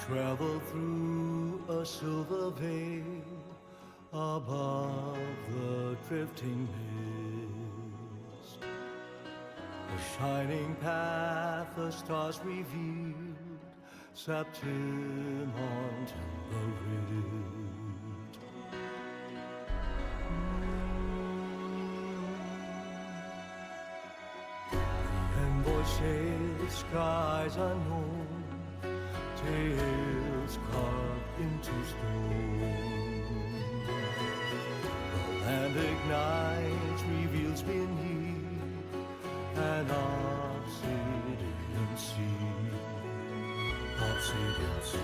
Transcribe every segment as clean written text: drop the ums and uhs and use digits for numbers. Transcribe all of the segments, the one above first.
travel through a silver veil above the drifting mist. The shining path the stars revealed, Septimont and the Ridge. The envoy sailed skies unknown, tales carved into stone. The land ignites, reveals beneath an obsidian sea, obsidian sea.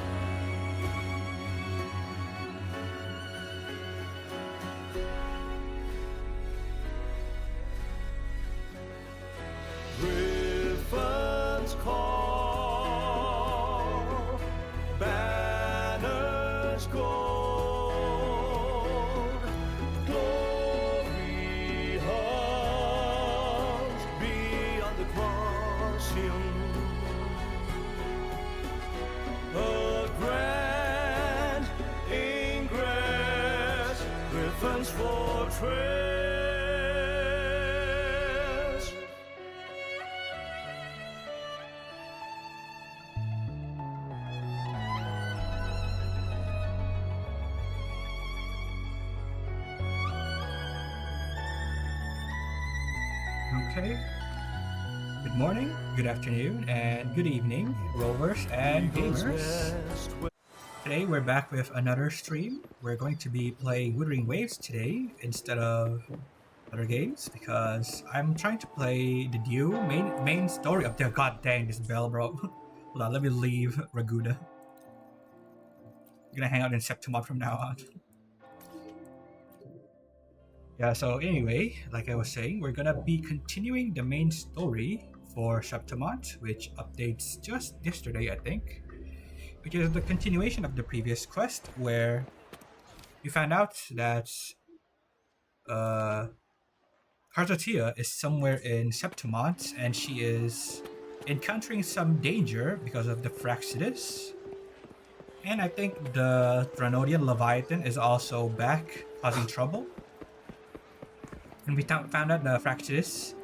Griffins call, banners gold, glory hunts beyond the crossing. A grand ingress, Griffin's fortress. Okay. Good morning, good afternoon, and good evening, rovers and gamers. Today we're back with another stream. We're going to be playing Wuthering Waves today instead of other games because I'm trying to play the new main story of the god dang this bell, bro. Hold on, let me leave Raguda. I'm gonna hang out in Septimont from now on. Yeah, so anyway, like I was saying, we're gonna be continuing the main story for Septimont, which updates just yesterday, I think, which is the continuation of the previous quest, where we found out that Cartethyia is somewhere in Septimont, and she is encountering some danger because of the Fraxidus. And I think the Dranodian Leviathan is also back, causing trouble. And we found out the Fraxidus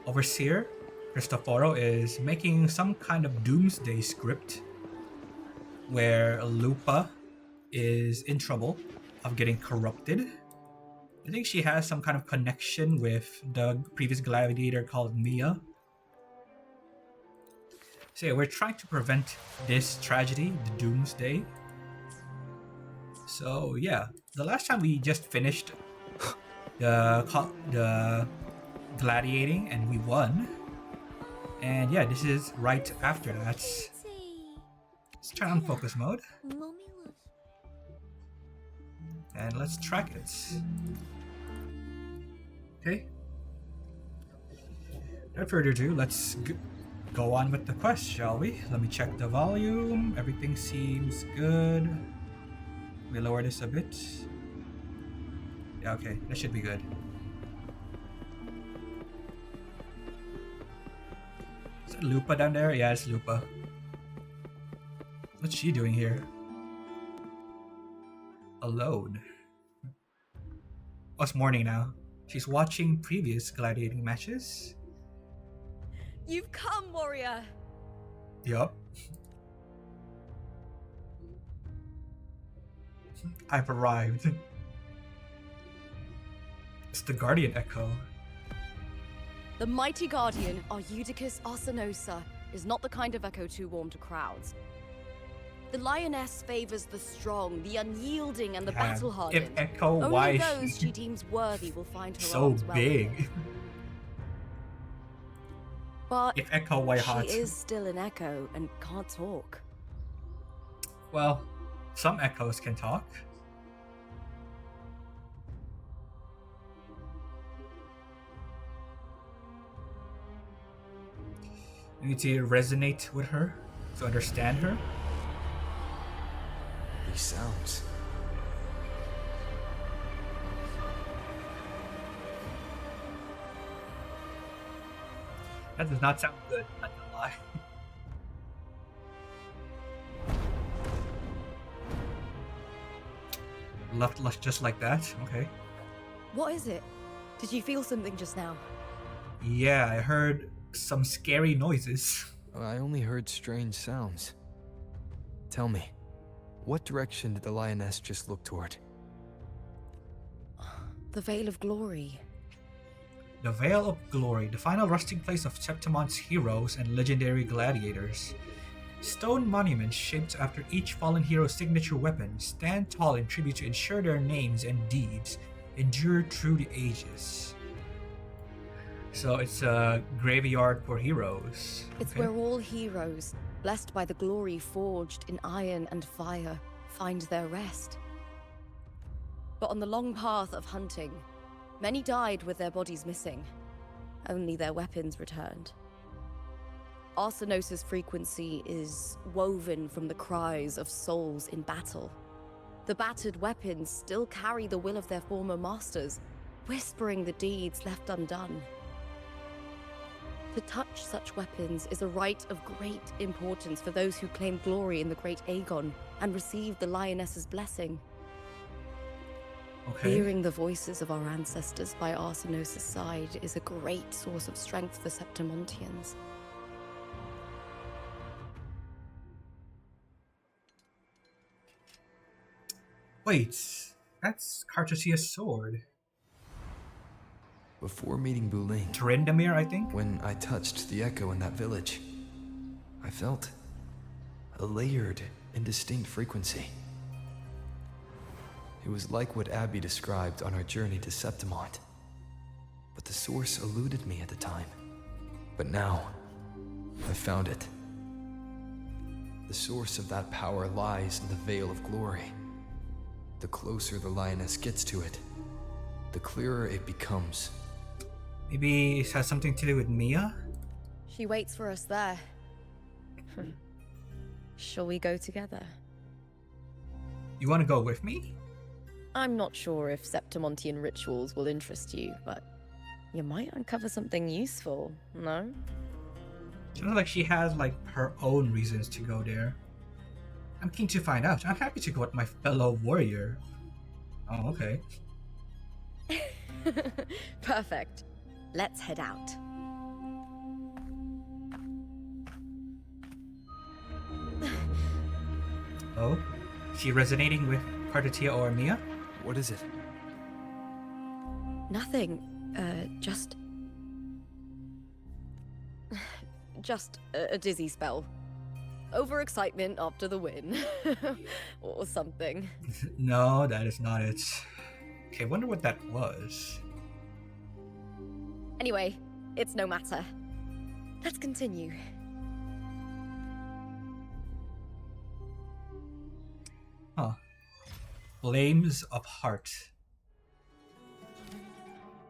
overseer, Cristoforo, is making some kind of doomsday script where Lupa is in trouble of getting corrupted. I think she has some kind of connection with the previous gladiator called Mia. So yeah, we're trying to prevent this tragedy, the doomsday. So yeah, the last time we just finished the gladiating and we won. And yeah, this is right after that. Let's turn on focus mode. And let's track it. Okay. Without further ado, let's go on with the quest, shall we? Let me check the volume. Everything seems good. Let me lower this a bit. Yeah, okay, that should be good. Is that Lupa down there? Yeah, it's Lupa. What's she doing here? Alone. Oh, it's morning now. She's watching previous gladiating matches. You've come, warrior! Yup. I've arrived. It's the Guardian Echo. The mighty Guardian, Guardian Arsinosa, is not the kind of echo too warm to crowds. The lioness favors the strong, the unyielding, and the battle-hardened. If Echo, Only why those she deems worthy will find her so arms big? welcome. But if Echo, why hot? she is still an echo and can't talk. Well, some echoes can talk. You need to resonate with her to understand her. These sounds. That does not sound good, not gonna lie. Left just like that? Okay. What is it? Did you feel something just now? Yeah, I heard some scary noises. I only heard strange sounds. Tell me, what direction did the lioness just look toward? The Veil of Glory. The Veil of Glory, the final resting place of Septimont's heroes and legendary gladiators. Stone monuments shaped after each fallen hero's signature weapon stand tall in tribute to ensure their names and deeds endure through the ages. So it's a graveyard for heroes. It's Okay. where all heroes, blessed by the glory forged in iron and fire, find their rest. But on the long path of hunting, many died with their bodies missing. Only their weapons returned. Arsinosa's frequency is woven from the cries of souls in battle. The battered weapons still carry the will of their former masters, whispering the deeds left undone. To touch such weapons is a rite of great importance for those who claim glory in the Great Agon and receive the lioness's blessing. Okay. Hearing the voices of our ancestors by Arsinosa's side is a great source of strength for Septimontians. Wait, that's Cartethia's sword. Before meeting Boulain, Tryndamere, I think? when I touched the echo in that village, I felt a layered and distinct frequency. It was like what Abby described on our journey to Septimont. But the source eluded me at the time. But now, I found it. The source of that power lies in the Veil of Glory. The closer the lioness gets to it, the clearer it becomes. Maybe it has something to do with Mia? She waits for us there. Shall we go together? You want to go with me? I'm not sure if Septimontian rituals will interest you, but you might uncover something useful, no? Sounds like she has like her own reasons to go there. I'm keen to find out. I'm happy to go with my fellow warrior. Oh, okay. Perfect. Let's head out. Oh? She resonating with Cartethyia or Mia? What is it? Nothing. Just a dizzy spell. Overexcitement after the win. Or something. No, that is not it. Okay, wonder what that was. Anyway, it's no matter. Let's continue. Huh. Flames of Heart.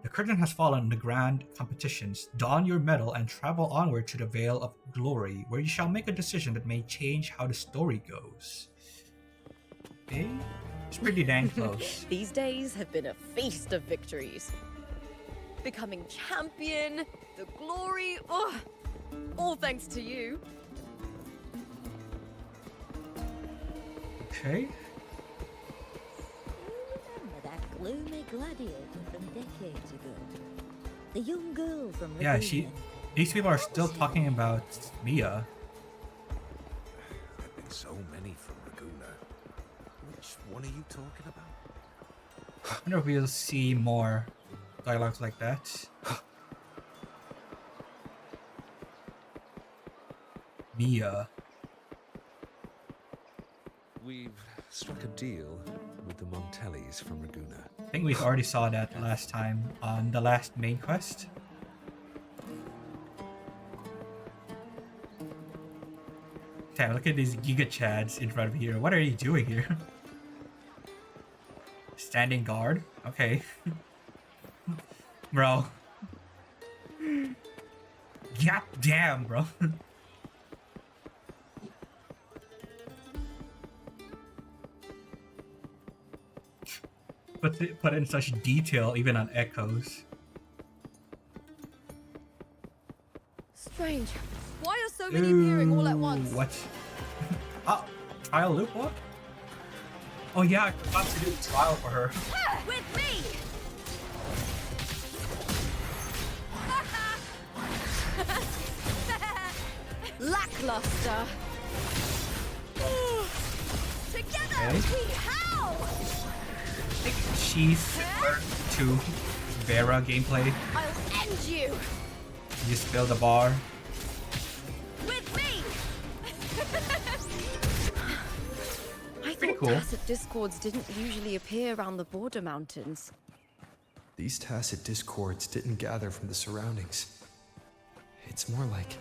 The curtain has fallen on the grand competitions. Don your medal and travel onward to the Veil of Glory, where you shall make a decision that may change how the story goes. Okay? It's pretty dang close. These days have been a feast of victories. Becoming champion, the glory, all thanks to you. Okay. Remember that gloomy gladiator from decades ago? The young girl from Yeah, Rebellion. these people are still talking about Mia. There've been so many from Laguna. Which one are you talking about? I wonder if we'll see more dialogues like that. Mia. We've struck a deal with the Montellis from Laguna. I think we already saw that last time on the last main quest. Damn, look at these Giga Chads in front of here. What are you doing here? Standing guard? Okay. Bro. God damn, bro. Put in such detail even on echoes. Strange. Why are so many appearing all at once? What? Oh, trial loop what? Oh yeah, I forgot to do the trial for her. With me! Lackluster. Together Okay. we howl! I think she's similar to Vera gameplay. I'll end you! You spill the bar. With me! I Pretty thought cool. tacit discords didn't usually appear around the border mountains. These tacit discords didn't gather from the surroundings. It's more like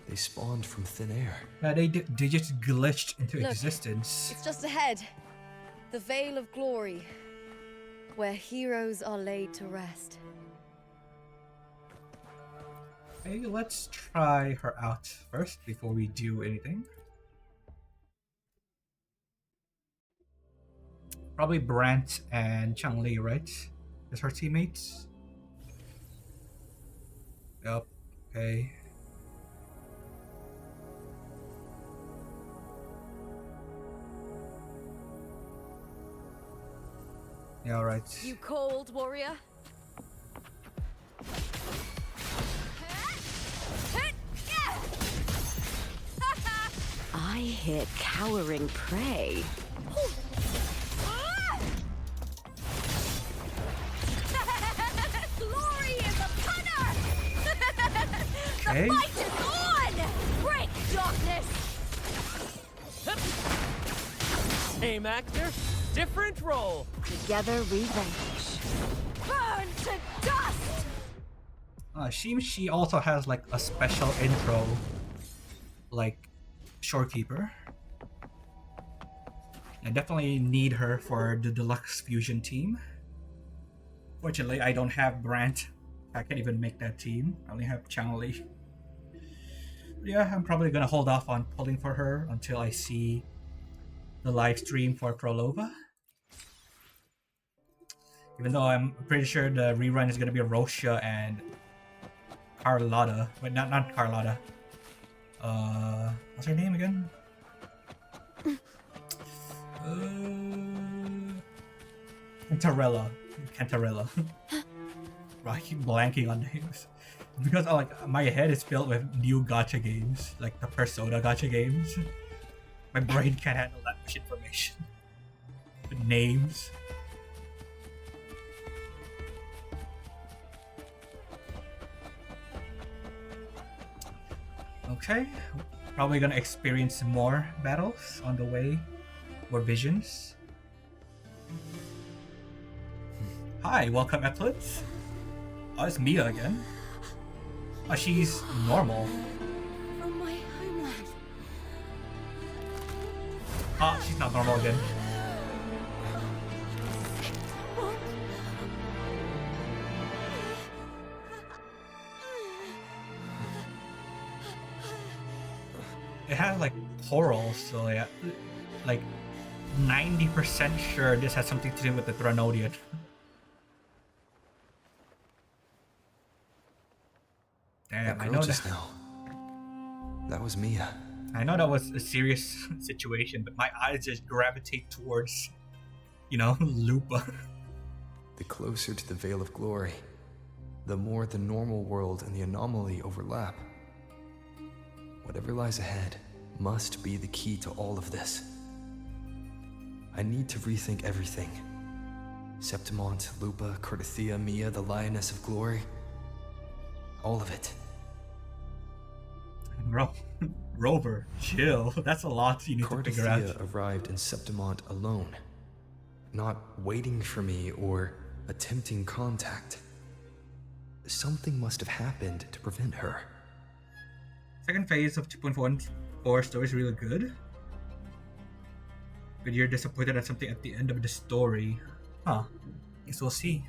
they spawned from thin air. They just glitched into Look. existence. It's just ahead. The Vale of Glory, where heroes are laid to rest. Okay, let's try her out first before we do anything. Probably Brant and Chang-Li, right? As her teammates? Yep. Okay. Yeah, alright. You cold, warrior? I hear cowering prey. Glory is upon us! Okay. The fight is on! Break darkness! Same actor, different role. Together we vanquish. Burn to dust! She also has like a special intro, like Shorekeeper. I definitely need her for the deluxe fusion team. Fortunately, I don't have Brant. I can't even make that team. I only have Chang-Li. Yeah, I'm probably gonna hold off on pulling for her until I see the live stream for Prolova. Even though I'm pretty sure the rerun is gonna be Rocia and Carlotta. Wait, not Carlotta. What's her name again? Cantarella. I keep blanking on names because my head is filled with new gacha games, like the Persona gacha games. My brain can't handle that much information. The names. Okay, probably gonna experience some more battles on the way, or visions. Hi, welcome Eclipse. Oh, it's Mia again. Oh, she's normal. From my homeland. Ah, she's not normal again. It has like corals, so yeah, like 90% sure this has something to do with the Thranodian. Damn, That I girl know just that. now. That was Mia. I know that was a serious situation, but my eyes just gravitate towards, Lupa. The closer to the Veil of Glory, the more the normal world and the anomaly overlap. Whatever lies ahead must be the key to all of this. I need to rethink everything. Septimont, Lupa, Cartethyia, Mia, the Lioness of Glory. All of it. Rover, chill. That's a lot you need to figure out. Cartethyia arrived in Septimont alone, not waiting for me or attempting contact. Something must have happened to prevent her. Second phase of 2.14 story is really good. But you're disappointed at something at the end of the story. Huh. Guess we'll see.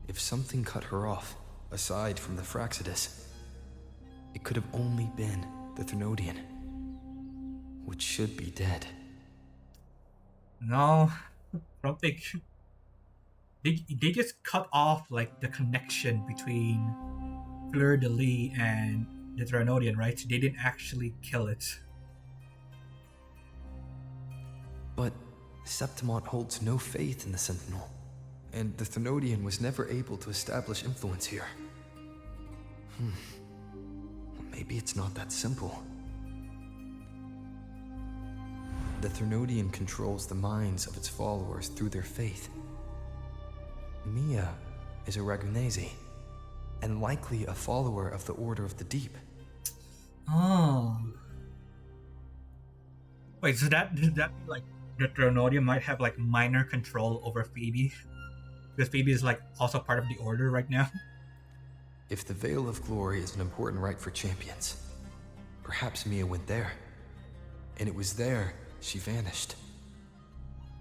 If something cut her off, aside from the Fraxidus, it could have only been the Thranodian, which should be dead. No, I don't think. They just cut off like the connection between Fleur de Lis and the Thranodian, right? They didn't actually kill it. But Septimont holds no faith in the Sentinel, and the Thenodian was never able to establish influence here. Maybe it's not that simple. The Thenodian controls the minds of its followers through their faith. Mia is a Ragunese, and likely a follower of the Order of the Deep. Oh. Wait, so does that mean like the Tronodium might have like minor control over Phoebe? Because Phoebe is like also part of the Order right now. If the Veil of Glory is an important rite for champions, perhaps Mia went there. And it was there she vanished.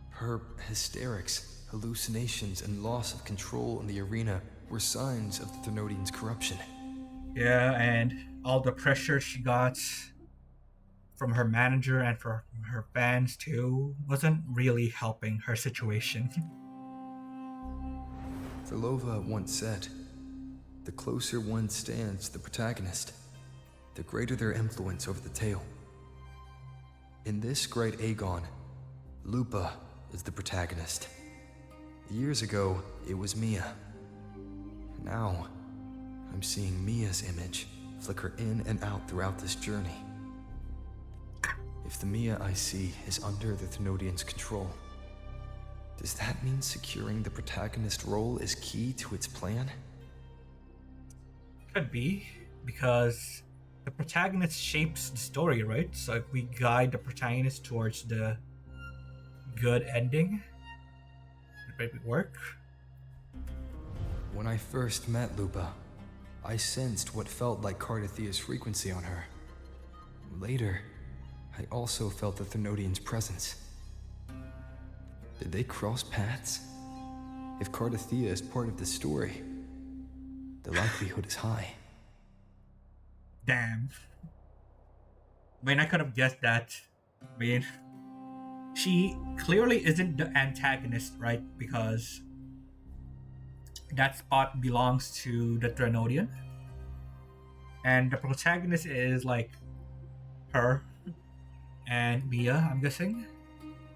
Her hysterics, hallucinations, and loss of control in the arena were signs of the Thenodian's corruption. Yeah, and all the pressure she got from her manager and from her fans too wasn't really helping her situation. Verlova once said, "The closer one stands to the protagonist, the greater their influence over the tale." In this Great Agon, Lupa is the protagonist. Years ago, it was Mia. Now, I'm seeing Mia's image flicker in and out throughout this journey. If the Mia I see is under the Thenodian's control, does that mean securing the protagonist role is key to its plan? Could be, because the protagonist shapes the story, right? So if we guide the protagonist towards the good ending, it might work. When I first met Lupa, I sensed what felt like Cartethyia's frequency on her. Later, I also felt the Thenodian's presence. Did they cross paths? If Cartethyia is part of the story, the likelihood is high. Damn. I mean, I could have guessed that. I mean, she clearly isn't the antagonist, right? Because that spot belongs to the Thenodian. And the protagonist is like her and Mia, I'm guessing.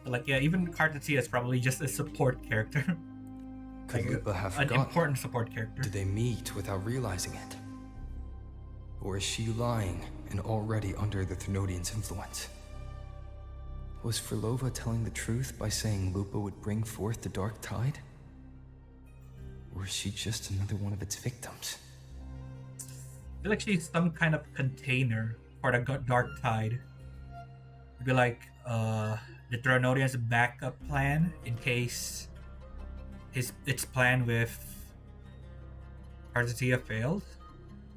So like, yeah, even Cartethyia is probably just a support character. Could Like Lupa have an forgotten? important support character. Did they meet without realizing it? Or is she lying and already under the Thenodian's influence? Was Verlova telling the truth by saying Lupa would bring forth the Dark Tide? Or is she just another one of its victims? I feel like she's some kind of container for the Dark Tide. It'd be like the Thenodian's backup plan in case its plan with Cartethyia failed.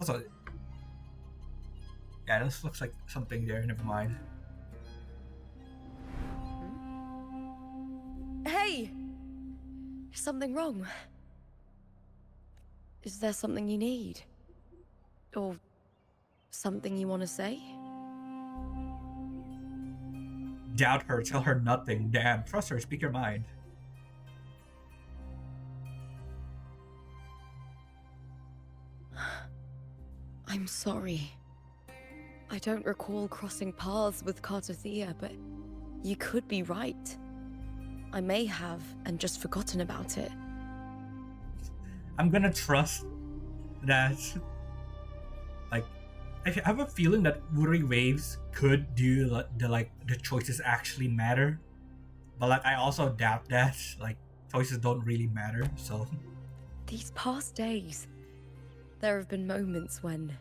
Also, yeah, this looks like something there. Never mind. Hey! Is something wrong? Is there something you need? Or something you want to say? Doubt her. Tell her nothing. Damn. Trust her. Speak your mind. I'm sorry. I don't recall crossing paths with Cartethyia, but you could be right. I may have and just forgotten about it. I'm gonna trust that. Like, I have a feeling that Wuthering Waves could do the choices actually matter, but like I also doubt that. Like, choices don't really matter. So These past days, there have been moments when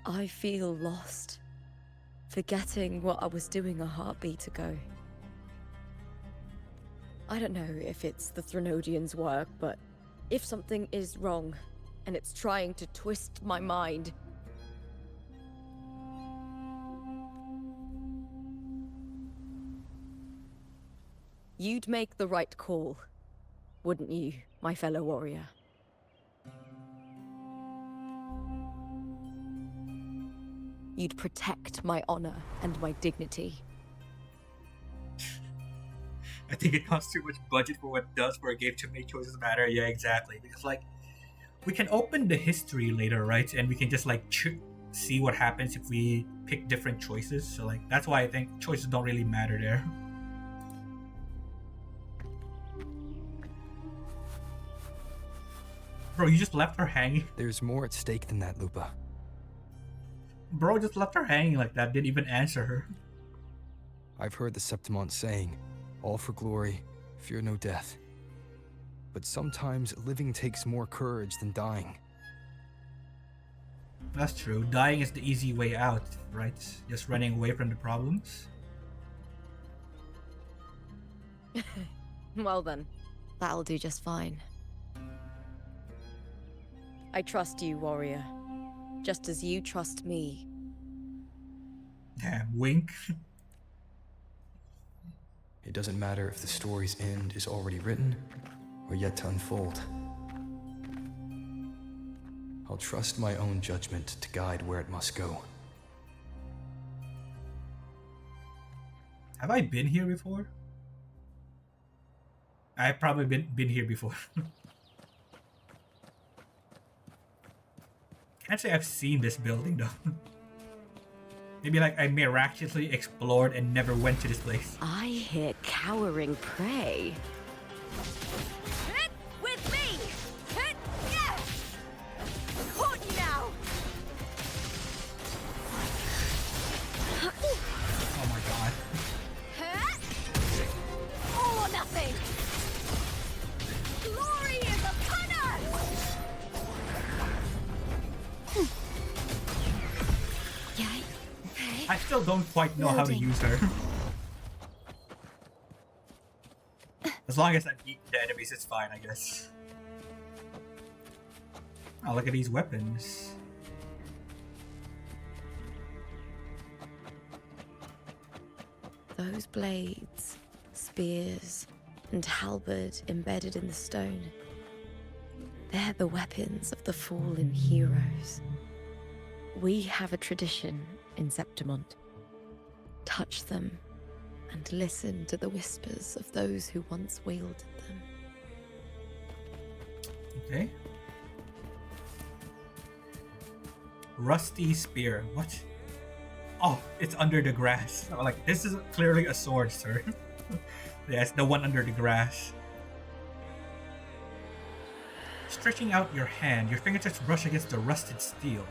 I feel lost, forgetting what I was doing a heartbeat ago. I don't know if it's the Thenodian's work, but if something is wrong, and it's trying to twist my mind, you'd make the right call, wouldn't you, my fellow warrior? You'd protect my honor and my dignity. I think it costs too much budget for what it does for a game to make choices matter. Yeah, exactly. Because like, we can open the history later, right? And we can just like see what happens if we pick different choices. So like, that's why I think choices don't really matter there. Bro, you just left her hanging. There's more at stake than that, Lupa. Bro just left her hanging like that, didn't even answer her. I've heard the Septimont saying, all for glory, fear no death. But sometimes living takes more courage than dying. That's true. Dying is the easy way out, right? Just running away from the problems. Well then, that'll do just fine. I trust you, warrior. Just as you trust me. Damn, wink. It doesn't matter if the story's end is already written or yet to unfold. I'll trust my own judgment to guide where it must go. Have I been here before? I've probably been here before. Can't say I've seen this building though. Maybe like I miraculously explored and never went to this place. I hear cowering prey. Hit with me! Hit! Yeah! Caught you now! Oh my god. Hit! All or nothing! Glory is upon us! Yay. Okay. I still don't quite know how to Loading. use her. As long as I beat the enemies, it's fine, I guess. Oh, look at these weapons. Those blades, spears, and halberd embedded in the stone. They're the weapons of the fallen heroes. We have a tradition in Septimont. Touch them and listen to the whispers of those who once wielded them. Okay. Rusty spear. What? Oh, it's under the grass. Oh, like, this is clearly a sword, sir. Yes, the one under the grass. Stretching out your hand, your fingertips brush against the rusted steel.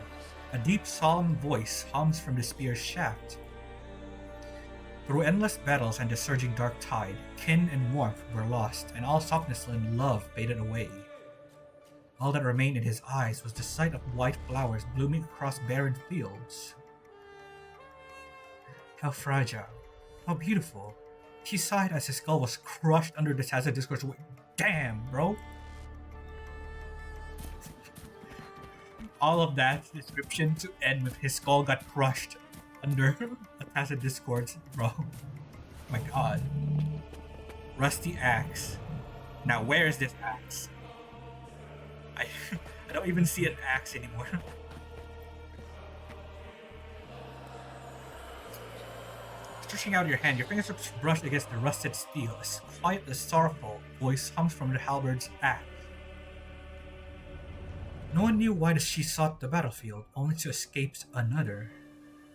A deep, solemn voice hums from the spear's shaft. Through endless battles and the surging dark tide, kin and warmth were lost, and all softness and love faded away. All that remained in his eyes was the sight of white flowers blooming across barren fields. How fragile, how beautiful. He sighed as his skull was crushed under the tacit discourse. Damn, bro. All of that description to end with his skull got crushed under a tacit discourse, bro. My god. Rusty axe. Now where is this axe? I don't even see an axe anymore. Stretching out your hand, your fingertips brush against the rusted steel. A quiet, a sorrowful voice hums from the halberd's axe. No one knew why she sought the battlefield, only to escape another.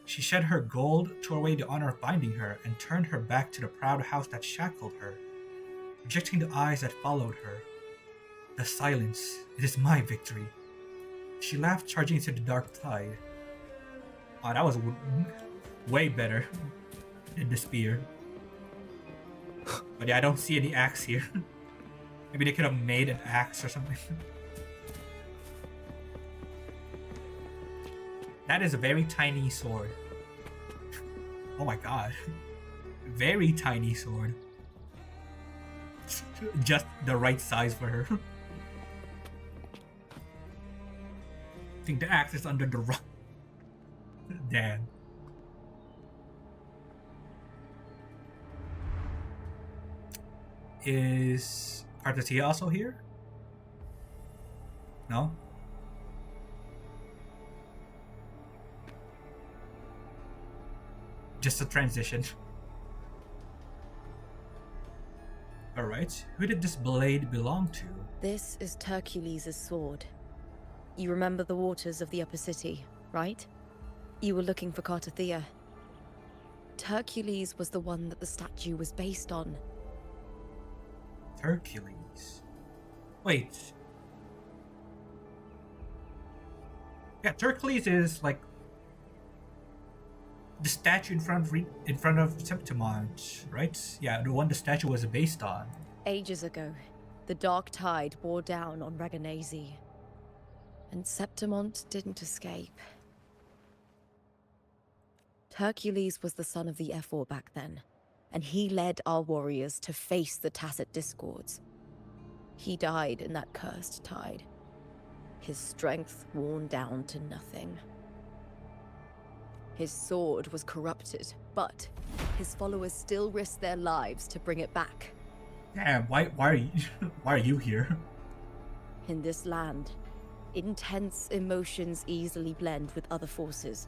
She shed her gold, tore away the honor of binding her, and turned her back to the proud house that shackled her, rejecting the eyes that followed her. The silence, it is my victory. She laughed, charging into the dark tide. Oh, that was way better than the spear. But yeah, I don't see any axe here. Maybe they could have made an axe or something. That is a very tiny sword. Oh my god. Very tiny sword. Just the right size for her. I think the axe is under the rock. Damn. Is Cartethyia also here? No? Just a transition. Alright, who did this blade belong to? This is Hercules' sword. You remember the waters of the upper city, right? You were looking for Cartethyia. Hercules was the one that the statue was based on. Hercules. Wait. Yeah, Turkles is like the statue in front of Septimont, right? Yeah, the one the statue was based on. Ages ago, the dark tide bore down on Reganese, and Septimont didn't escape. Hercules was the son of the Ephor back then, and he led our warriors to face the Tacit discords. He died in that cursed tide, his strength worn down to nothing. His sword was corrupted, but his followers still risked their lives to bring it back. Damn, why are you why are you here? In this land, intense emotions easily blend with other forces.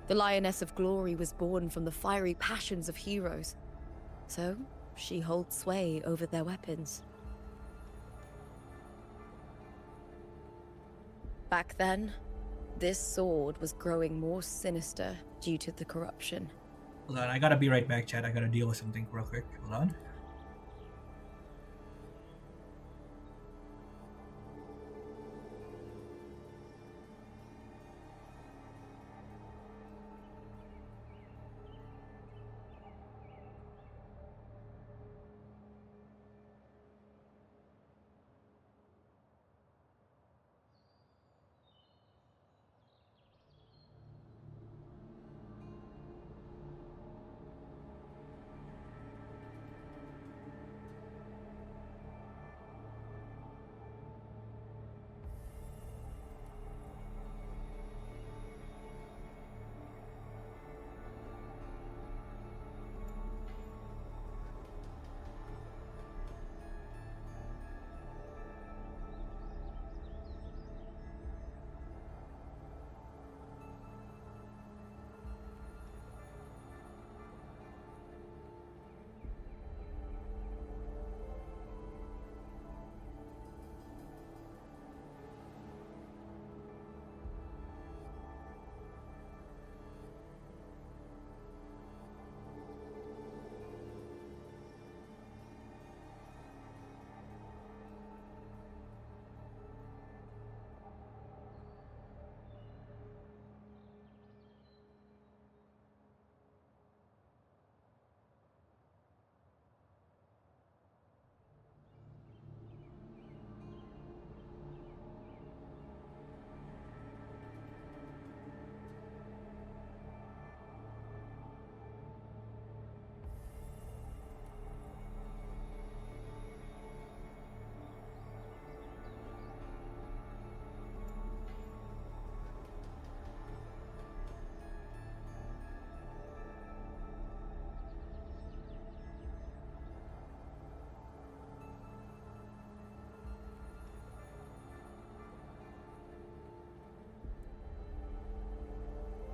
The Lioness of Glory was born from the fiery passions of heroes, so she holds sway over their weapons. Back then, this sword was growing more sinister due to the corruption. Hold on, I gotta be right back, Chad. I gotta deal with something real quick. Hold on.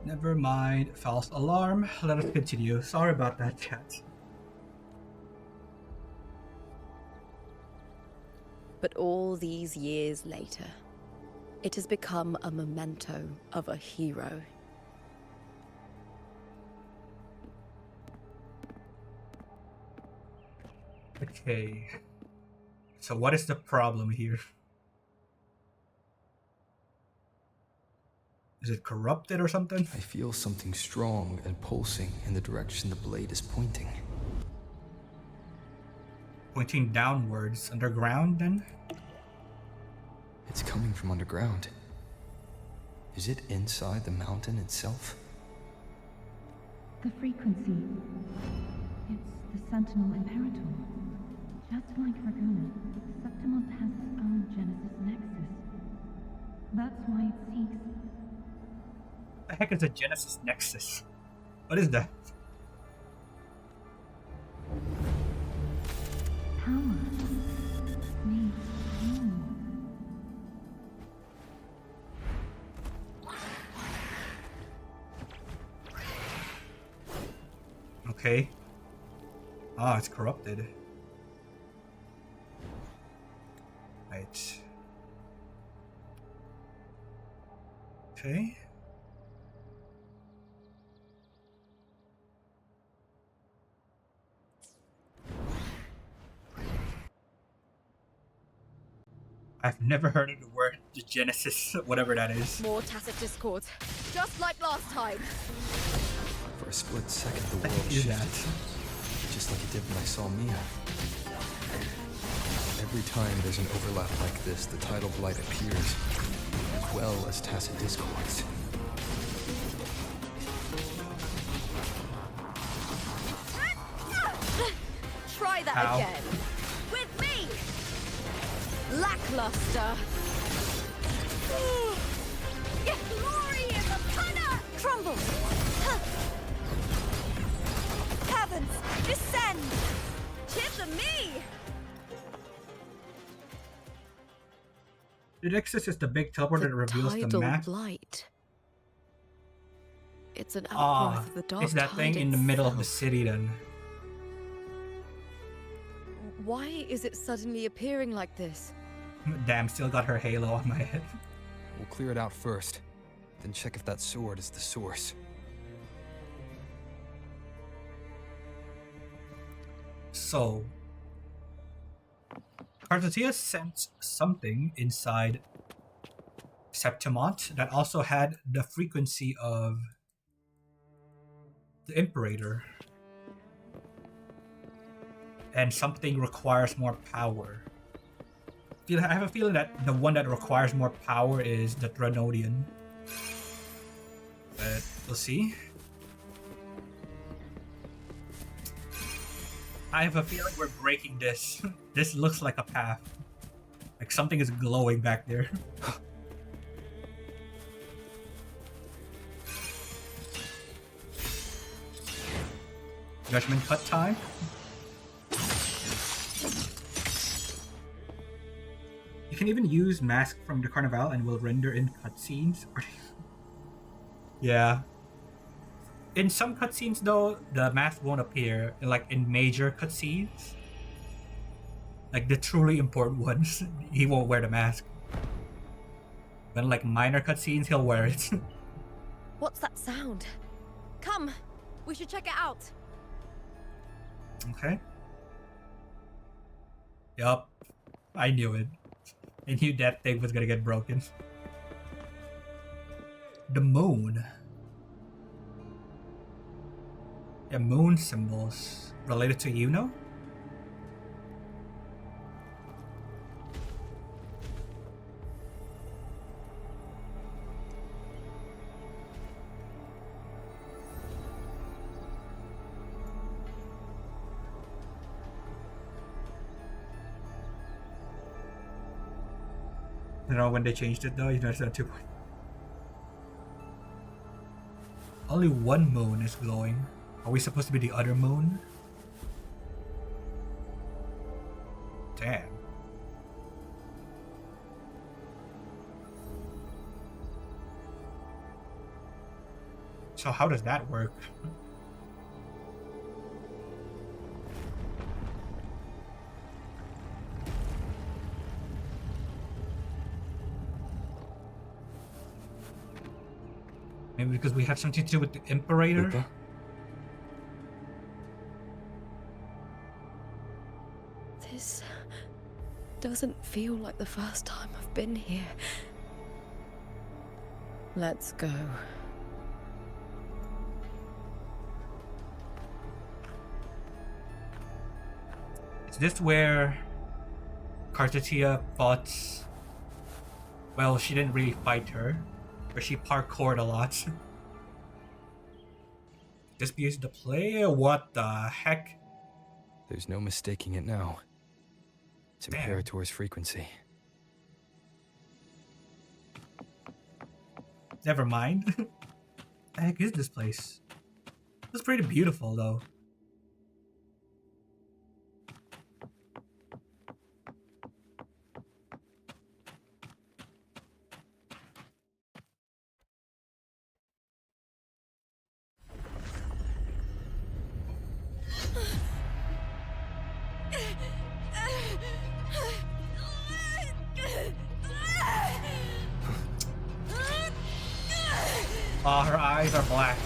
Never mind. False alarm. Let us continue. Sorry about that, chat. But all these years later, it has become a memento of a hero. Okay. So what is the problem here? Is it corrupted or something? I feel something strong and pulsing in the direction the blade is pointing. Pointing downwards, underground then? It's coming from underground. Is it inside the mountain itself? The frequency. It's the Sentinel Imperator. Just like Raguna, Septimont has its own Genesis Nexus. That's why it seeks. The heck is a Genesis Nexus? What is that? Power. Needs home. Okay. Ah, it's corrupted. Right. Okay. I've never heard of the word Genesis, whatever that is. More tacit discords, just like last time. For a split second, the I world can do shifted, that. just like it did when I saw Mia. Every time there's an overlap like this, the tidal blight appears, as well as tacit discords. Try that Ow. again. With me! Lackluster. Get glory in the punner! Crumble! Huh. Heavens, descend! Tis me! The Nexus is the big teleporter that reveals the tidal map. blight. It's an Ah, outgrowth of the dark it's that tide thing in the middle of the itself. city then. Why is it suddenly appearing like this? Damn, still got her halo on my head. We'll clear it out first, then check if that sword is the source. So, Cartethyia sent something inside Septimont that also had the frequency of the Imerator. And something requires more power. I have a feeling that the one that requires more power is the Dranodian. But we'll see. I have a feeling we're breaking this. This looks like a path. Like something is glowing back there. Judgment cut time. You can even use Mask from the Carnival and will render in cutscenes. Yeah. In some cutscenes though, the mask won't appear. Like in major cutscenes. Like the truly important ones, he won't wear the mask. But in like minor cutscenes, he'll wear it. What's that sound? Come, we should check it out. Okay. Yup. I knew it. I knew that thing was gonna get broken. The moon. Yeah, moon symbols. Related to Yuno? I don't know when they changed it though, you noticed that too. Only one moon is glowing. Are we supposed to be the other moon? Damn. So how does that work? Maybe because we have something to do with the Imerator? Lupa? This doesn't feel like the first time I've been here. Let's go. Is this where Cartethyia fought? Well, she didn't really fight her, but she parkoured a lot. This be used to play? What the heck? There's no mistaking it now. It's Damn. Imperator's frequency. Never mind. The heck is this place? It's pretty beautiful though. Oh, her eyes are black.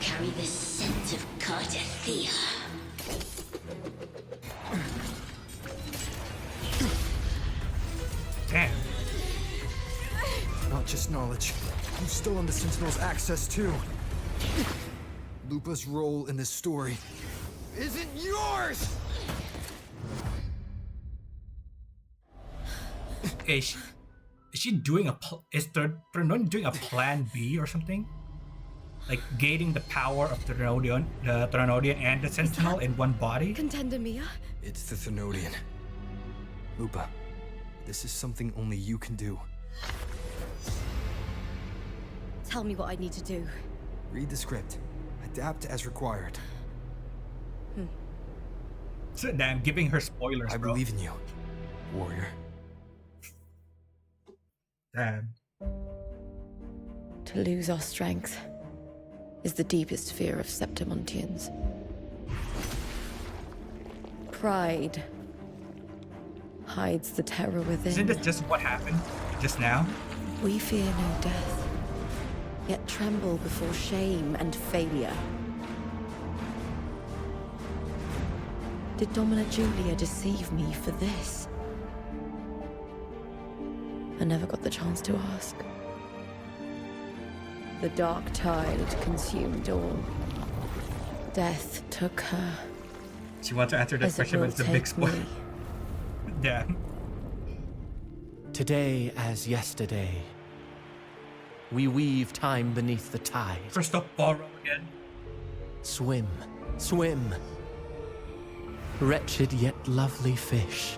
carry the scent of Cartethyia. Damn. Not just knowledge. You've stolen the Sentinel's access too. Lupa's role in this story isn't yours! Is she doing is Ternodian doing a plan B or something? Like gaining the power of the Ternodian and the Sentinel in one body? Contender Mia? It's the Thenodian. Lupa, this is something only you can do. Tell me what I need to do. Read the script. Adapt as required. So damn, giving her spoilers, I bro. believe in you, warrior. Damn. To lose our strength is the deepest fear of Septimontians. Pride hides the terror within. Isn't this just what happened just now? We fear no death, yet tremble before shame and failure. Did Domina Julia deceive me for this? I never got the chance to ask. The dark tide consumed all. Death took her. She wants to answer that As it question, but will it's a big take spoiler. me. Damn. Today as yesterday, we weave time beneath the tide. Cristoforo again. Swim, swim. Wretched yet lovely fish.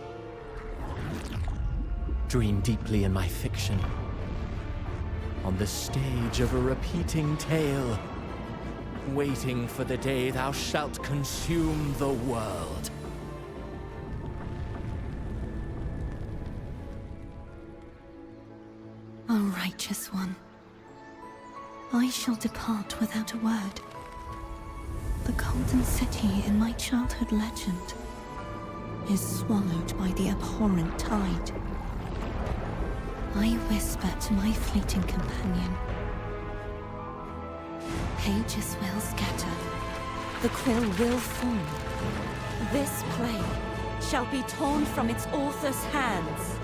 Dream deeply in my fiction. On the stage of a repeating tale, waiting for the day thou shalt consume the world. O righteous one, I shall depart without a word. The golden city in my childhood legend is swallowed by the abhorrent tide. I whisper to my fleeting companion. Pages will scatter. The quill will form. This play shall be torn from its author's hands.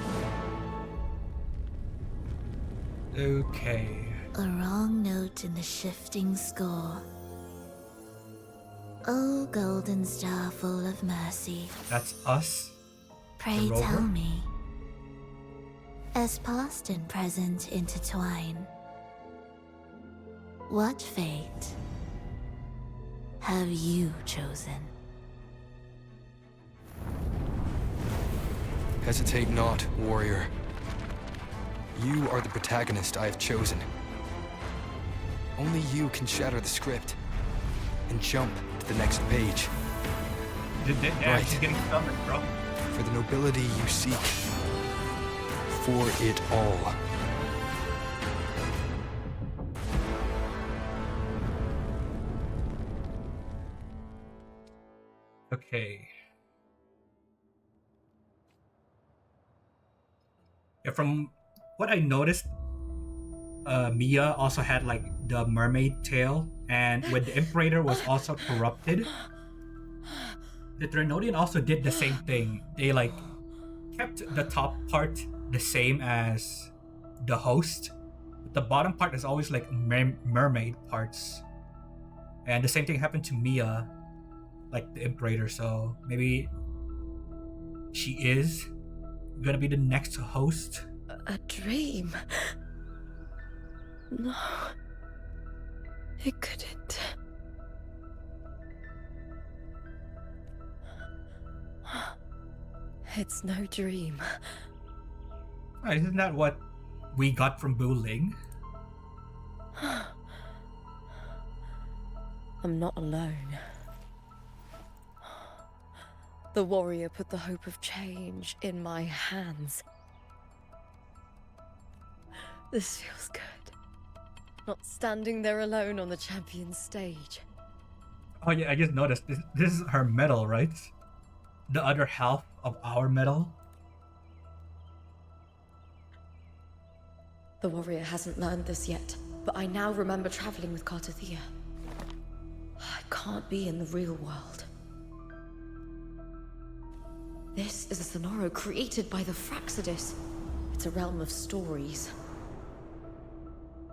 Okay. A wrong note in the shifting score. O golden star full of mercy, That's us. pray Rover? tell me, as past and present intertwine, what fate have you chosen? Hesitate not, warrior. You are the protagonist I have chosen. Only you can shatter the script and jump to the next page. Yeah, Right. she's getting summoned, bro. For the nobility you seek. For it all. Okay. Yeah, from what I noticed, Mia also had like the mermaid tail, and when the Imerator was also corrupted, the Ternodian also did the same thing. They like kept the top part the same as the host. The bottom part is always like mermaid parts. And the same thing happened to Mia, like the Imerator, so maybe she is gonna be the next host. A dream? No. It couldn't. It's no dream. Isn't that what we got from Bu Ling? I'm not alone. The warrior put the hope of change in my hands. This feels good. Not standing there alone on the champion's stage. Oh yeah, I just noticed this is her medal, right? The other half of our medal. The warrior hasn't learned this yet, but I now remember traveling with Cartethyia. can't be in the real world. This is a Sonoro created by the Fraxidus. It's a realm of stories.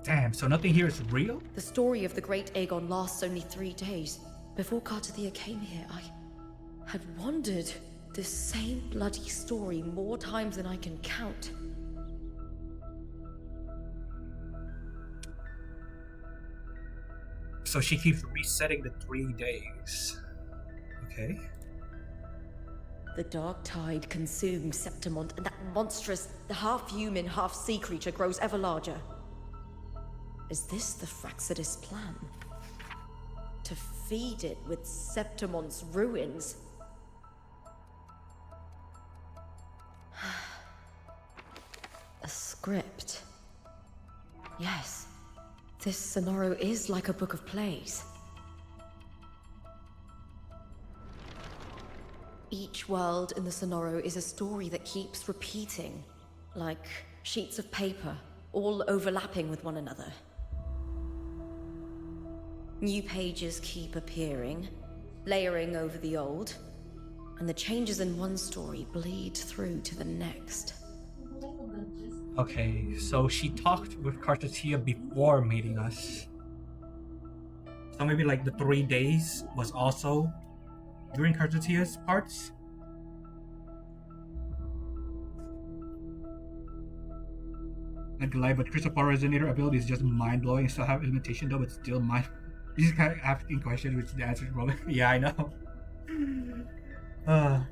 Damn, so nothing here is real? The story of the Great Agon lasts only 3 days. Before Cartethyia came here, I had wandered this same bloody story more times than I can count. So she keeps resetting the 3 days. Okay. The dark tide consumes Septimont, and that monstrous, half-human, half-sea creature grows ever larger. Is this the Fraxidus plan? To feed it with Septimont's ruins? A script. Yes, this Sonoro is like a book of plays. Each world in the Sonoro is a story that keeps repeating, like sheets of paper, all overlapping with one another. New pages keep appearing, layering over the old, and the changes in one story bleed through to the next. Okay, so she talked with Cartethyia before meeting us. So maybe like the 3 days was also during Cartethia's parts? Like lie, but Christopher Resonator ability is just mind-blowing. Still have limitation though, but still mind. You just kind of asking questions which the answer is probably yeah, I know. Yeah,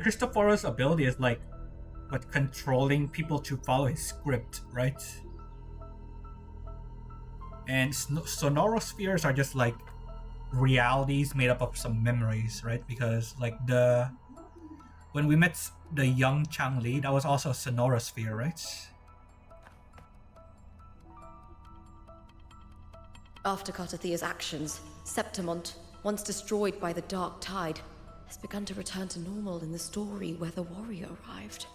Christopher's ability is like what, controlling people to follow his script, right? And sonorospheres are just like realities made up of some memories, right? Because like when we met the young Changli, that was also a sonorosphere, right? After Cartethia's actions, Septimont, once destroyed by the dark tide, has begun to return to normal in the story where the warrior arrived.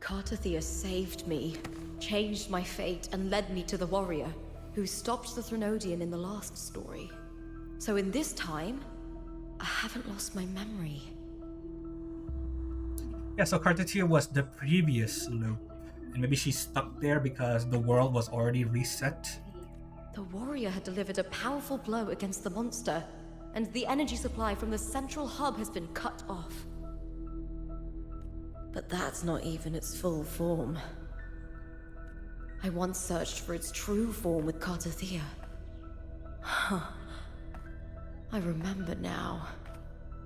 Cartethyia saved me, changed my fate, and led me to the warrior, who stopped the Threnodian in the last story. So in this time, I haven't lost my memory. Yeah, so Cartethyia was the previous loop, and maybe she's stuck there because the world was already reset. The warrior had delivered a powerful blow against the monster, and the energy supply from the central hub has been cut off. But that's not even its full form. I once searched for its true form with Cartethyia. Huh. I remember now.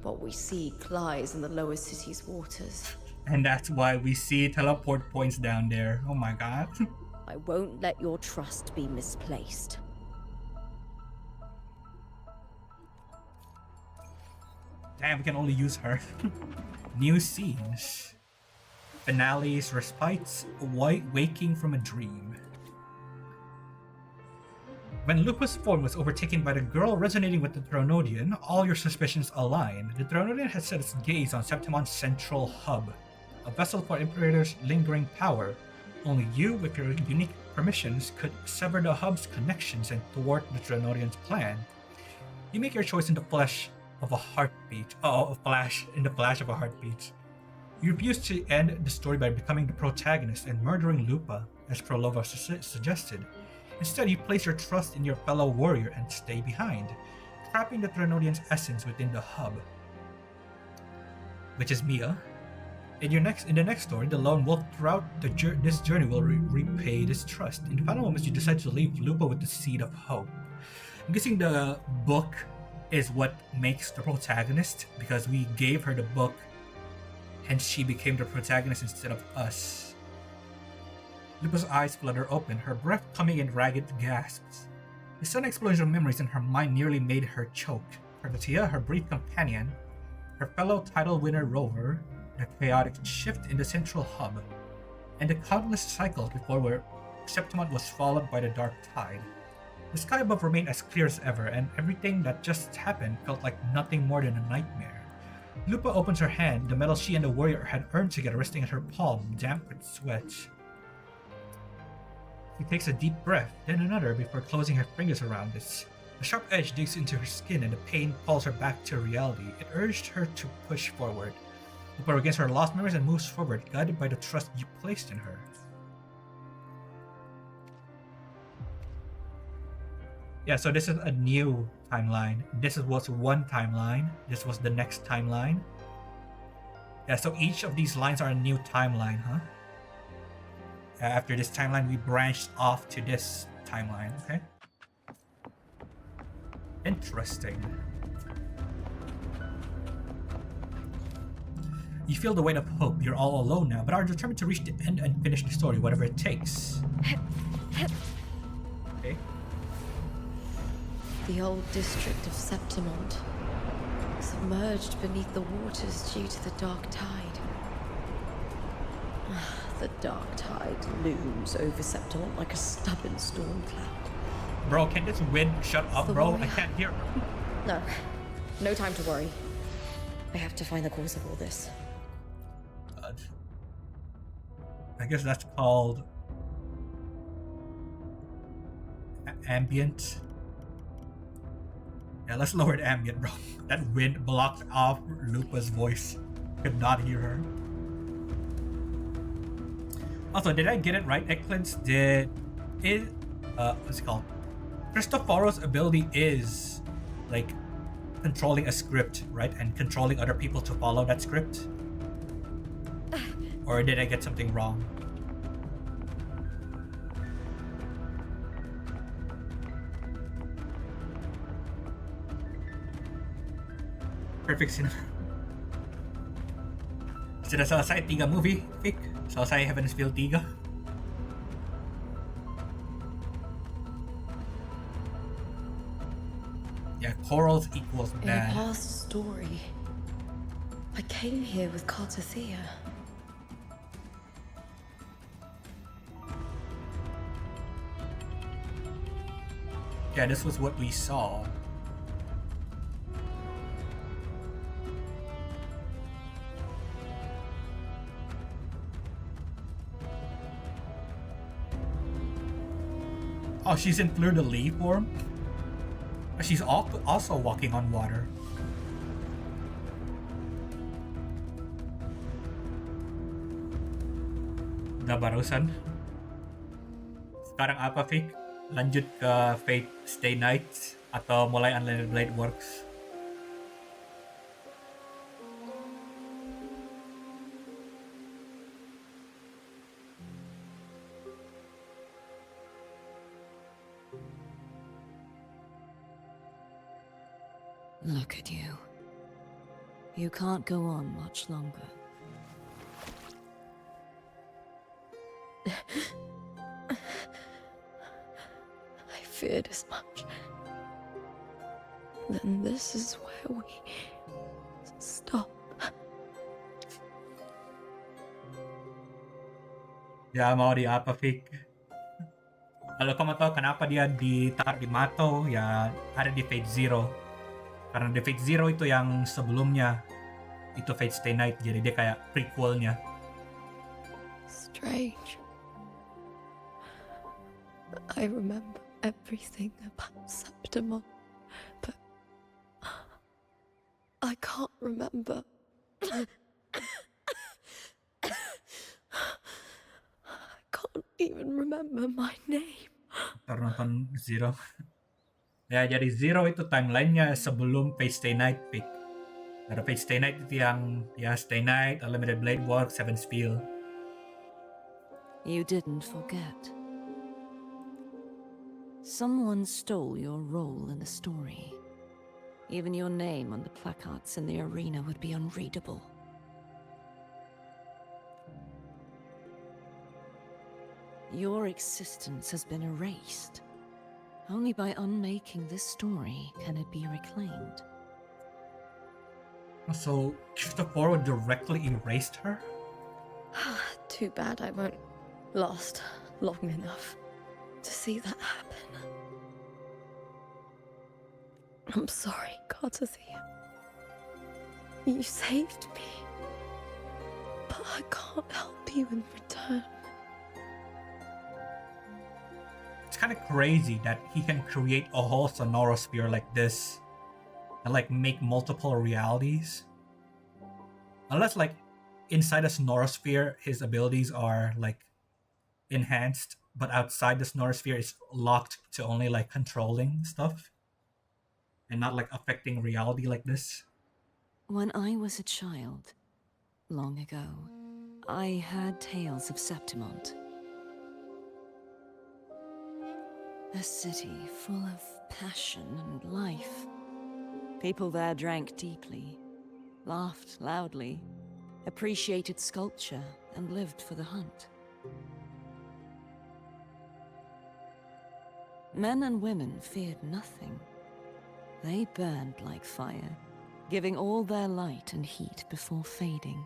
What we see lies in the lower city's waters. And that's why we see teleport points down there. Oh my god. I won't let your trust be misplaced. Damn, we can only use her. New scenes. Finales, respites, waking from a dream. When Lupa's form was overtaken by the girl resonating with the Threnodian, all your suspicions align. The Threnodian had set its gaze on Septimont's central hub, a vessel for Imperator's lingering power. Only you, with your unique permissions, could sever the hub's connections and thwart the Threnodian's plan. You make your choice in the flash of a heartbeat. In the flash of a heartbeat. You refuse to end the story by becoming the protagonist and murdering Lupa, as Prolova suggested. Instead, you place your trust in your fellow warrior and stay behind, trapping the Threnodian's essence within the hub, which is Mia. In the next story, the lone wolf throughout this journey will repay this trust. In the final moments, you decide to leave Lupa with the seed of hope. I'm guessing the book is what makes the protagonist, because we gave her the book, hence she became the protagonist instead of us. Lupa's eyes flutter open, her breath coming in ragged gasps. The sudden explosion of memories in her mind nearly made her choke. Cartethyia, her brief companion, her fellow title winner Rover, the chaotic shift in the central hub, and the countless cycles before where Septimont was swallowed by the dark tide. The sky above remained as clear as ever, and everything that just happened felt like nothing more than a nightmare. Lupa opens her hand, the medal she and the warrior had earned together resting at her palm, damp with sweat. She takes a deep breath, then another before closing her fingers around it. A sharp edge digs into her skin and the pain pulls her back to reality. It urged her to push forward. Lupa regains her lost memories and moves forward, guided by the trust you placed in her. Yeah, so this is a new timeline. This was one timeline. This was the next timeline. Yeah, so each of these lines are a new timeline, huh? After this timeline, we branched off to this timeline, okay? Interesting. You feel the weight of hope. You're all alone now, but are determined to reach the end and finish the story, whatever it takes. Okay. The old district of Septimont, submerged beneath the waters due to the dark tide. The dark tide looms over Septimont like a stubborn storm cloud. Bro, can this wind shut up, bro? I can't hear. No. No time to worry. I have to find the cause of all this. I guess that's called ambient. Yeah, let's lower the ambient, bro. That wind blocked off Lupa's voice. Could not hear her. Also, did I get it right? Eclipse what's it called? Cristoforo's ability is like controlling a script, right? And controlling other people to follow that script. Or did I get something wrong? Perfect cinema. Sudah selesai 3 movie, Vic. Selesai Heaven's Feel 3. Yeah, corals equals In a bad. past story, I came here with Cartethyia. Yeah, this was what we saw. Oh, she's in fleur-de-lis form? She's also walking on water. Udah barusan. Sekarang apa, Vic? Lanjut ke Fate Stay Night atau mulai Unlimited Blade Works? Look at you. You can't go on much longer. I feared as much. Then this is where we stop. Ya, mau di apa, Vic? Kalau kamu tahu kenapa dia ditaruh di Mato, ya ada di Fate Zero. Karena di Fate Zero itu yang sebelumnya itu Fate Stay Night, jadi dia kayak prequelnya. Strange. I remember everything about Septimont, but I can't remember. I can't even remember my name. Ntar nonton Zero. Ya, jadi Zero itu timelinenya sebelum Fate Stay Night, Pick. Ada Fate Stay Night itu yang ya Stay Night, Unlimited Blade Works, Seven's Feel. You didn't forget. Someone stole your role in the story. Even your name on the placards in the arena would be unreadable. Your existence has been erased. Only by unmaking this story can it be reclaimed. So, Cristoforo directly erased her? Too bad I won't last long enough to see that happen. I'm sorry, Cartethyia. You saved me, but I can't help you in return. kind of crazy that he can create a whole sonorosphere like this and like make multiple realities. Unless like inside the sonorosphere his abilities are like enhanced, but outside the sonorosphere it's locked to only like controlling stuff and not like affecting reality like this. When I was a child, long ago, I heard tales of Septimont. A city full of passion and life. People there drank deeply, laughed loudly, appreciated sculpture, and lived for the hunt. Men and women feared nothing. They burned like fire, giving all their light and heat before fading.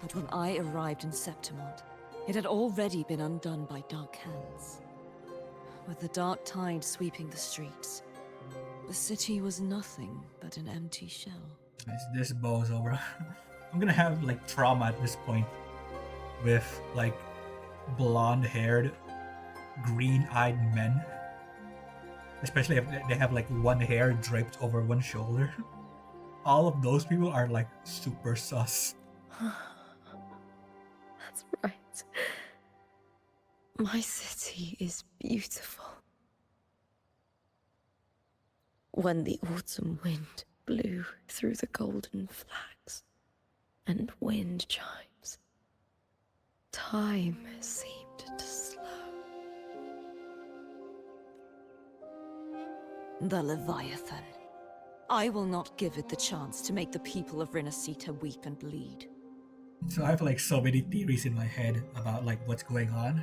But when I arrived in Septimont, it had already been undone by dark hands. With the dark tide sweeping the streets, the city was nothing but an empty shell. This bow's over. I'm gonna have like trauma at this point with like blonde-haired, green-eyed men. Especially if they have like one hair draped over one shoulder. All of those people are like super sus. That's right. My city is beautiful. When the autumn wind blew through the golden flags and wind chimes, time seemed to slow. The Leviathan. I will not give it the chance to make the people of Rinasita weep and bleed. So I have like so many theories in my head about like what's going on.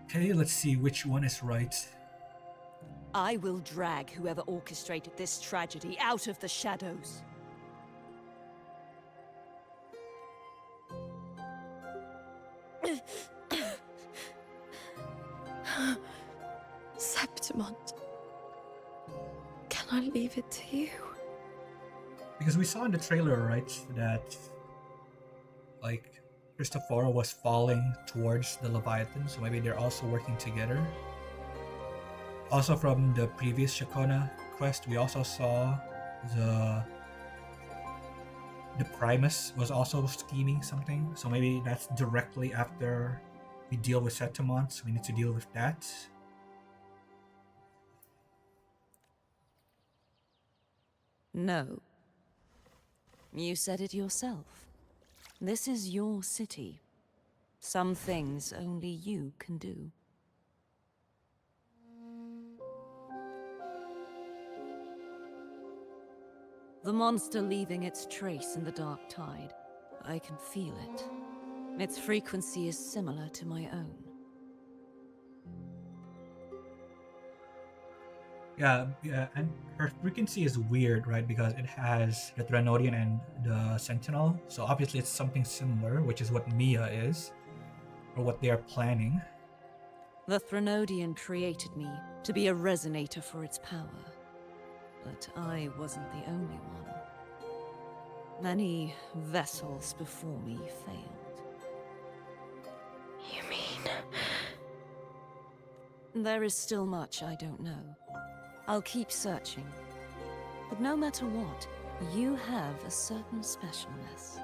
Okay, let's see which one is right. I will drag whoever orchestrated this tragedy out of the shadows. Septimont. Can I leave it to you? Because we saw in the trailer, right, that like Cristoforo was falling towards the Leviathan, so maybe they're also working together. Also from the previous Shakona quest, we also saw the Primus was also scheming something, so maybe that's directly after we deal with Septimont, so we need to deal with that. No. You said it yourself. This is your city. Some things only you can do. The monster leaving its trace in the dark tide. I can feel it. Its frequency is similar to my own. Yeah, and her frequency is weird, right? Because it has the Drenodian and the Sentinel. So obviously it's something similar, which is what Mia is, or what they are planning. The Threnodian created me to be a resonator for its power. But I wasn't the only one. Many vessels before me failed. You mean... There is still much I don't know. I'll keep searching. But no matter what, you have a certain specialness.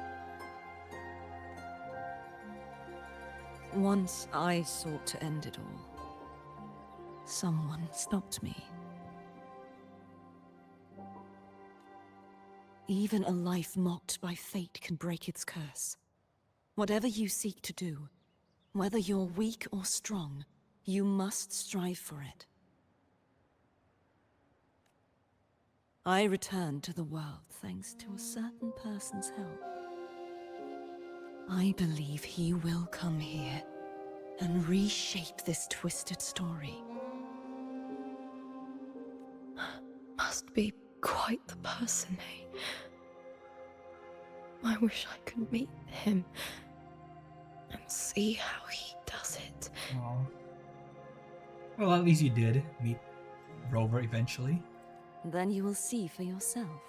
Once I sought to end it all. Someone stopped me. Even a life mocked by fate can break its curse. Whatever you seek to do, whether you're weak or strong, you must strive for it. I returned to the world thanks to a certain person's help. I believe he will come here and reshape this twisted story. Must be quite the person, eh? I wish I could meet him and see how he does it. Aww. Well, at least you did meet Rover eventually. Then you will see for yourself.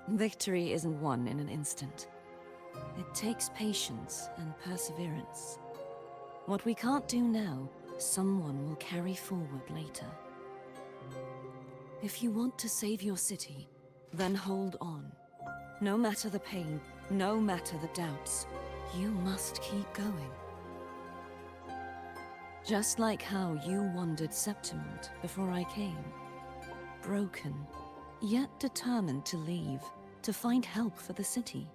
Victory isn't won in an instant. It takes patience and perseverance. What we can't do now, someone will carry forward later. If you want to save your city, then hold on. No matter the pain, no matter the doubts, you must keep going. Just like how you wandered Septimont before I came. Broken, yet determined to leave, to find help for the city.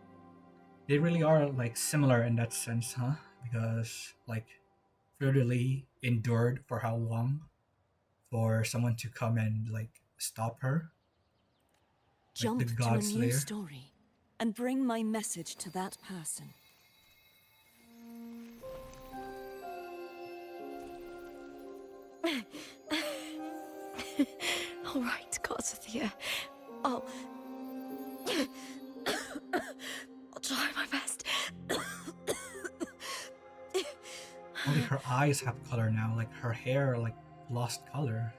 They really are like similar in that sense, huh? Because like Fleur-de-Lis endured for how long for someone to come and like stop her? Like Jump the to a God new Slayer? story and bring my message to that person. All right, Cartethyia. I'll try my best. Only her eyes have color now, like her hair like lost color.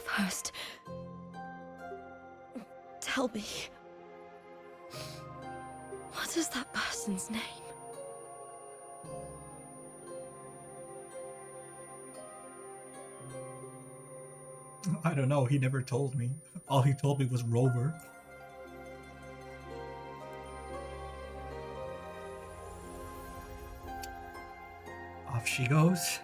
First, tell me, what is that person's name? I don't know, he never told me. All he told me was Rover. Off she goes.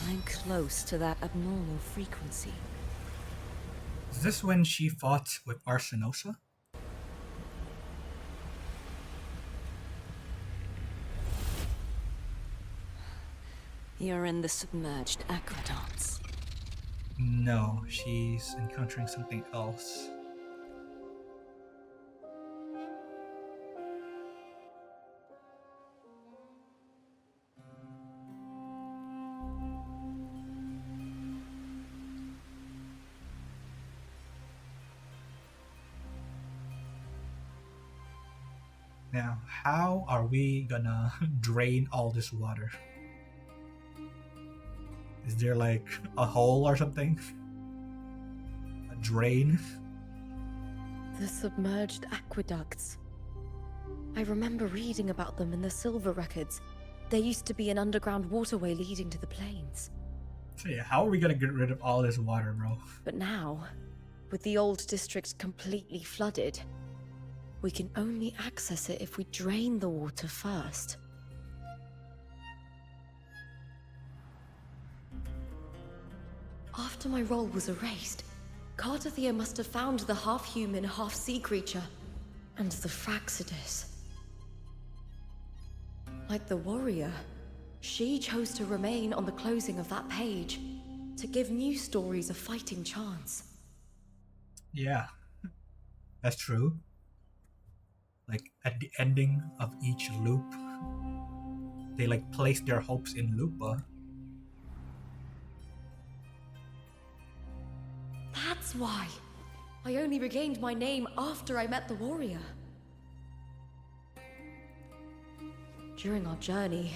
I'm close to that abnormal frequency. Is this when she fought with Arsinosa? You're in the submerged aqueducts. No, she's encountering something else. Now, how are we gonna drain all this water? Is there like a hole or something? A drain? The submerged aqueducts. I remember reading about them in the silver records. There used to be an underground waterway leading to the plains. So yeah, how are we gonna get rid of all this water, bro? But now, with the old district completely flooded, we can only access it if we drain the water first. After my role was erased, Cartethyia must have found the half-human, half-sea creature, and the Fraxidus. Like the warrior, she chose to remain on the closing of that page, to give new stories a fighting chance. Yeah, that's true. Like at the ending of each loop, they like place their hopes in Lupa. That's why. I only regained my name after I met the warrior. During our journey,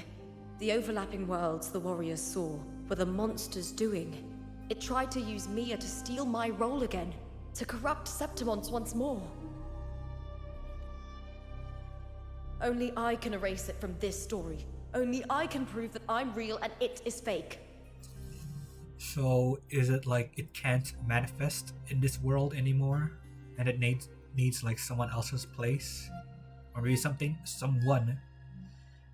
the overlapping worlds the warriors saw were the monster's doing. It tried to use Mia to steal my role again, to corrupt Septimont once more. Only I can erase it from this story. Only I can prove that I'm real and it is fake. So is it like it can't manifest in this world anymore, and it needs like someone else's place, or maybe someone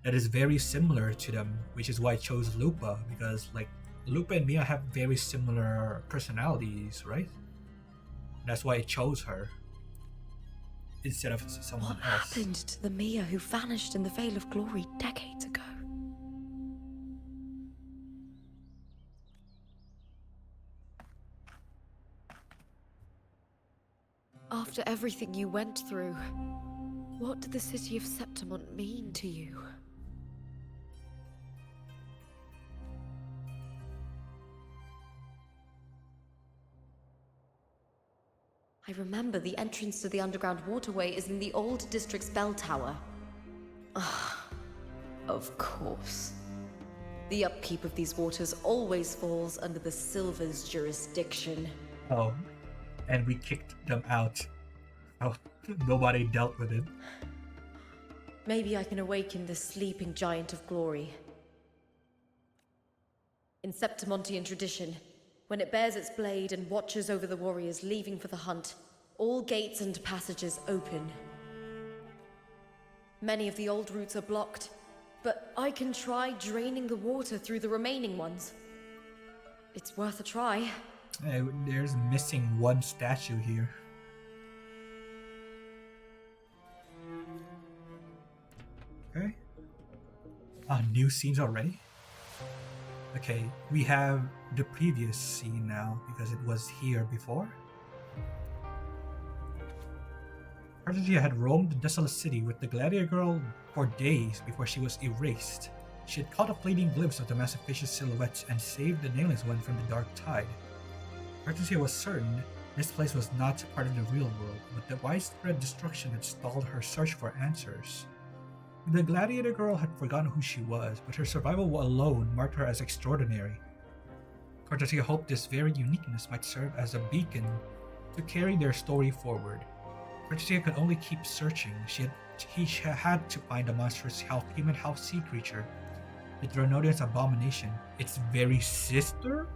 that is very similar to them, which is why I chose Lupa, because like Lupa and Mia have very similar personalities, right? That's why I chose her instead of someone What else. happened to the Mia who vanished in the Veil of Glory decades ago? After everything you went through, what did the city of Septimont mean to you? I remember the entrance to the underground waterway is in the old district's bell tower. Of course. The upkeep of these waters always falls under the Silver's jurisdiction. Oh, and we kicked them out. Oh, nobody dealt with it. Maybe I can awaken the sleeping giant of glory. In Septimontian tradition, when it bears its blade and watches over the warriors leaving for the hunt, all gates and passages open. Many of the old routes are blocked, but I can try draining the water through the remaining ones. It's worth a try. Hey, there's missing one statue here. Okay. New scenes already? Okay, we have the previous scene now because it was here before. Cartethyia had roamed the desolate city with the gladiator girl for days before she was erased. She had caught a fleeting glimpse of the massive fish's silhouette and saved the nameless one from the dark tide. Cartethyia was certain this place was not part of the real world, but the widespread destruction had stalled her search for answers. The gladiator girl had forgotten who she was, but her survival alone marked her as extraordinary. Cartethyia hoped this very uniqueness might serve as a beacon to carry their story forward. Cartethyia could only keep searching. He had to find the monstrous half-human, half-sea creature, the Drenodian's abomination, its very sister?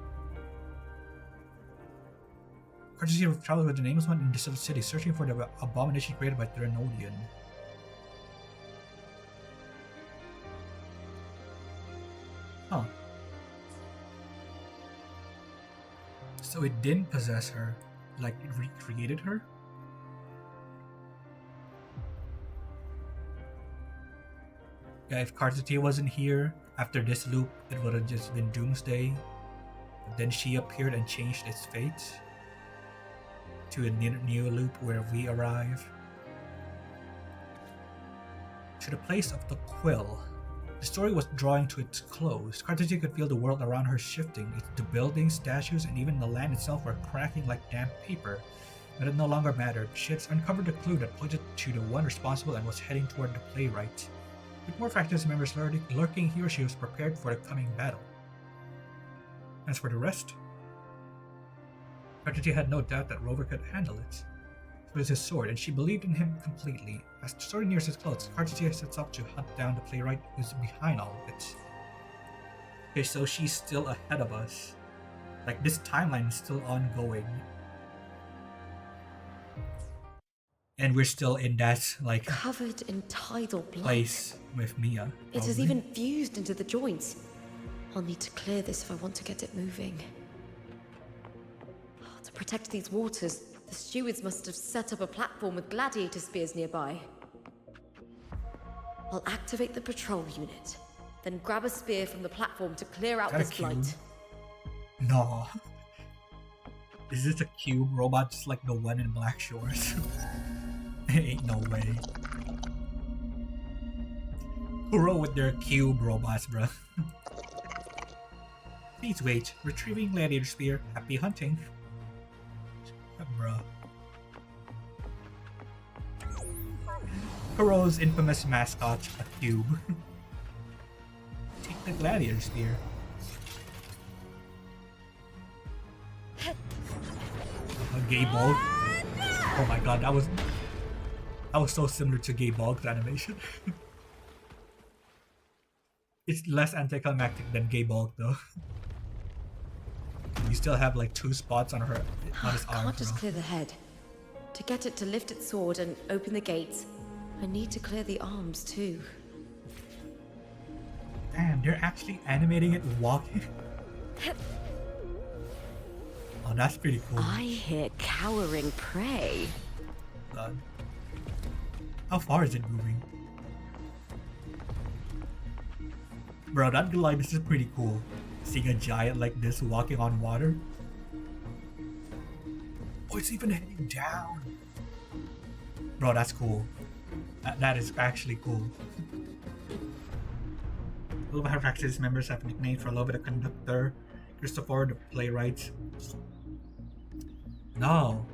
Cartethyia traveled with the nameless one in the city, searching for the abomination created by Drenodian. Huh. So it didn't possess her, like it recreated her? Yeah, if Cartethyia wasn't here, after this loop, it would have just been Doomsday. But then she appeared and changed its fate to a new loop where we arrive. To the place of the quill. The story was drawing to its close. Cartethyia could feel the world around her shifting. The buildings, statues, and even the land itself were cracking like damp paper. But it no longer mattered. She had uncovered a clue that pointed to the one responsible and was heading toward the playwright. With more faction members lurking here, she was prepared for the coming battle. As for the rest, Cartethyia had no doubt that Rover could handle it. It was his sword, and she believed in him completely. As the story nears its close, Cartethyia sets out to hunt down the playwright who's behind all of it. Okay, so she's still ahead of us. Like, this timeline is still ongoing. And we're still in that, like, covered in tidal blood. Place with Mia. It has even fused into the joints. I'll need to clear this if I want to get it moving. To protect these waters, the stewards must have set up a platform with gladiator spears nearby. I'll activate the patrol unit, then grab a spear from the platform to clear out this blight. No. Is this a cube robot just like the one in Black Shores? Ain't no way. Hurrah with their cube robots, bruh. Please wait. Retrieving gladiator spear. Happy hunting. Bruh. Hurrah's infamous mascot, a cube. Take the gladiator spear. A gay ball. Oh my god, that was so similar to Gay Bog's animation. It's less anticlimactic than Gay Bog though. You still have like 2 spots on his arm. I can't just clear the head. To get it to lift its sword and open the gates, I need to clear the arms too. Damn, they're actually animating it walking. Oh, that's pretty cool. I hear cowering prey. God. How far is it moving? Bro, that glide is pretty cool. Seeing a giant like this walking on water. Oh, it's even heading down. Bro, that's cool. That is actually cool. Lupa Practice members have nicknamed for Lupa the Conductor, Christopher the Playwright. No.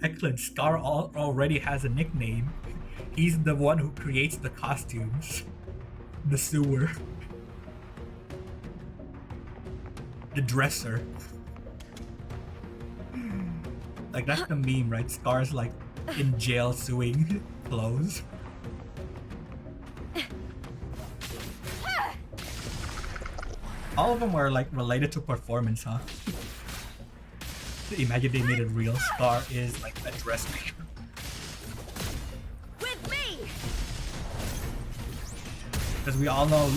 Excellent. Scar already has a nickname. He's the one who creates the costumes. The sewer. The dresser. Like, that's the meme, right? Scar's like in jail sewing clothes. All of them were like related to performance, huh? Imagine they made it real. Scar is like a dressmaker. With me! Because we all know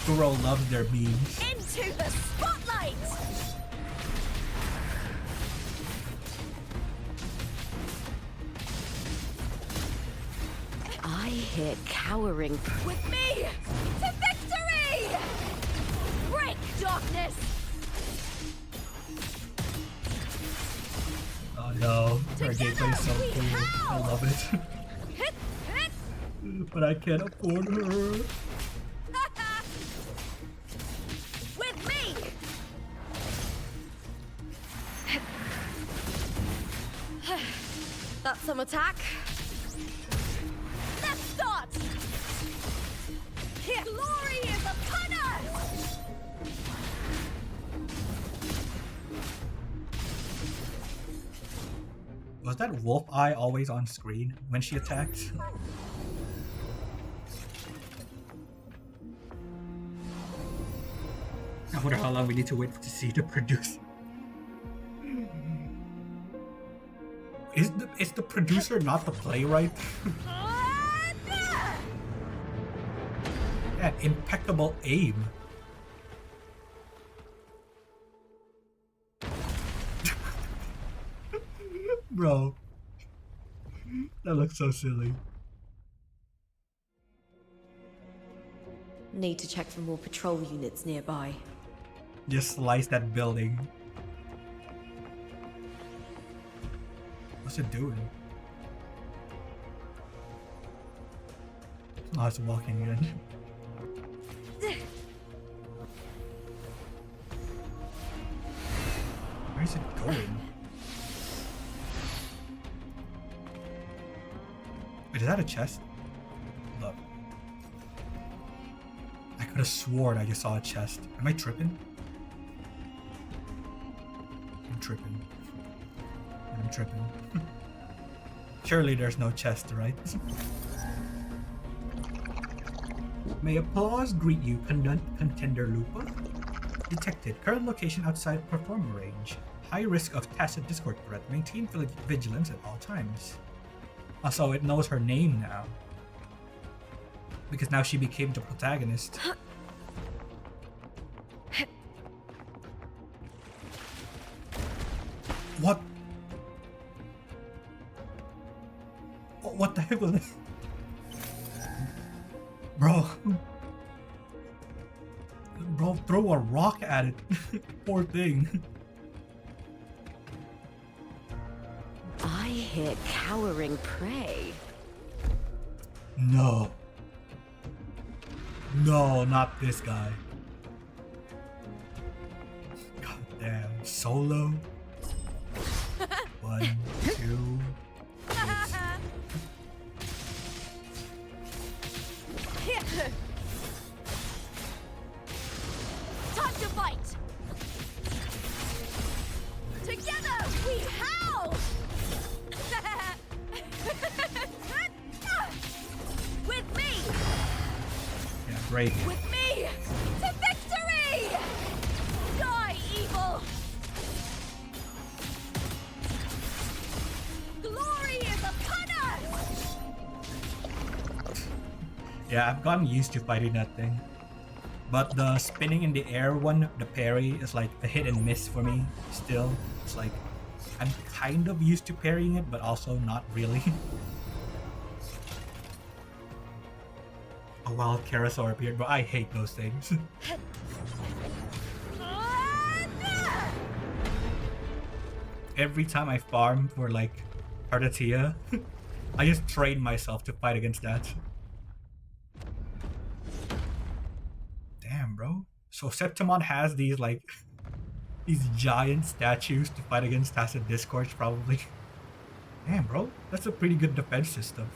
Kuro loves their memes. Into the spotlight! I hear cowering. With me! To victory! Break darkness! Oh no, her gameplay is so cool. I love it. But I can't afford her. With me! That's some attack. Let's start! Glory is upon us! Was that wolf eye always on screen when she attacked? I wonder how long we need to wait to see the producer. Is the producer not the playwright? That impeccable aim. Bro. That looks so silly. Need to check for more patrol units nearby. Just slice that building. What's it doing? Oh, it's walking in. Where is it going? Wait, is that a chest? Look. I could have sworn I just saw a chest. Am I tripping? I'm tripping. I'm tripping. Surely there's no chest, right? May applause greet you, Contender Lupa. Detected. Current location outside performer range. High risk of tacit discord threat. Maintain vigilance at all times. Also, it knows her name now. Because now she became the protagonist. What? What the heck was that? Bro. Bro, throw a rock at it. Poor thing. I hear cowering prey. No. No, not this guy. God damn. Solo? 1, 2. Time to fight! Together we howl! With me! Yeah, great. With me! To victory! Die, evil! Glory is upon us! Yeah, I've gotten used to fighting that thing. But the spinning in the air one, the parry, is like a hit and miss for me still. It's like, I'm kind of used to parrying it, but also not really. A wild Karasaur appeared, but I hate those things. Every time I farm for like Cartethyia, I just train myself to fight against that. Damn, bro. So Septimont has these like these giant statues to fight against Tacit Discords, probably. Damn, bro. That's a pretty good defense system.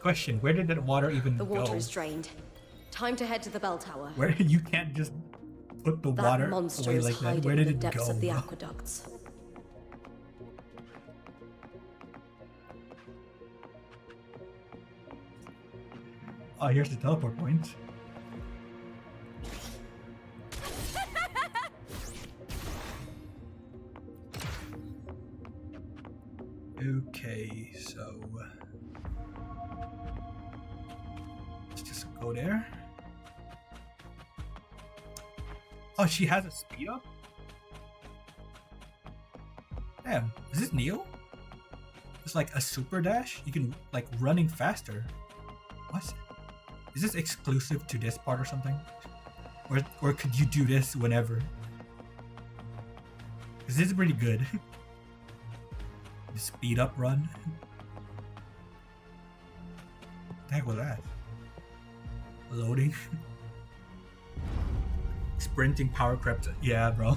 Question: where did that water even The water go? is drained. Time to head to the bell tower. Where you can't just put the That water monster away is like that. hiding Where in did the it depths go? of the aqueducts. Oh, here's the teleport point. Okay, so let's just go there. Oh, she has a speed up? Damn, is this Neo? It's like a super dash? You can like running faster. What? Is this exclusive to this part or something? Or could you do this whenever? Because this is pretty good. The speed up run. What the heck was that? Loading. Sprinting power crept. Yeah, bro.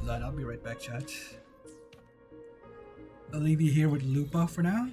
I'll be right back, chat. I'll leave you here with Lupa for now.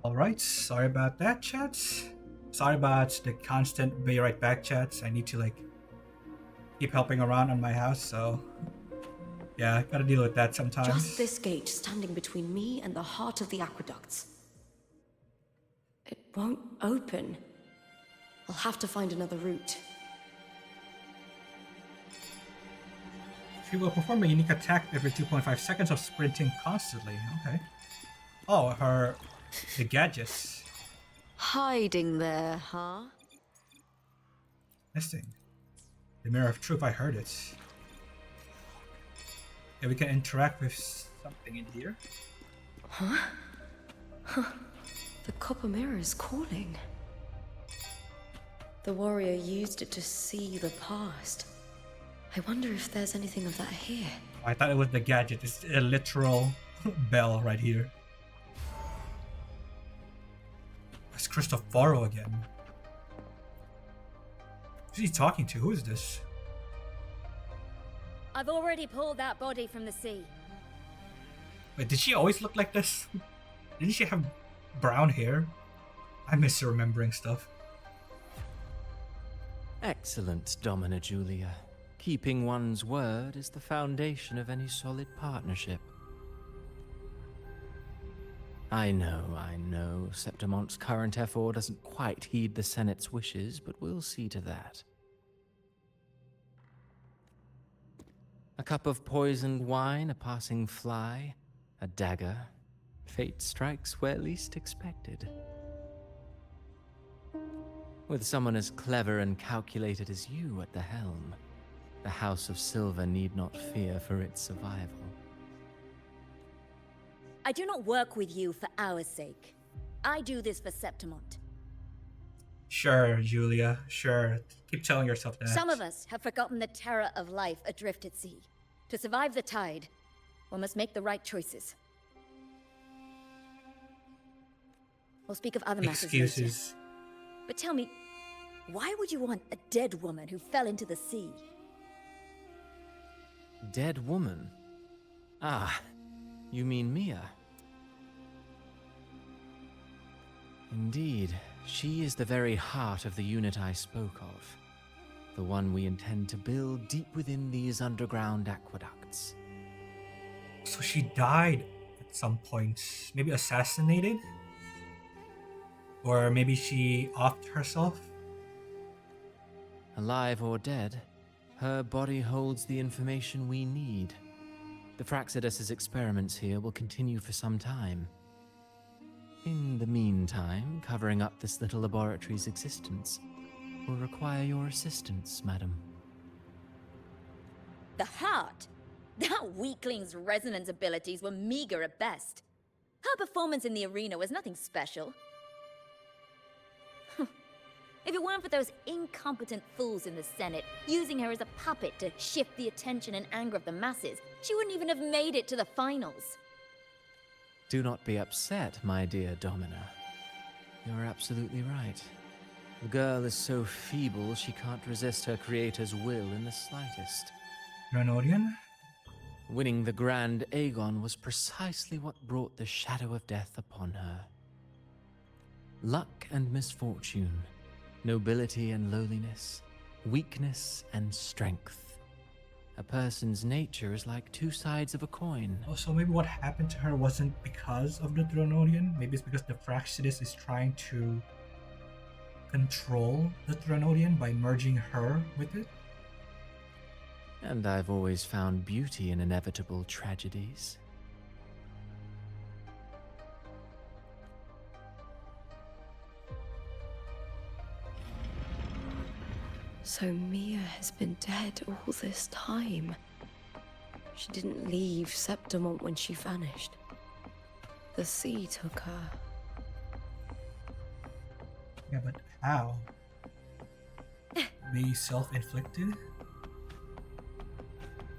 Alright, sorry about that, chats. Sorry about the constant be right back chats. I need to like keep helping around on my house, so yeah, gotta deal with that sometimes. Just this gate standing between me and the heart of the aqueducts. It won't open. I'll have to find another route. She will perform a unique attack every 2.5 seconds of sprinting constantly. Okay. Oh, the gadgets. Hiding there, huh? This thing. The Mirror of Truth, I heard it. Yeah, we can interact with something in here. Huh? The copper mirror is calling. The warrior used it to see the past. I wonder if there's anything of that here. I thought it was the gadget. It's a literal bell right here. It's Cristoforo again. Who's he talking to? Who is this? I've already pulled that body from the sea. Wait, did she always look like this? Didn't she have brown hair? I miss remembering stuff. Excellent, Domina Julia. Keeping one's word is the foundation of any solid partnership. I know, Septimont's current effort doesn't quite heed the Senate's wishes, but we'll see to that. A cup of poisoned wine, a passing fly, a dagger. Fate strikes where least expected. With someone as clever and calculated as you at the helm, the House of Silver need not fear for its survival. I do not work with you for our sake. I do this for Septimont. Sure, Julia, sure. Keep telling yourself that. Some of us have forgotten the terror of life adrift at sea. To survive the tide, one must make the right choices. We'll speak of other matters Excuses. later. But tell me, why would you want a dead woman who fell into the sea? Dead woman? Ah, you mean Mia? Indeed, she is the very heart of the unit I spoke of. The one we intend to build deep within these underground aqueducts. So she died at some point. Maybe assassinated? Or maybe she offed herself? Alive or dead, her body holds the information we need. The Fraxidus's experiments here will continue for some time. In the meantime, covering up this little laboratory's existence will require your assistance, madam. The heart? That weakling's resonance abilities were meager at best. Her performance in the arena was nothing special. If it weren't for those incompetent fools in the Senate using her as a puppet to shift the attention and anger of the masses, she wouldn't even have made it to the finals. Do not be upset, my dear Domina. You're absolutely right. The girl is so feeble she can't resist her creator's will in the slightest. Grenodian? Winning the Great Agon was precisely what brought the shadow of death upon her. Luck and misfortune, nobility and lowliness, weakness and strength. A person's nature is like two sides of a coin. Also, maybe what happened to her wasn't because of the Dronodian. Maybe it's because the Fraxidus is trying to control the Dronodian by merging her with it. And I've always found beauty in inevitable tragedies. So Mia has been dead all this time. She didn't leave Septimont when she vanished. The sea took her. Yeah, but how? Maybe self-inflicted?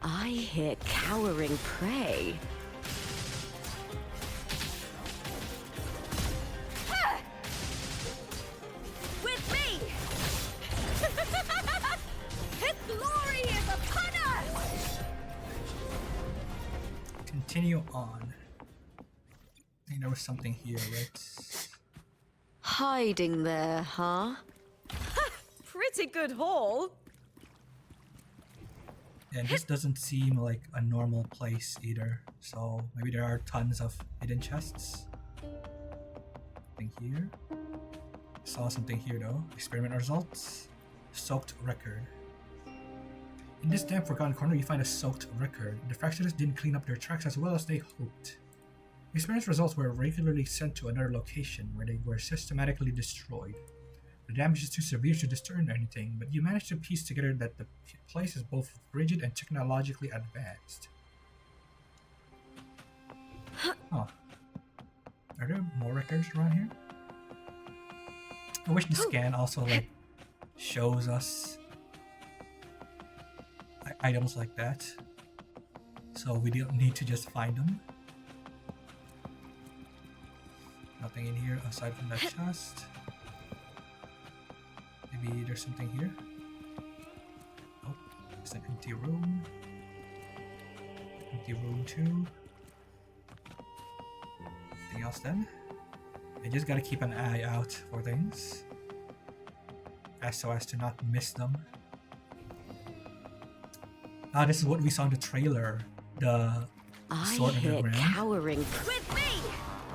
I hear cowering prey. With me! His glory is upon us! Continue on. I think there was something here, right? hiding there, huh? Pretty good haul. And this doesn't seem like a normal place either. So maybe there are tons of hidden chests. Nothing here. Saw something here though. Experiment results. Soaked record. In this damn forgotten corner, you find a soaked record. The fractures didn't clean up their tracks as well as they hoped. Experiment results were regularly sent to another location where they were systematically destroyed. The damage is too severe to discern anything, but you manage to piece together that the place is both rigid and technologically advanced. Huh. Are there more records around here? I wish the scan also like shows us items like that, so we don't need to just find them. Nothing in here aside from that chest. Maybe there's something here. Oh, it's an empty room. Empty room too. Anything else then? I just gotta keep an eye out for things, so as to not miss them. Ah, this is what we saw in the trailer. The sword I hear underground. cowering. With me!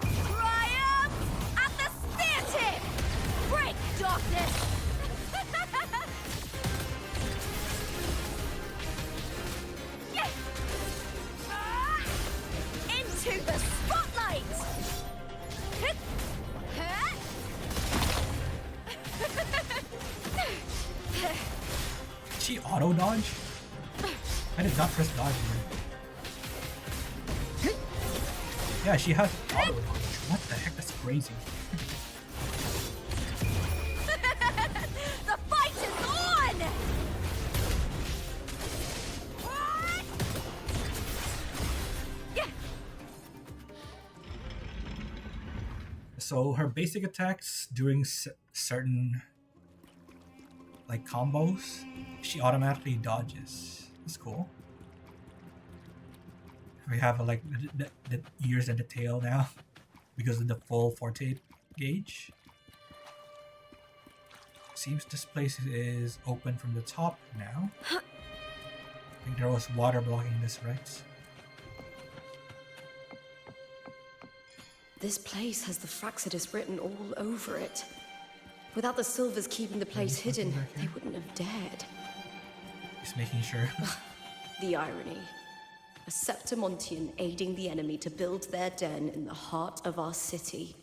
Triumph at the spear tip! Break darkness! Into the spotlight! She auto dodge? I did not press dodge here. Yeah, she has auto dodge. What the heck? That's crazy. The fight is on! So her basic attacks during certain like combos, she automatically dodges. That's cool. We have like the ears and the tail now because of the full forte gauge. Seems this place is open from the top now. I think there was water blocking this, right? This place has the Fraxidus written all over it. Without the Silvers keeping the place hidden, they wouldn't have dared. Just making sure. The irony. A Septimontian aiding the enemy to build their den in the heart of our city.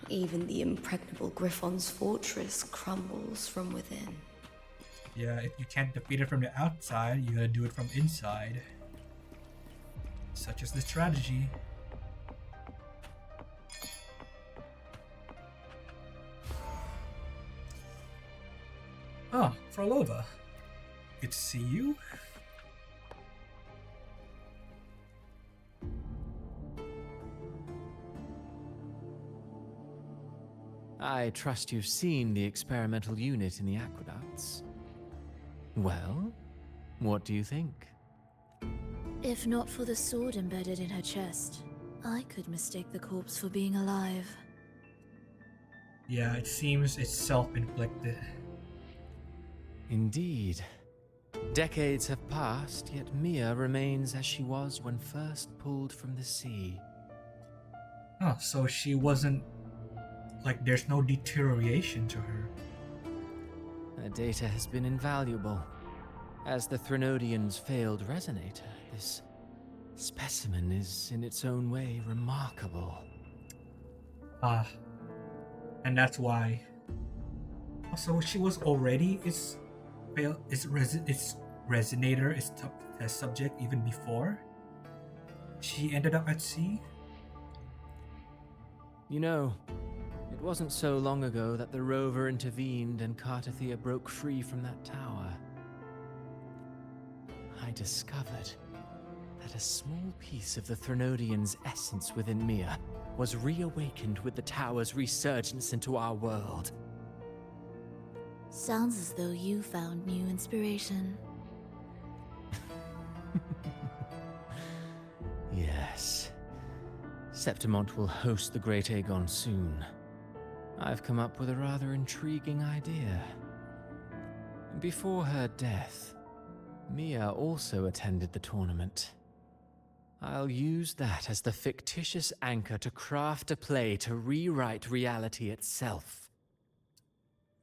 Even the impregnable Griffon's fortress crumbles from within. Yeah, if you can't defeat it from the outside, you gotta do it from inside. Such is the strategy. Ah, Frolova. Good to see you. I trust you've seen the experimental unit in the aqueducts. Well, what do you think? If not for the sword embedded in her chest, I could mistake the corpse for being alive. Yeah, it seems it's self-inflicted. Indeed. Decades have passed, yet Mia remains as she was when first pulled from the sea. Oh, so she wasn't... like, there's no deterioration to her. Her data has been invaluable. As the Threnodian's failed resonator, this specimen is in its own way remarkable. Ah, and that's why. Also, she was already its resonator, its test subject even before she ended up at sea. You know, it wasn't so long ago that the rover intervened and Cartethyia broke free from that tower. I discovered that a small piece of the Threnodian's essence within Mia was reawakened with the tower's resurgence into our world. Sounds as though you found new inspiration. Yes. Septimont will host the Great Agon soon. I've come up with a rather intriguing idea. Before her death, Mia also attended the tournament. I'll use that as the fictitious anchor to craft a play to rewrite reality itself.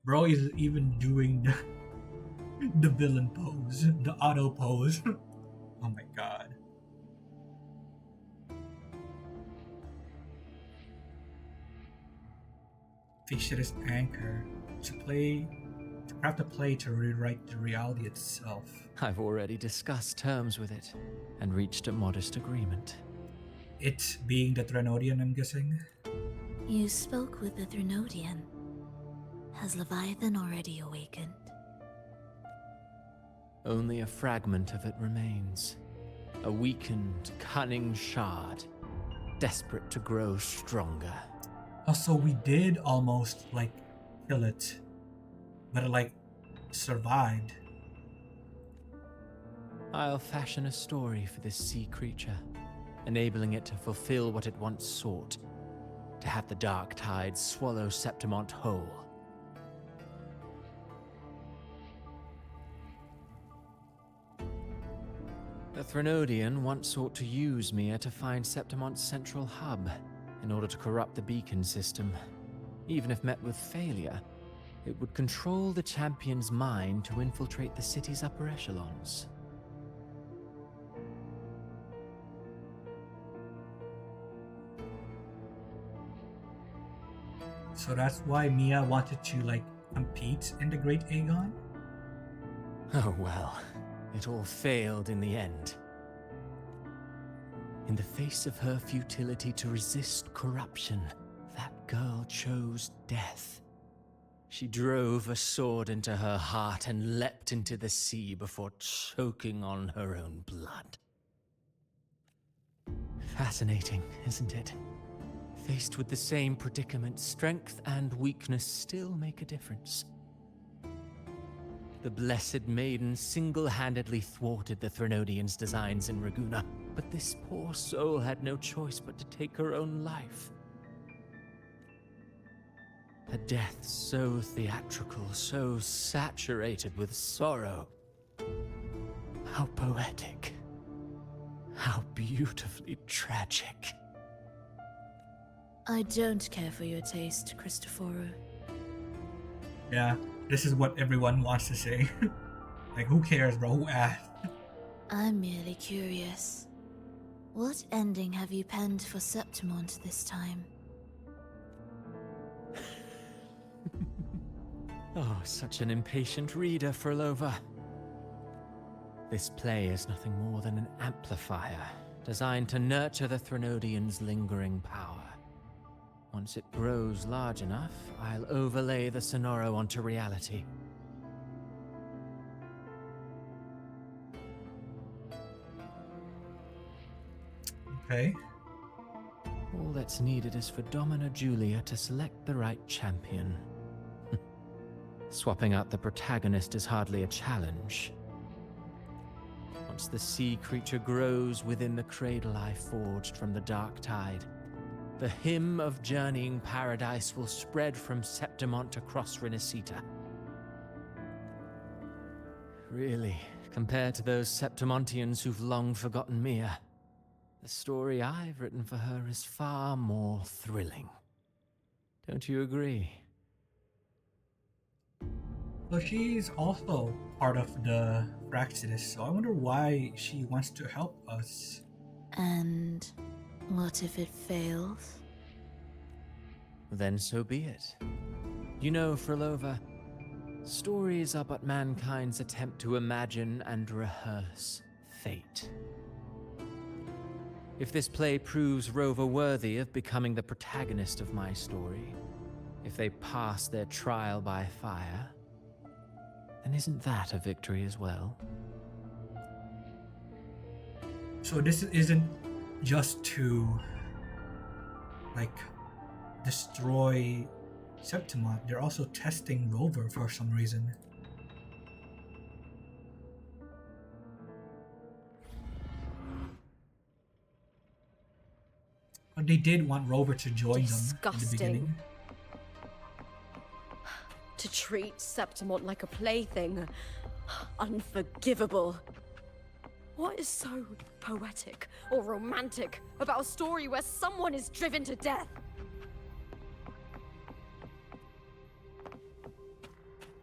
Bro is even doing the villain pose, the auto pose. Oh my god. Fictitious anchor to craft a play to rewrite the reality itself. I've already discussed terms with it and reached a modest agreement. It being the Threnodian, I'm guessing. You spoke with the Threnodian. Has Leviathan already awakened? Only a fragment of it remains. A weakened, cunning shard, desperate to grow stronger. Oh, so we did almost, like, kill it. But it, like, survived. I'll fashion a story for this sea creature, enabling it to fulfill what it once sought, to have the dark tide swallow Septimont whole. The Threnodian once sought to use Mia to find Septimont's central hub in order to corrupt the beacon system. Even if met with failure, it would control the champion's mind to infiltrate the city's upper echelons. So that's why Mia wanted to, like, compete in the Great Agon? Oh well, it all failed in the end. In the face of her futility to resist corruption, that girl chose death. She drove a sword into her heart and leapt into the sea before choking on her own blood. Fascinating, isn't it? Faced with the same predicament, strength and weakness still make a difference. The Blessed Maiden single-handedly thwarted the Threnodians' designs in Raguna, but this poor soul had no choice but to take her own life. A death so theatrical, so saturated with sorrow. How poetic. How beautifully tragic. I don't care for your taste, Christophoru. Yeah, this is what everyone wants to say. Like, who cares, bro? Who asked? I'm merely curious. What ending have you penned for Septimont this time? Oh, such an impatient reader, Frolova. This play is nothing more than an amplifier, designed to nurture the Threnodian's lingering power. Once it grows large enough, I'll overlay the Sonoro onto reality. Okay. All that's needed is for Domina Julia to select the right champion. Swapping out the protagonist is hardly a challenge. Once the sea creature grows within the cradle I forged from the dark tide, the hymn of journeying paradise will spread from Septimont across Renacita. Really, compared to those Septimontians who've long forgotten Mia, the story I've written for her is far more thrilling. Don't you agree? So she's also part of the Praxidus, so I wonder why she wants to help us. And what if it fails? Then so be it. You know, Frolova, stories are but mankind's attempt to imagine and rehearse fate. If this play proves Rover worthy of becoming the protagonist of my story, if they pass their trial by fire, then isn't that a victory as well? So this isn't just to, like, destroy Septimont. They're also testing Rover for some reason. But they did want Rover to join them in the Disgusting. beginning. To treat Septimont like a plaything. Unforgivable. What is so poetic or romantic about a story where someone is driven to death?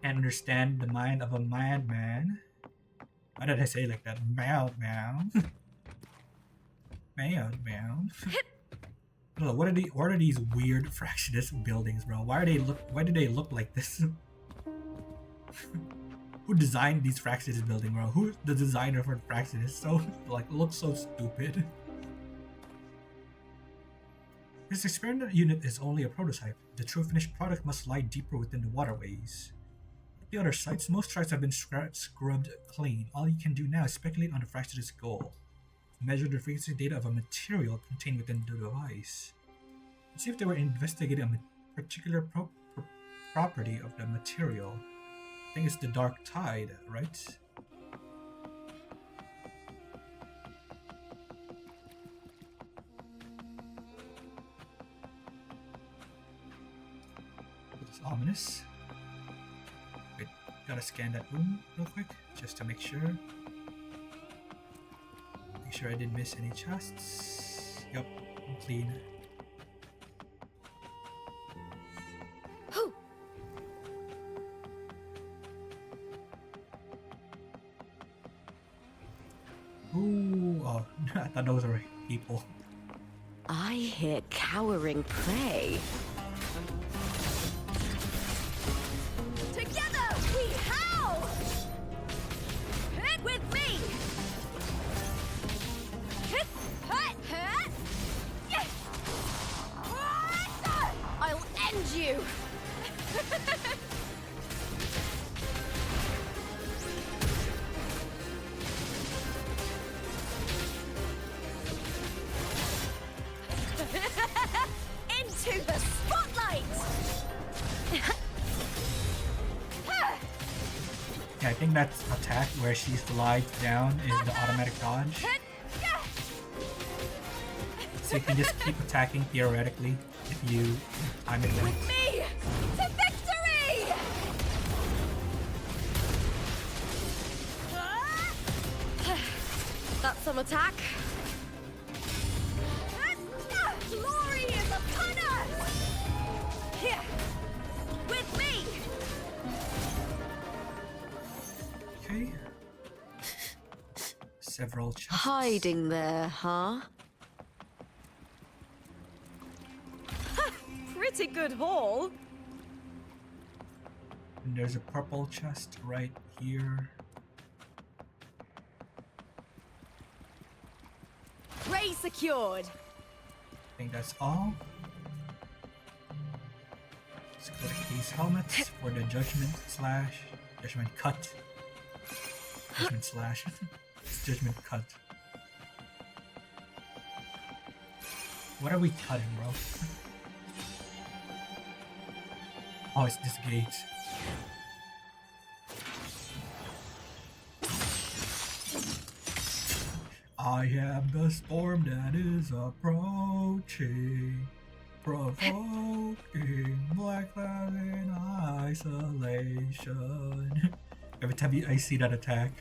Can't understand the mind of a madman. Why did I say it like that? Madman. Madman. Bro, what are these weird fractious buildings, bro? Why do they look like this? Who designed these fractious buildings, bro? Who's the designer for fractious? So looks so stupid. This experimental unit is only a prototype. The true finished product must lie deeper within the waterways. At the other sites, most tracks have been scrubbed clean. All you can do now is speculate on the fractious goal. Measure the frequency data of a material contained within the device. Let's see if they were investigating a particular property of the material. I think it's the dark tide, right? It's ominous. Wait, gotta scan that room real quick just to make sure. Make sure I didn't miss any chests. Yup, I'm clean. Ooh, oh, I thought those were people. I hear cowering prey. Together we howl! Hit with me! Hit, hut, hut! Yes! I'll end you! Into the spotlight! Yeah, I think that's attack where she slides down is the automatic dodge. So you can just keep attacking theoretically if you time it right. With me to victory! That's some attack. Glory is upon us! Here! With me! Okay. Several chests. Hiding there, huh? Pretty good haul. And there's a purple chest right here. Prey secured! I think that's all. Let's go to these helmets for the judgment cut. Judgment slash. It's judgment cut. What are we cutting, bro? Oh, it's this gate. I am the storm that is approaching, provoking black cloud in isolation. Every time I see that attack,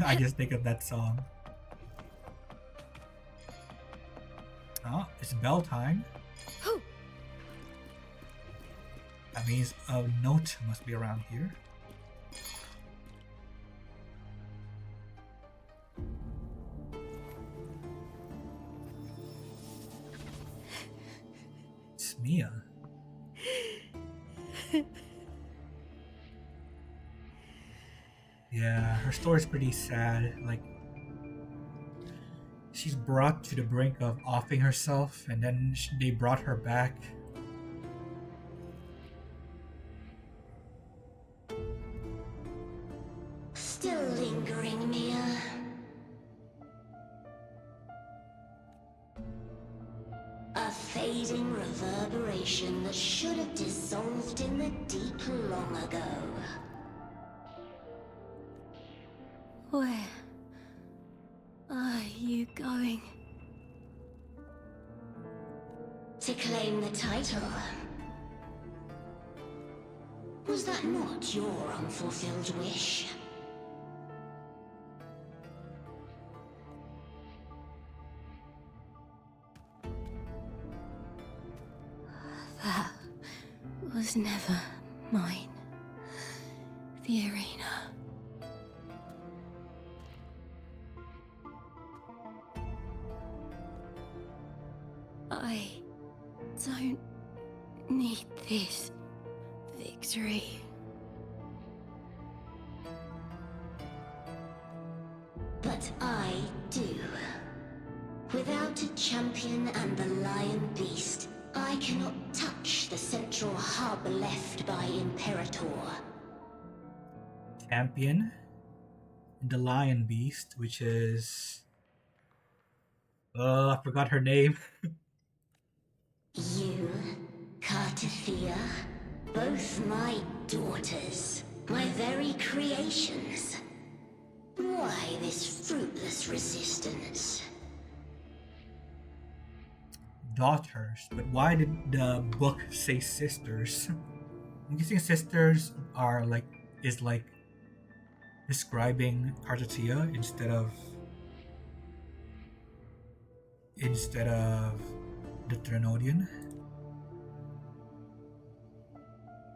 I just think of that song. Oh, it's bell time. That means a note must be around here. It's Mia. Yeah, her story's pretty sad. Like, she's brought to the brink of offing herself, and then they brought her back. Still lingering, Mia. A fading reverberation that should have dissolved in the deep long ago. Where are you going? to claim the title. Was that not your unfulfilled wish? That was never mine. The arena. I don't need this victory. But I do. Without a champion and the lion beast, I cannot touch the central hub left by Imperator. Champion, the lion beast, which is... I forgot her name. You, Cartethyia, both my daughters, my very creations. Why this fruitless resistance? Daughters, but why did the book say sisters? I'm guessing sisters are is describing Cartethyia instead of the Trinodian.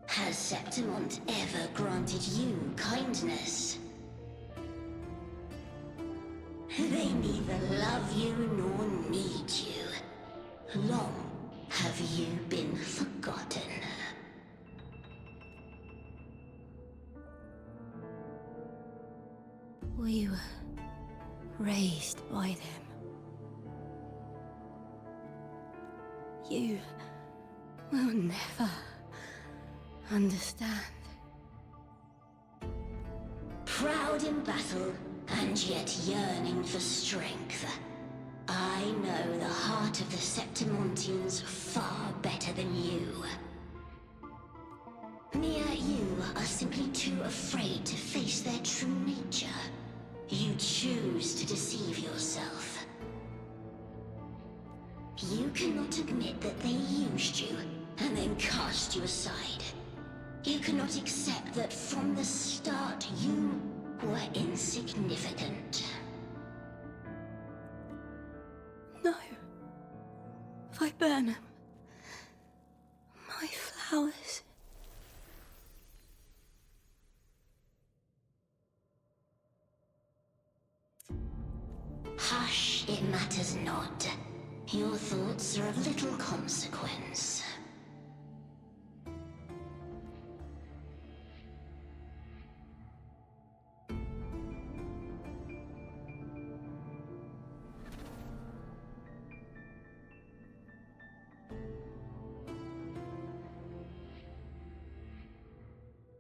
Has Septimont ever granted you kindness? They neither love you nor need you. Long have you been forgotten. We were raised by them. You will never understand. Proud in battle, and yet yearning for strength. I know the heart of the Septimontians far better than you. Mere you are simply too afraid to face their true nature. You choose to deceive yourself. You cannot admit that they used you and then cast you aside. You cannot accept that from the start you were insignificant. No. Viburnum. My flowers. Hush, it matters not. Your thoughts are of little consequence.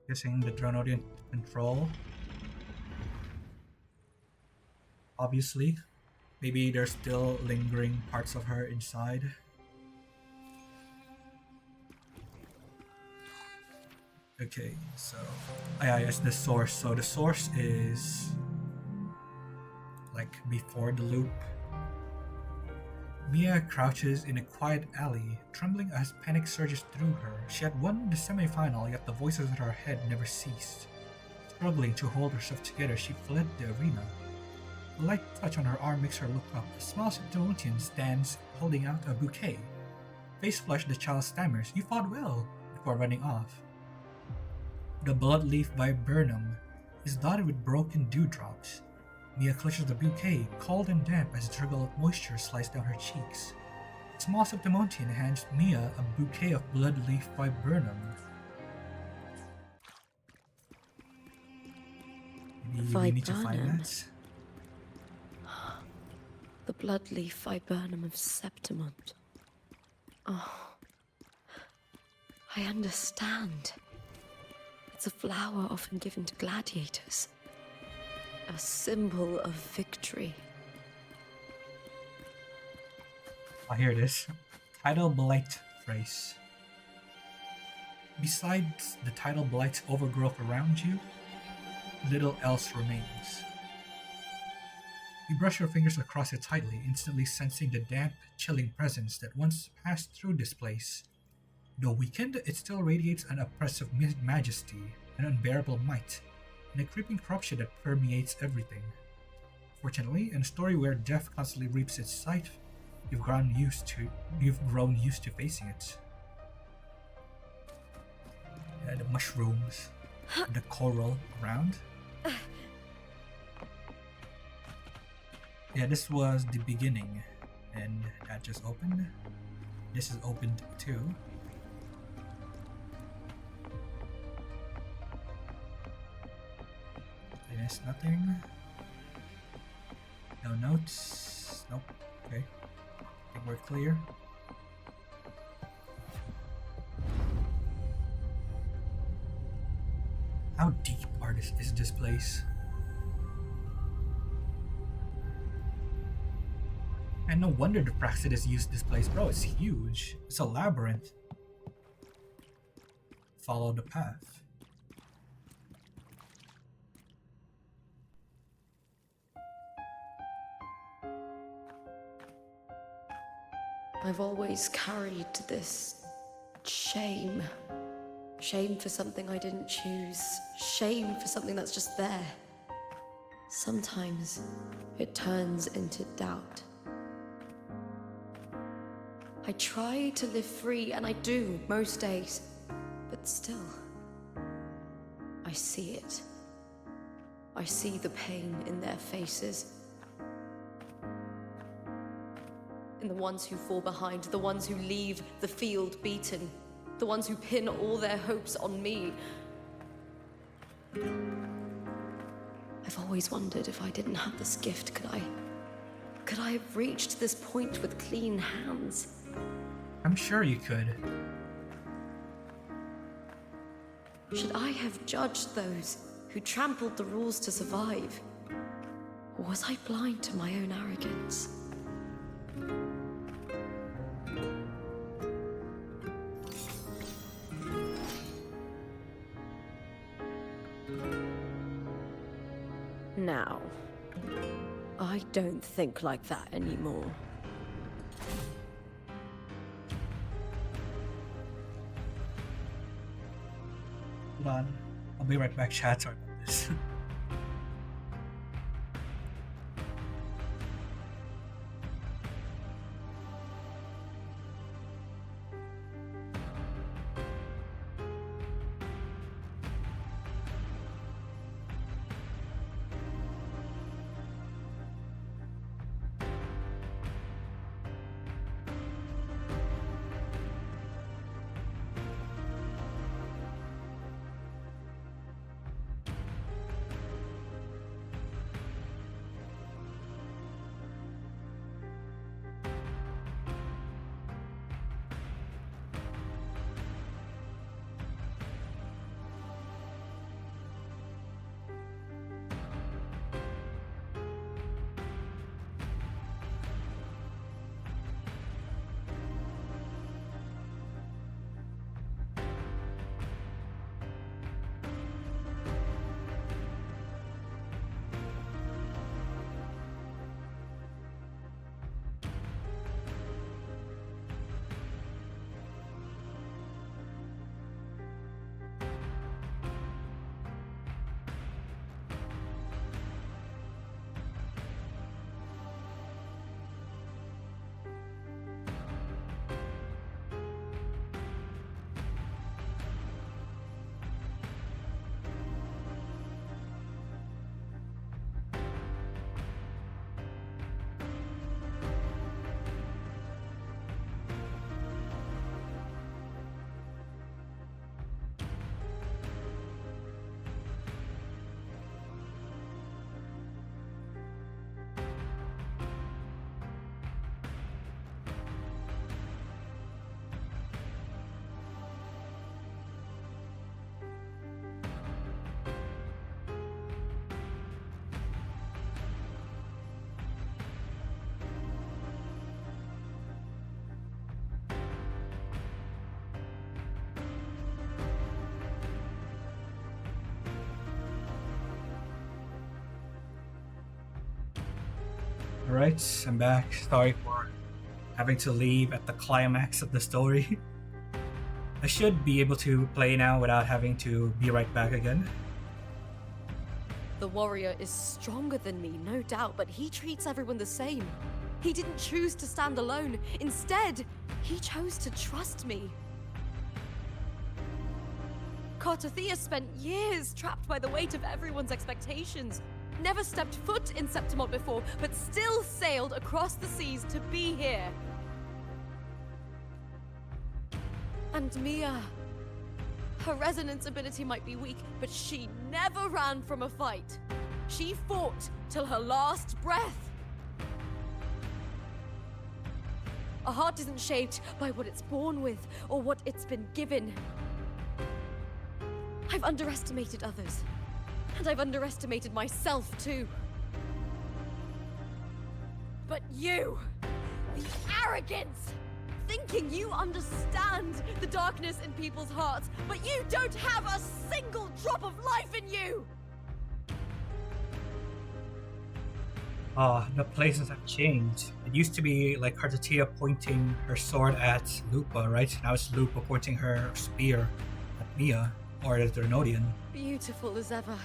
Guessing the Dronodian control. Obviously. Maybe there's still lingering parts of her inside. Okay, so... yes, the source. So the source is... before the loop. Mia crouches in a quiet alley, trembling as panic surges through her. She had won the semi-final, yet the voices in her head never ceased. Struggling to hold herself together, she fled the arena. A light touch on her arm makes her look up. A small Septimontian stands holding out a bouquet. Face flushed, the child stammers, "You fought well," before running off. The blood-leaf viburnum is dotted with broken dewdrops. Mia clutches the bouquet, cold and damp as a trickle of moisture slides down her cheeks. A small Septimontian hands Mia a bouquet of blood-leaf viburnum. Maybe we need to find that. The bloodleaf viburnum of Septimont. Oh, I understand. It's a flower often given to gladiators. A symbol of victory. Oh, here it is. Tidal blight phrase. Besides the tidal blight's overgrowth around you, little else remains. You brush your fingers across it tightly, instantly sensing the damp, chilling presence that once passed through this place. Though weakened, it still radiates an oppressive majesty, an unbearable might, and a creeping corruption that permeates everything. Fortunately, in a story where death constantly reaps its sight, you've grown used to facing it. The mushrooms, the coral around. Yeah, this was the beginning, and that just opened. This is opened too. There's nothing. No notes. Nope. Okay. I think we're clear. How deep is this place? And no wonder the Praxidus used this place, bro. It's huge. It's a labyrinth. Follow the path. I've always carried this shame. Shame for something I didn't choose. Shame for something that's just there. Sometimes it turns into doubt. I try to live free, and I do most days. But still, I see it. I see the pain in their faces. In the ones who fall behind, the ones who leave the field beaten, the ones who pin all their hopes on me. I've always wondered if I didn't have this gift, could I have reached this point with clean hands? I'm sure you could. Should I have judged those who trampled the rules to survive? Or was I blind to my own arrogance? Now, I don't think like that anymore. Hold on. I'll be right back, chat. Sorry about this. Alright, I'm back. Sorry for having to leave at the climax of the story. I should be able to play now without having to be right back again. The warrior is stronger than me, no doubt, but he treats everyone the same. He didn't choose to stand alone. Instead, he chose to trust me. Cartethyia spent years trapped by the weight of everyone's expectations. Never stepped foot in Septimont before, but still sailed across the seas to be here. And Mia. Her resonance ability might be weak, but she never ran from a fight. She fought till her last breath. A heart isn't shaped by what it's born with or what it's been given. I've underestimated others, and I've underestimated myself too. But you, the arrogance! Thinking you understand the darkness in people's hearts, but you don't have a single drop of life in you! The places have changed. It used to be like Cartethyia pointing her sword at Lupa, right? Now it's Lupa pointing her spear at Mia, or the Drenodian. Beautiful as ever.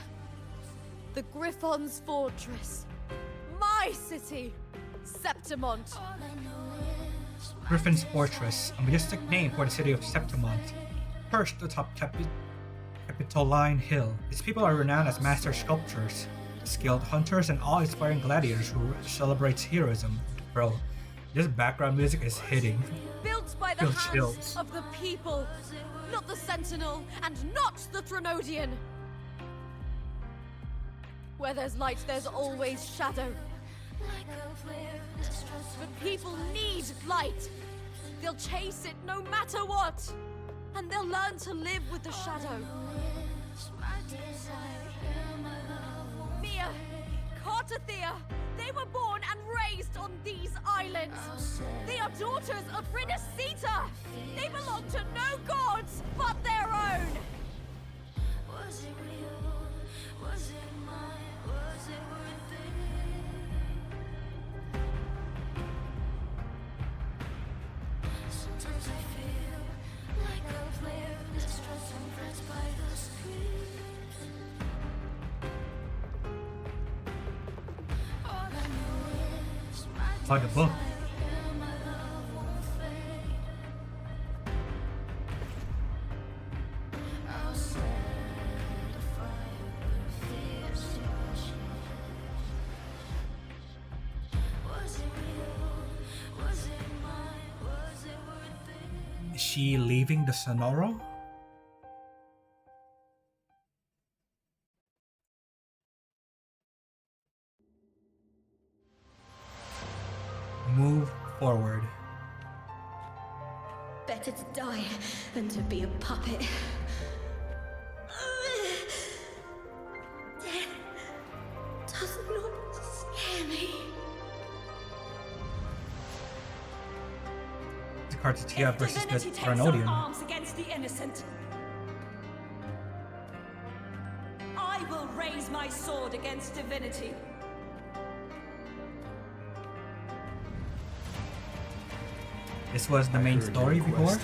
The Griffon's fortress. My city! Septimont. Griffin's Fortress, a majestic name for the city of Septimont, perched atop Capitoline Hill. Its people are renowned as master sculptors, skilled hunters, and awe-inspiring gladiators who celebrates heroism. Bro, this background music is hitting. Built by the Feel hands chills. of the people, not the Sentinel, and not the Drenodian. Where there's light, there's always shadow. But people need light. They'll chase it no matter what. And they'll learn to live with the shadow. Mia, Cartethyia, they were born and raised on these islands. They are daughters of Rinasita. They belong to no gods but their own. Was it real? Was it mine? Was it worth it? Sometimes I feel like a player distressed and pressed by the screens. All I know is my It's like a book. desire and my love won't fade. I'll set a fire, but fear still shines. Was it real? Was it mine? Was it worth it? Is she leaving the Sonoro? Move forward. Better to die than to be a puppet. Death does not scare me. The Cartethyia versus the Divinity takes up Drenodian. arms against the innocent. I will raise my sword against divinity. This was the main heard your story before. request,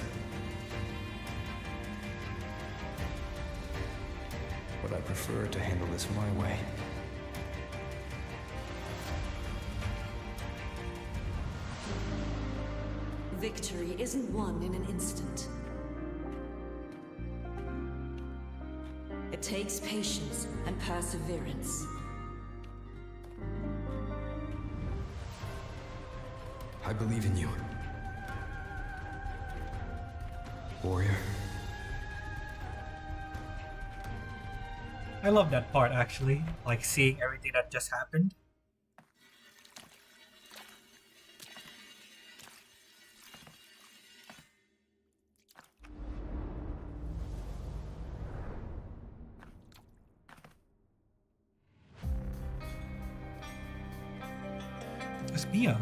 but I prefer to handle this my way. Victory isn't won in an instant. It takes patience and perseverance. I believe in you, warrior. I love that part actually, like seeing everything that just happened. It's Mia.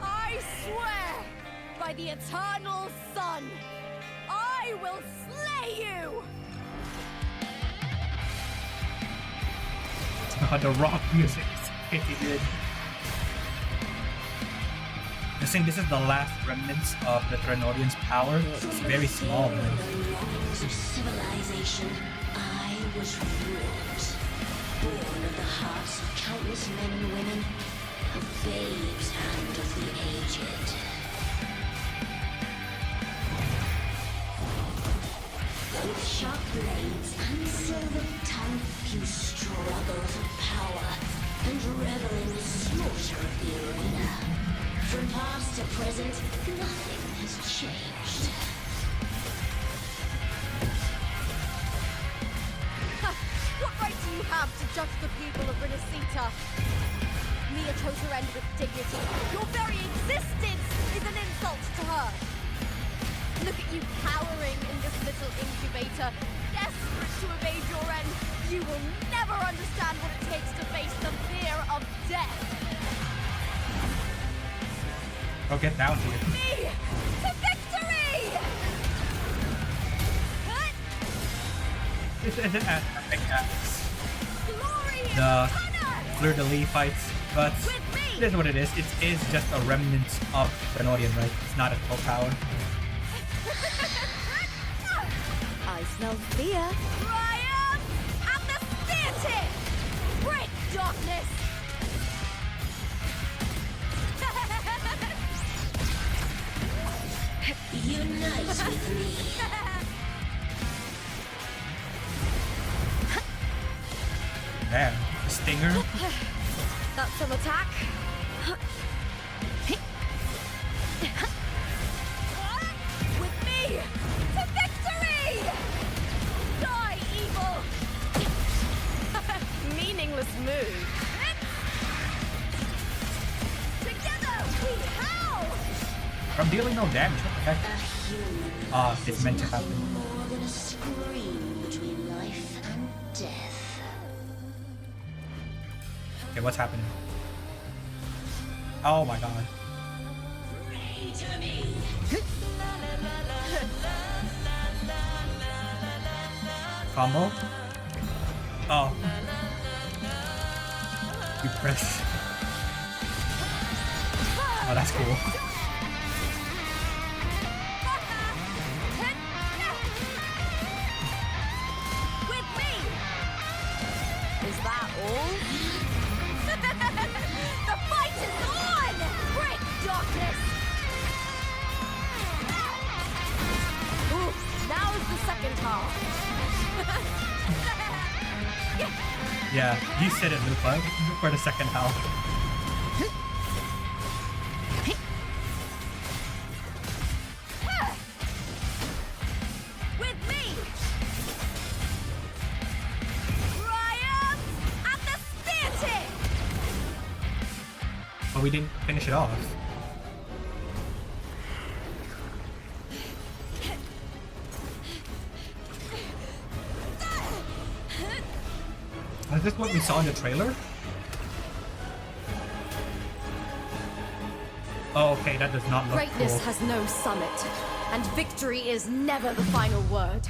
I swear by the eternal sun, I will slay you! The rock music is pretty good. I think this is the last remnants of the Trinodians' power. It's very small, man. Walls of civilization, I was ruled. Born of the hearts of countless men and women, of babes and of the aged. With sharp blades and silver tongue, you struggle for power and revel in the slaughter of the arena. From past to present, nothing has changed. What right do you have to judge the people of Renacita? Mia chose her end with dignity. Your very existence is an insult to her. Look at you cowering in this little incubator, desperate to evade your end. You will never understand what it takes to face the fear of death. I'll get down to it. Me to victory! The fleur-de-lis fights, but it is what it is. It is just a remnant of Trinodian, right? It's not a full power. I smell fear. Triumph at the theatre! Great darkness! Unite with me. Damn, the stinger. That's some attack. With me to victory! Die, evil! Meaningless move. Together we howl! I'm dealing no damage. What the heck? It's meant to happen. More than a scream between life and death. Okay, what's happening? Oh my god. Pray to me. Combo? Oh. You press. Oh, that's cool. With me! Is that all? The fight is on! Great darkness! Ooh, now is the second half. Yeah, you said it, Lupa, for the second half. With me! Triumph at the theatre! But we didn't finish it off. Is this what we saw in the trailer? Oh, okay, that does not look Greatness cool. has no summit, and victory is never the final word.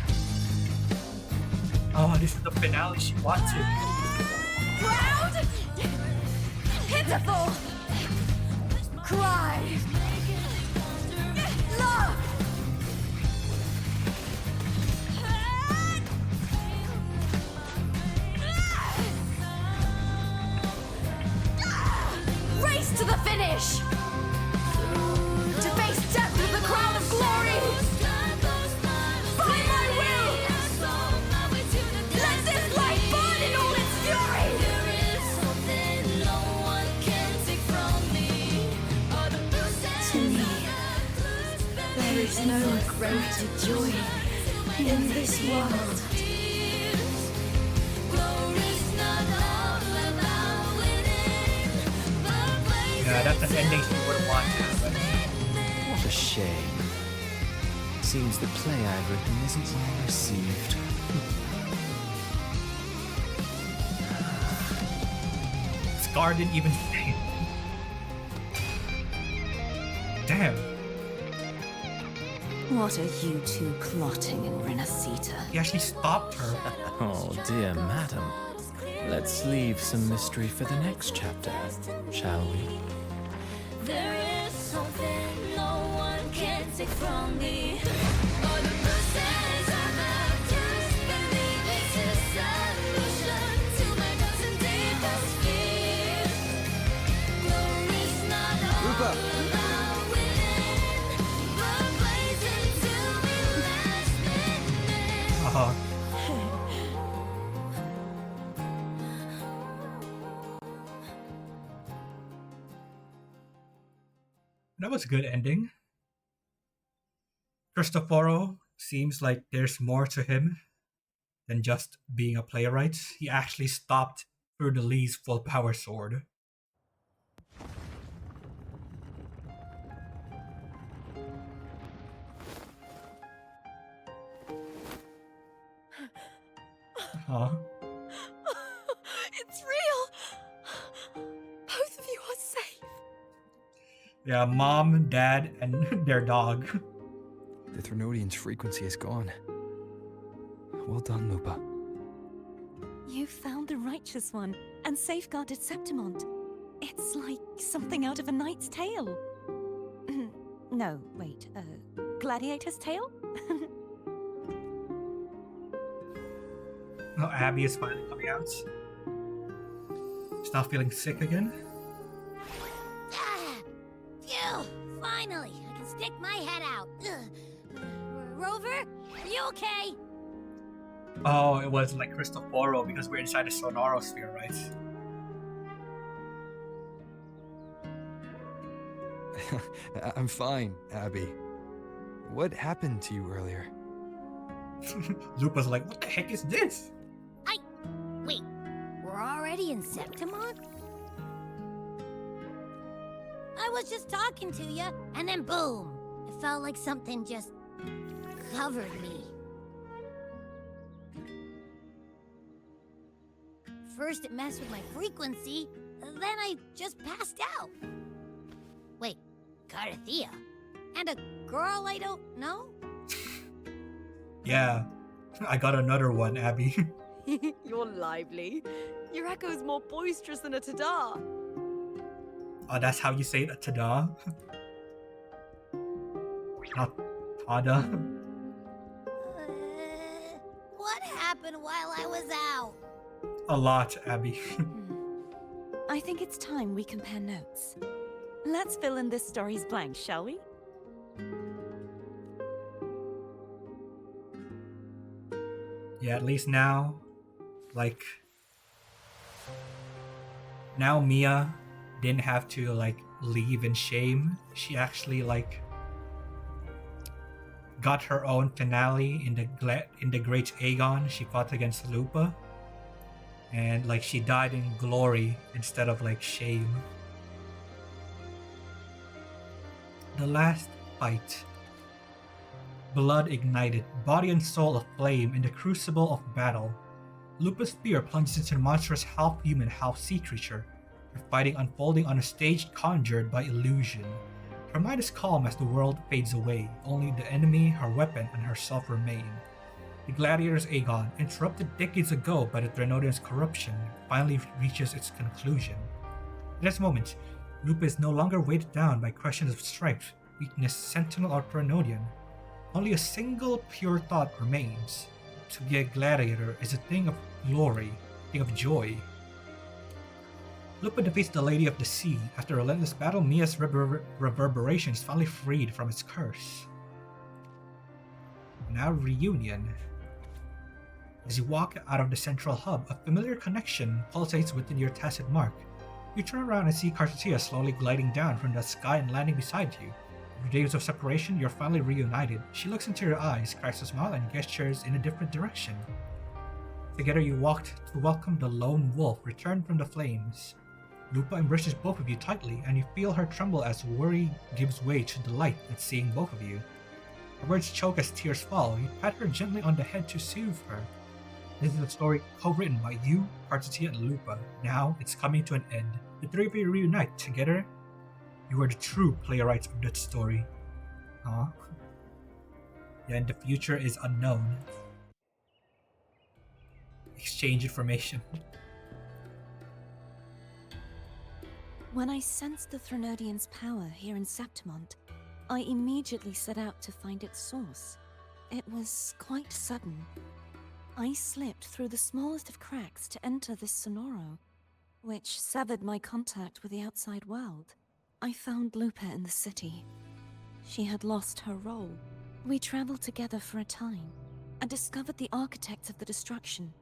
Oh, this is the finale she wanted. Proud! Pitiful! Cry! Love! Race to the finish! To face death with the crown of glory! By my will! Let this light burn in all its fury! To me, there is no greater joy in this world. Yeah, that's an ending she would have wanted. But... What a shame. Seems the play I've written isn't well received. Scar didn't even say it. Damn. What are you two plotting in Renacita? He actually stopped her. Oh, dear madam. Let's leave some mystery for the next chapter, shall we? There is something no one can take from me. Lupa! Uh-huh. That was a good ending. Cristoforo seems like there's more to him than just being a playwright. He actually stopped Fleur de Lis's full power sword. Huh? It's real! Both of you are safe. Yeah, mom, dad, and their dog. The Threnodian's frequency is gone. Well done, Lupa. You found the righteous one and safeguarded Septimont. It's like something out of a knight's tale. No, wait, gladiator's tale? Oh, Abby is finally coming out. She's not feeling sick again. Phew! Finally, I can stick my head out. Rover, are you okay? Oh, it was like Cristoforo because we're inside the Sonorosphere, right? I'm fine, Abby. What happened to you earlier? Lupa's like, what the heck is this? Wait, we're already in Septimont? I was just talking to you, and then boom! It felt like something just covered me. First it messed with my frequency, then I just passed out. Wait, Cartethyia? And a girl I don't know? Yeah, I got another one, Abby. You're lively. Your echo's more boisterous than a tada. Oh, that's how you say it, tada? Not tada. What happened while I was out? A lot, Abby. I think it's time we compare notes. Let's fill in this story's blanks, shall we? Yeah, at least now, like, now Mia didn't have to, like, leave in shame. She actually, like, got her own finale in the Great Agon. She fought against Lupa. And, like, she died in glory instead of, like, shame. The last fight. Blood ignited, body and soul aflame in the crucible of battle. Lupa's spear plunged into the monstrous half-human, half-sea creature, her fighting unfolding on a stage conjured by illusion. Her mind is calm as the world fades away, only the enemy, her weapon, and herself remain. The gladiator's Agon, interrupted decades ago by the Threnodian's corruption, finally reaches its conclusion. In this moment, Lupa is no longer weighted down by questions of strength, weakness, sentinel, or Threnodian. Only a single pure thought remains. To be a gladiator is a thing of glory, a thing of joy. Lupa defeats the Lady of the Sea. After a relentless battle, Mia's reverberation is finally freed from its curse. Now reunion. As you walk out of the central hub, a familiar connection pulsates within your tacit mark. You turn around and see Cartethyia slowly gliding down from the sky and landing beside you. After days of separation, you're finally reunited. She looks into your eyes, cracks a smile, and gestures in a different direction. Together you walked to welcome the lone wolf returned from the flames. Lupa embraces both of you tightly, and you feel her tremble as worry gives way to delight at seeing both of you. Her words choke as tears fall. You pat her gently on the head to soothe her. This is a story co-written by you, Cartethyia, and Lupa. Now it's coming to an end. The three of you reunite together. You are the true playwrights of that story. Huh? Yeah, and the future is unknown. Exchange information. When I sensed the Threnodian's power here in Septimont, I immediately set out to find its source. It was quite sudden. I slipped through the smallest of cracks to enter this Sonoro, which severed my contact with the outside world. I found Lupa in the city. She had lost her role. We traveled together for a time and discovered the architects of the destruction,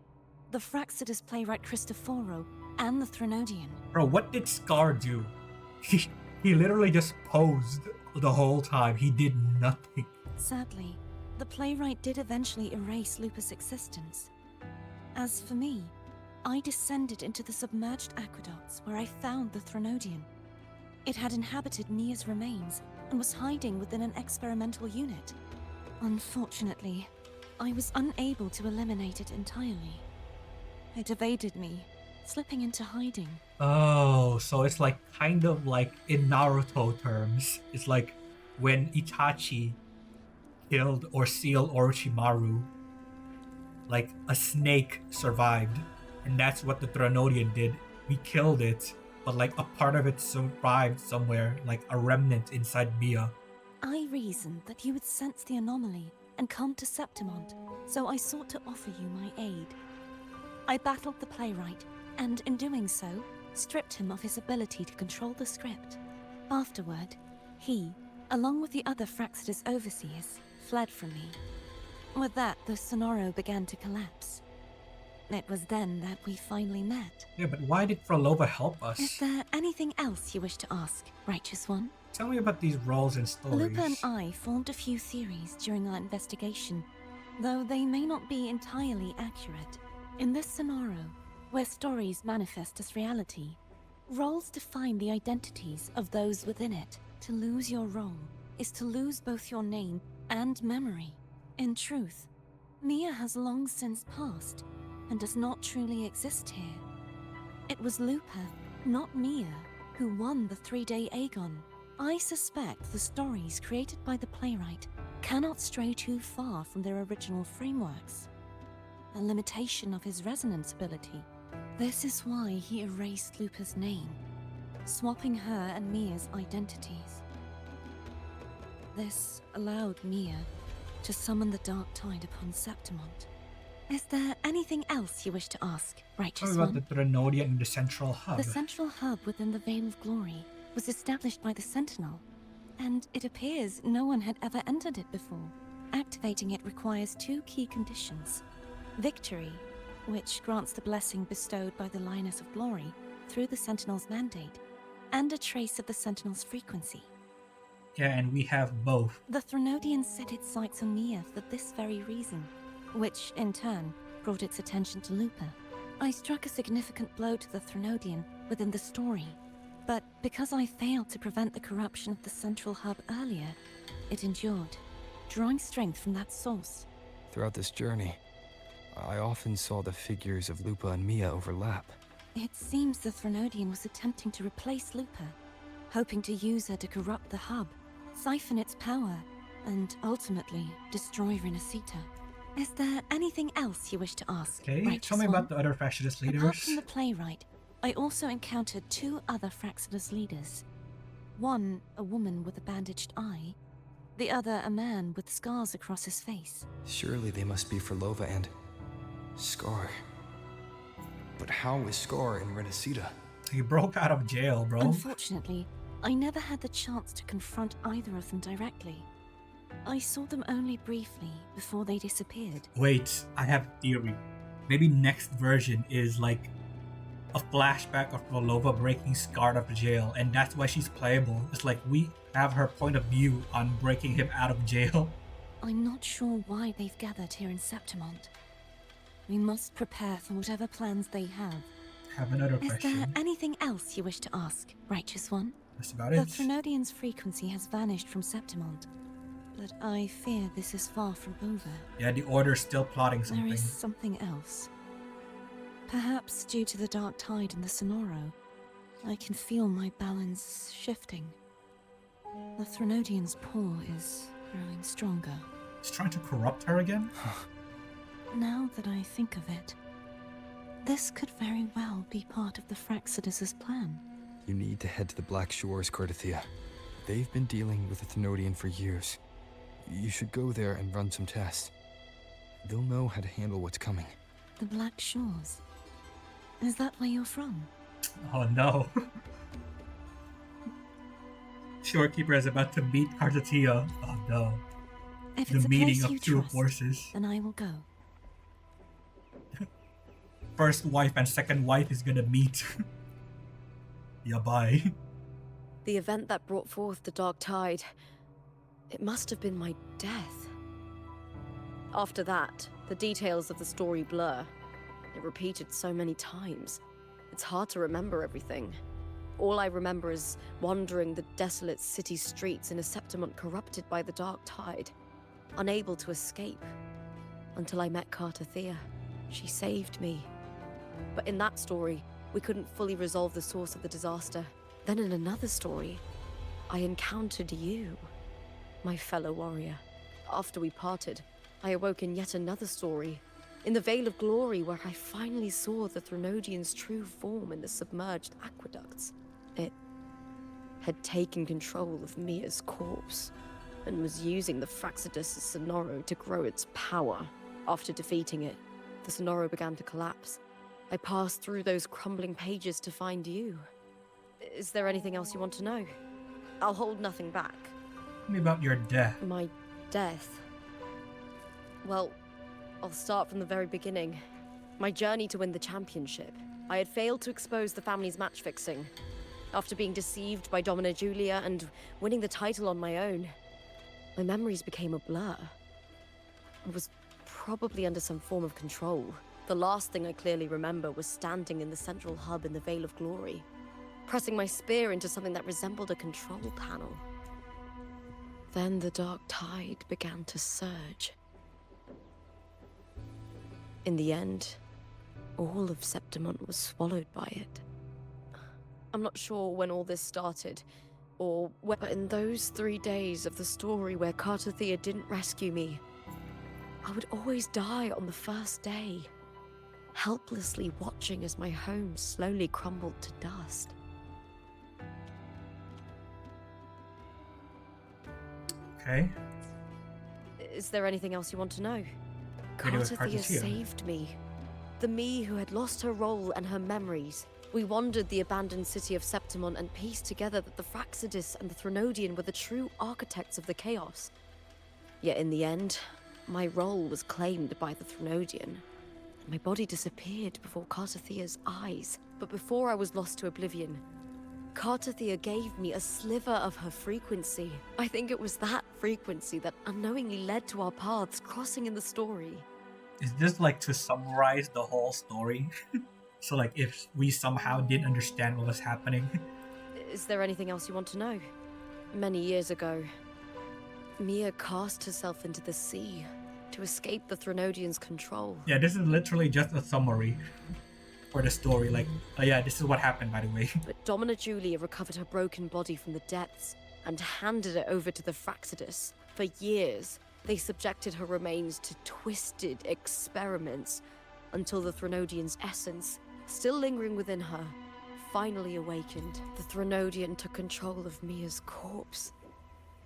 the Fraxidus playwright Cristoforo and the Threnodian. Bro, what did Scar do? He literally just posed the whole time. He did nothing. Sadly, the playwright did eventually erase Lupa's existence. As for me, I descended into the submerged aqueducts where I found the Threnodian. It had inhabited Mia's remains and was hiding within an experimental unit. Unfortunately, I was unable to eliminate it entirely. It evaded me, slipping into hiding. Oh, so it's like kind of like in Naruto terms. It's like when Itachi killed or sealed Orochimaru, like a snake survived, and that's what the Threnodian did. We killed it, but like a part of it survived somewhere, like a remnant inside Mia. I reasoned that you would sense the anomaly and come to Septimont, so I sought to offer you my aid. I battled the playwright, and in doing so, stripped him of his ability to control the script. Afterward, he, along with the other Fraxidus overseers, fled from me. With that, the Sonoro began to collapse. It was then that we finally met. Yeah, but why did Frolova help us? Is there anything else you wish to ask, Righteous One? Tell me about these roles and stories. Lupa and I formed a few theories during our investigation, though they may not be entirely accurate. In this Sonoro, where stories manifest as reality, roles define the identities of those within it. To lose your role is to lose both your name and memory. In truth, Mia has long since passed and does not truly exist here. It was Lupa, not Mia, who won the 3-day Agon. I suspect the stories created by the playwright cannot stray too far from their original frameworks, a limitation of his resonance ability. This is why he erased Lupa's name, swapping her and Mia's identities. This allowed Mia to summon the Dark Tide upon Septimont. Is there anything else you wish to ask, Righteous Tell me One? about the Threnodian and the Central Hub. The Central Hub within the Veil of Glory was established by the Sentinel, and it appears no one had ever entered it before. Activating it requires 2 key conditions. Victory, which grants the blessing bestowed by the Lioness of Glory through the Sentinel's mandate, and a trace of the Sentinel's frequency. Yeah, and we have both. The Threnodian set its sights on Mia for this very reason, which, in turn, brought its attention to Lupa. I struck a significant blow to the Threnodian within the story, but because I failed to prevent the corruption of the Central Hub earlier, it endured, drawing strength from that source. Throughout this journey, I often saw the figures of Lupa and Mia overlap. It seems the Threnodian was attempting to replace Lupa, hoping to use her to corrupt the hub, siphon its power, and ultimately destroy Renacita. Is there anything else you wish to ask? Okay, tell me about the other Fraxidus leaders. Apart from the playwright, I also encountered 2 other Fraxidus leaders. One, a woman with a bandaged eye, the other a man with scars across his face. Surely they must be Frolova and Scar. But how is Scar in Renacita? He broke out of jail, bro. Unfortunately, I never had the chance to confront either of them directly. I saw them only briefly before they disappeared. Wait, I have a theory. Maybe next version is like a flashback of Frolova breaking Scar out of jail, and that's why she's playable. It's like we have her point of view on breaking him out of jail. I'm not sure why they've gathered here in Septimont. We must prepare for whatever plans they have. I have another Is question. there anything else you wish to ask, Righteous One? That's about The it. Threnodian's frequency has vanished from Septimont, but I fear this is far from over. Yeah, the Order's still plotting something. There is something else. Perhaps due to the Dark Tide in the Sonoro, I can feel my balance shifting. The Threnodian's paw is growing stronger. He's trying to corrupt her again? Now that I think of it, this could very well be part of the Fraxidus' plan. You need to head to the Black Shores, Cartethyia. They've been dealing with the Thenodian for years. You should go there and run some tests. They'll know how to handle what's coming. The Black Shores? Is that where you're from? Oh no. Shorekeeper is about to meet Cartethyia. Oh no. If The it's a meeting place of you two trust, forces. then I will go. First wife and second wife is gonna meet. Yeah, bye. The event that brought forth the Dark Tide, it must have been my death. After that, the details of the story blur. It repeated so many times. It's hard to remember everything. All I remember is wandering the desolate city streets in a Septimont corrupted by the Dark Tide, unable to escape, until I met Cartethyia. She saved me. But in that story, we couldn't fully resolve the source of the disaster. Then in another story, I encountered you, my fellow warrior. After we parted, I awoke in yet another story, in the Vale of Glory, where I finally saw the Thenodian's true form in the submerged aqueducts. It had taken control of Mia's corpse, and was using the Fraxidus' Sonoro to grow its power. After defeating it, the Sonoro began to collapse. I passed through those crumbling pages to find you. Is there anything else you want to know? I'll hold nothing back. Tell me about your death. My death? Well, I'll start from the very beginning. My journey to win the championship. I had failed to expose the family's match fixing. After being deceived by Domina Julia and winning the title on my own, my memories became a blur. I was probably under some form of control. The last thing I clearly remember was standing in the central hub in the Vale of Glory, pressing my spear into something that resembled a control panel. Then the Dark Tide began to surge. In the end, all of Septimont was swallowed by it. I'm not sure when all this started, or when, but in those 3 days of the story where Cartethyia didn't rescue me, I would always die on the first day, helplessly watching as my home slowly crumbled to dust. Okay. Is there anything else you want to know? Video with Cartethyia Cartethyia. saved me. The me who had lost her role and her memories. We wandered the abandoned city of Septimont and pieced together that the Fraxidus and the Thenodian were the true architects of the chaos. Yet in the end, my role was claimed by the Thenodian. My body disappeared before Cartethyia's eyes. But before I was lost to oblivion, Cartethyia gave me a sliver of her frequency. I think it was that frequency that unknowingly led to our paths crossing in the story. Is this like to summarize the whole story? So like if we somehow didn't understand what was happening. Is there anything else you want to know? Many years ago, Mia cast herself into the sea to escape the Thenodian's control. Yeah, this is literally just a summary for the story. Like, oh yeah, this is what happened, by the way. But Domina Julia recovered her broken body from the depths and handed it over to the Fraxidus. For years, they subjected her remains to twisted experiments until the Thenodian's essence, still lingering within her, finally awakened. The Thenodian took control of Mia's corpse,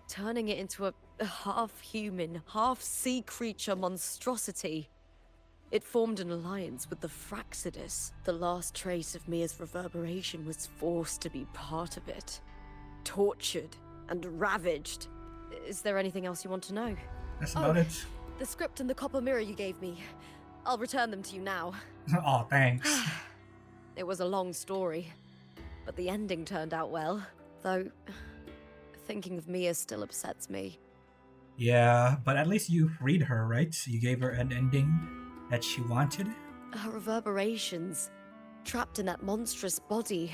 turning it into a half-human, half-sea creature monstrosity. It formed an alliance with the Fraxidus. The last trace of Mia's reverberation was forced to be part of it. Tortured and ravaged. Is there anything else you want to know? That's about it. The script and the copper mirror you gave me. I'll return them to you now. Oh, thanks. It was a long story, but the ending turned out well. Though, thinking of Mia still upsets me. Yeah, but at least you freed her, right? You gave her an ending that she wanted. Her reverberations, trapped in that monstrous body.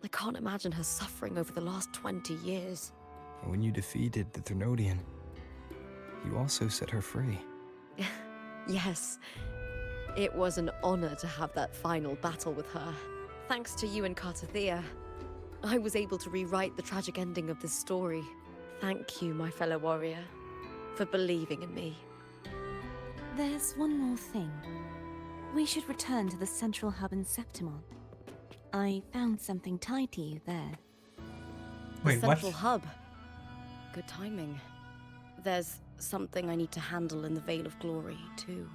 I can't imagine her suffering over the last 20 years. When you defeated the Thenodian, you also set her free. Yes, it was an honor to have that final battle with her. Thanks to you and Cartethyia, I was able to rewrite the tragic ending of this story. Thank you, my fellow warrior. for believing in me. There's one more thing. We should return to the central hub in Septimont. I found something tied to you there. The Wait, central what? hub. Good timing. There's something I need to handle in the Veil of Glory, too.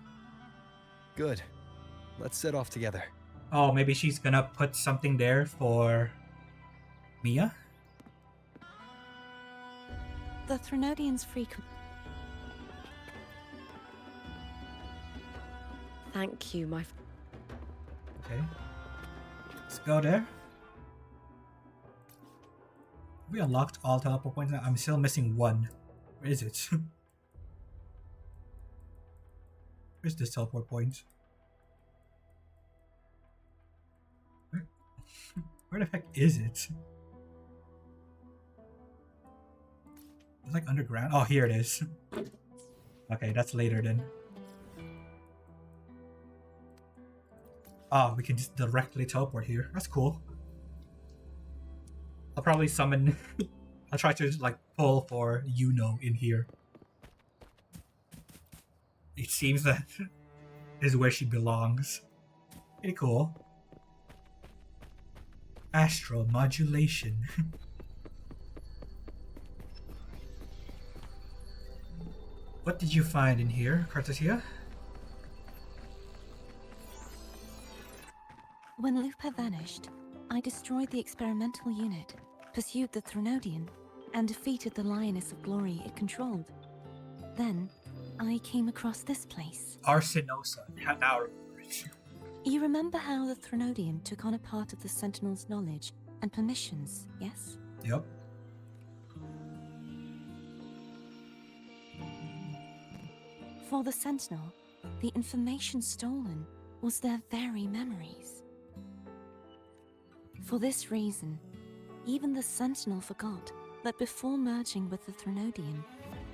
Good. Let's set off together. Oh, maybe she's gonna put something there for Mia? The Threnodians frequent. Thank you, my... Okay. Let's go there. We unlocked all teleport points now. I'm still missing one. Where is it? Where's this teleport point? Where the heck is it? It's like underground. Oh, here it is. Okay, that's later then. Oh, we can just directly teleport here. That's cool. I'll probably summon... I'll try to like pull for Yuno in here. It seems that is where she belongs. Pretty cool. Astral modulation. What did you find in here, Cartethyia? When Lupa vanished, I destroyed the experimental unit, pursued the Threnodian, and defeated the Lioness of Glory it controlled. Then, I came across this place. Arsinosa. Now You remember how the Threnodian took on a part of the Sentinel's knowledge and permissions, yes? Yep. For the Sentinel, the information stolen was their very memories. For this reason, even the Sentinel forgot that before merging with the Threnodian,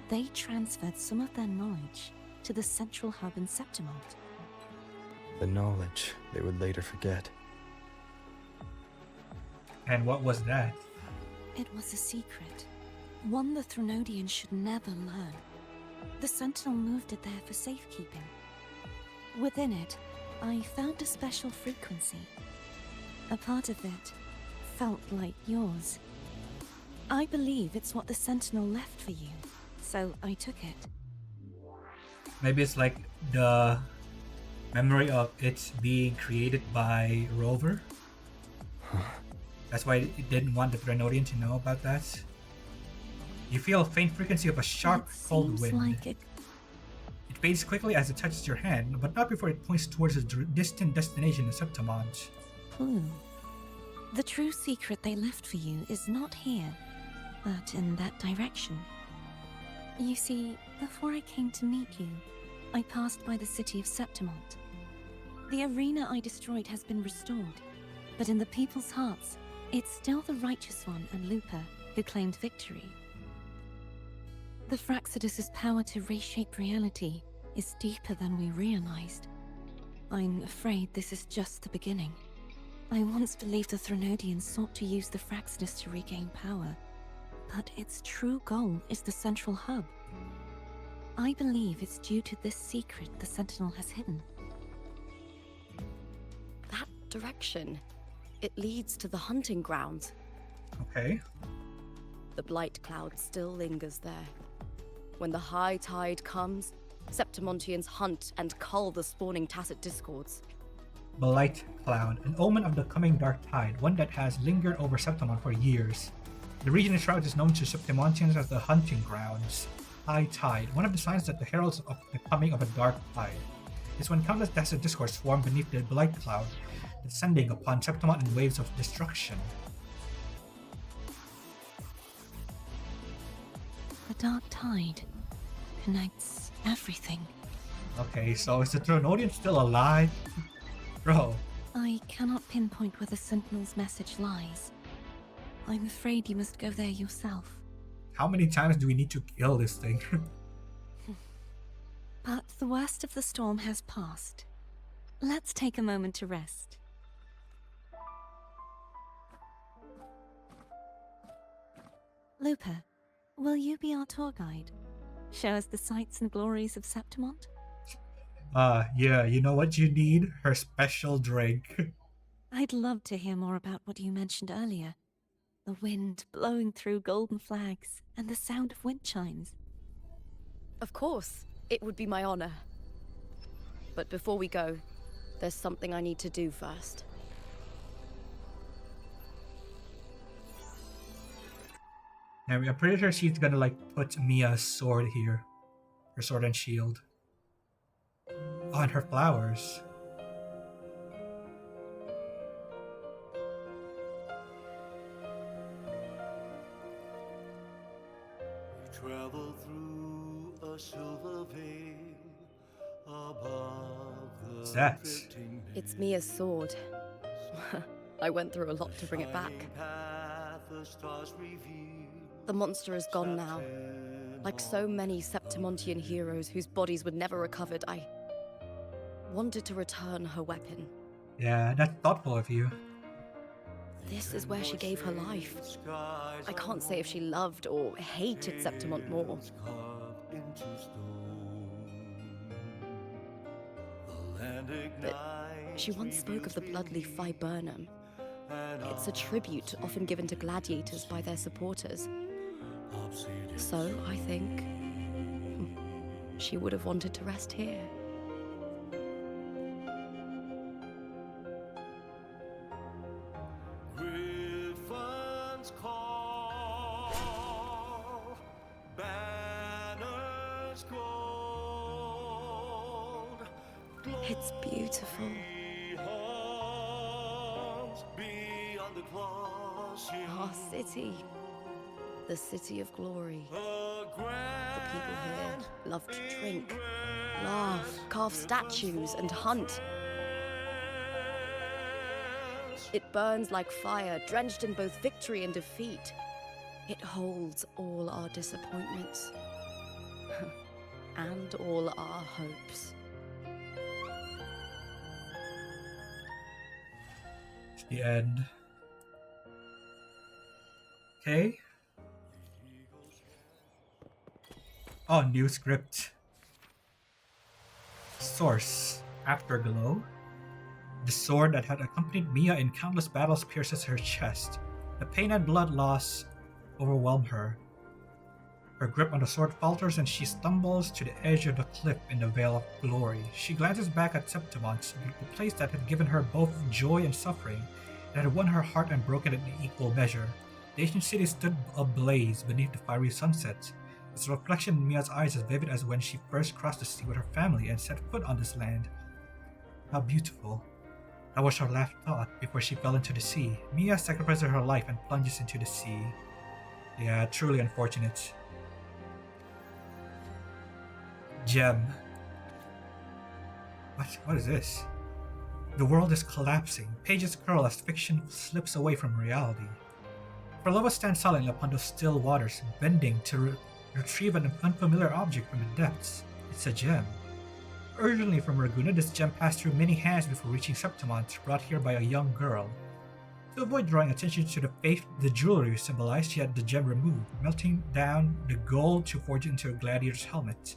they transferred some of their knowledge to the central hub in Septimont. The knowledge they would later forget. And what was that? It was a secret, one the Threnodian should never learn. The Sentinel moved it there for safekeeping. Within it, I found a special frequency. A part of it felt like yours. I believe it's what the Sentinel left for you, so I took it. Maybe it's like the memory of it being created by Rover. That's why it didn't want the Threnodian to know about that. You feel a faint frequency of a sharp, cold wind. Like It fades quickly as it touches your hand, but not before it points towards a distant destination in Septimont. The true secret they left for you is not here, but in that direction. You see, before I came to meet you, I passed by the city of Septimont. The arena I destroyed has been restored, but in the people's hearts, it's still the Righteous One and Lupa who claimed victory. The Fraxidus' power to reshape reality is deeper than we realized. I'm afraid this is just the beginning. I once believed the Threnodians sought to use the Fraxidus to regain power, but its true goal is the central hub. I believe it's due to this secret the Sentinel has hidden. That direction. It leads to the hunting grounds. Okay. The blight cloud still lingers there. When the high tide comes, Septimontians hunt and cull the spawning tacit discords. Blight Cloud, an omen of the coming dark tide, one that has lingered over Septimont for years. The region in Shroud is known to Septimontians as the hunting grounds. High tide, one of the signs that the heralds of the coming of a dark tide, is when countless tacit discords swarm beneath the Blight Cloud, descending upon Septimont in waves of destruction. The dark tide connects everything. Okay, so is the Threnodian still alive? Bro. I cannot pinpoint where the Sentinel's message lies. I'm afraid you must go there yourself. How many times do we need to kill this thing? But the worst of the storm has passed. Let's take a moment to rest. Lupa, will you be our tour guide? Show us the sights and glories of Septimont? Yeah, you know what you need? Her special drink. I'd love to hear more about what you mentioned earlier. The wind blowing through golden flags and the sound of wind chimes. Of course, it would be my honor. But before we go, there's something I need to do first. And I'm pretty sure she's gonna like put Mia's sword here. Her sword and shield. On her flowers. We travel through a silver veil above the What's that? drifting It's Mia's sword. I went through a lot to bring it back. path, the stars reveal. The monster is gone now. Like so many Septimontian heroes whose bodies were never recovered, I wanted to return her weapon. Yeah, that's thoughtful of you. This is where she gave her life. I can't say if she loved or hated Septimont more. Carved into stone. The land But ignites, she once spoke of the bloodleaf viburnum. and It's a tribute often given to gladiators by their supporters. So, I think she would have wanted to rest here. Griffins call, banners gold, It's beautiful. homes beyond the Colosseum. Our city. The city of glory. The The people here love to drink, laugh, carve statues, and hunt. It burns like fire, drenched in both victory and defeat. It holds all our disappointments. And all our hopes. It's the end. Okay. Oh, new script. Source. Afterglow. The sword that had accompanied Mia in countless battles pierces her chest. The pain and blood loss overwhelm her. Her grip on the sword falters and she stumbles to the edge of the cliff in the Veil of Glory. She glances back at Septimont, the place that had given her both joy and suffering, and had won her heart and broken it in equal measure. The ancient city stood ablaze beneath the fiery sunset, its reflection in Mia's eyes as vivid as when she first crossed the sea with her family and set foot on this land. How beautiful. That was her last thought before she fell into the sea. Mia sacrifices her life and plunges into the sea. Yeah, truly unfortunate. Gem. What is this? The world is collapsing. Pages curl as fiction slips away from reality. Frolova stands silently upon those still waters, bending to retrieve an unfamiliar object from the depths. It's a gem. Originally from Raguna, this gem passed through many hands before reaching Septimont, brought here by a young girl. To avoid drawing attention to the faith the jewelry symbolized, she had the gem removed, melting down the gold to forge it into a gladiator's helmet.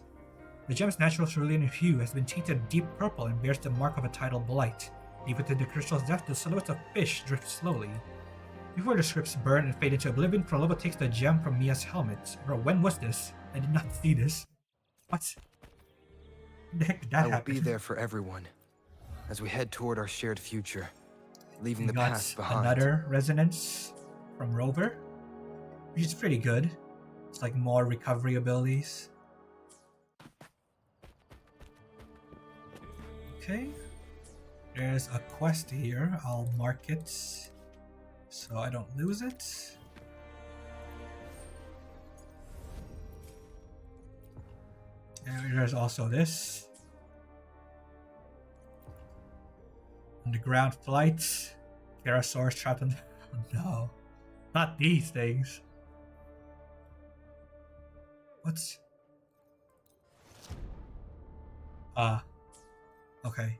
The gem's natural cerulean hue has been tainted deep purple and bears the mark of a tidal blight. Deep within the crystal's depth, the silhouettes of fish drift slowly. Before the scripts burn and fade into oblivion, Frolova takes the gem from Mia's helmet. Bro, when was this? I did not see this. What? The heck did that I will happen? be there for everyone as we head toward our shared future, leaving We the got past behind. another resonance from Rover, which is pretty good. It's like more recovery abilities. Okay, there's a quest here. I'll mark it so I don't lose it. And there's also this. Underground flights. Pterosaurs trapped in... Oh, no. Not these things. What's... Ah. Okay.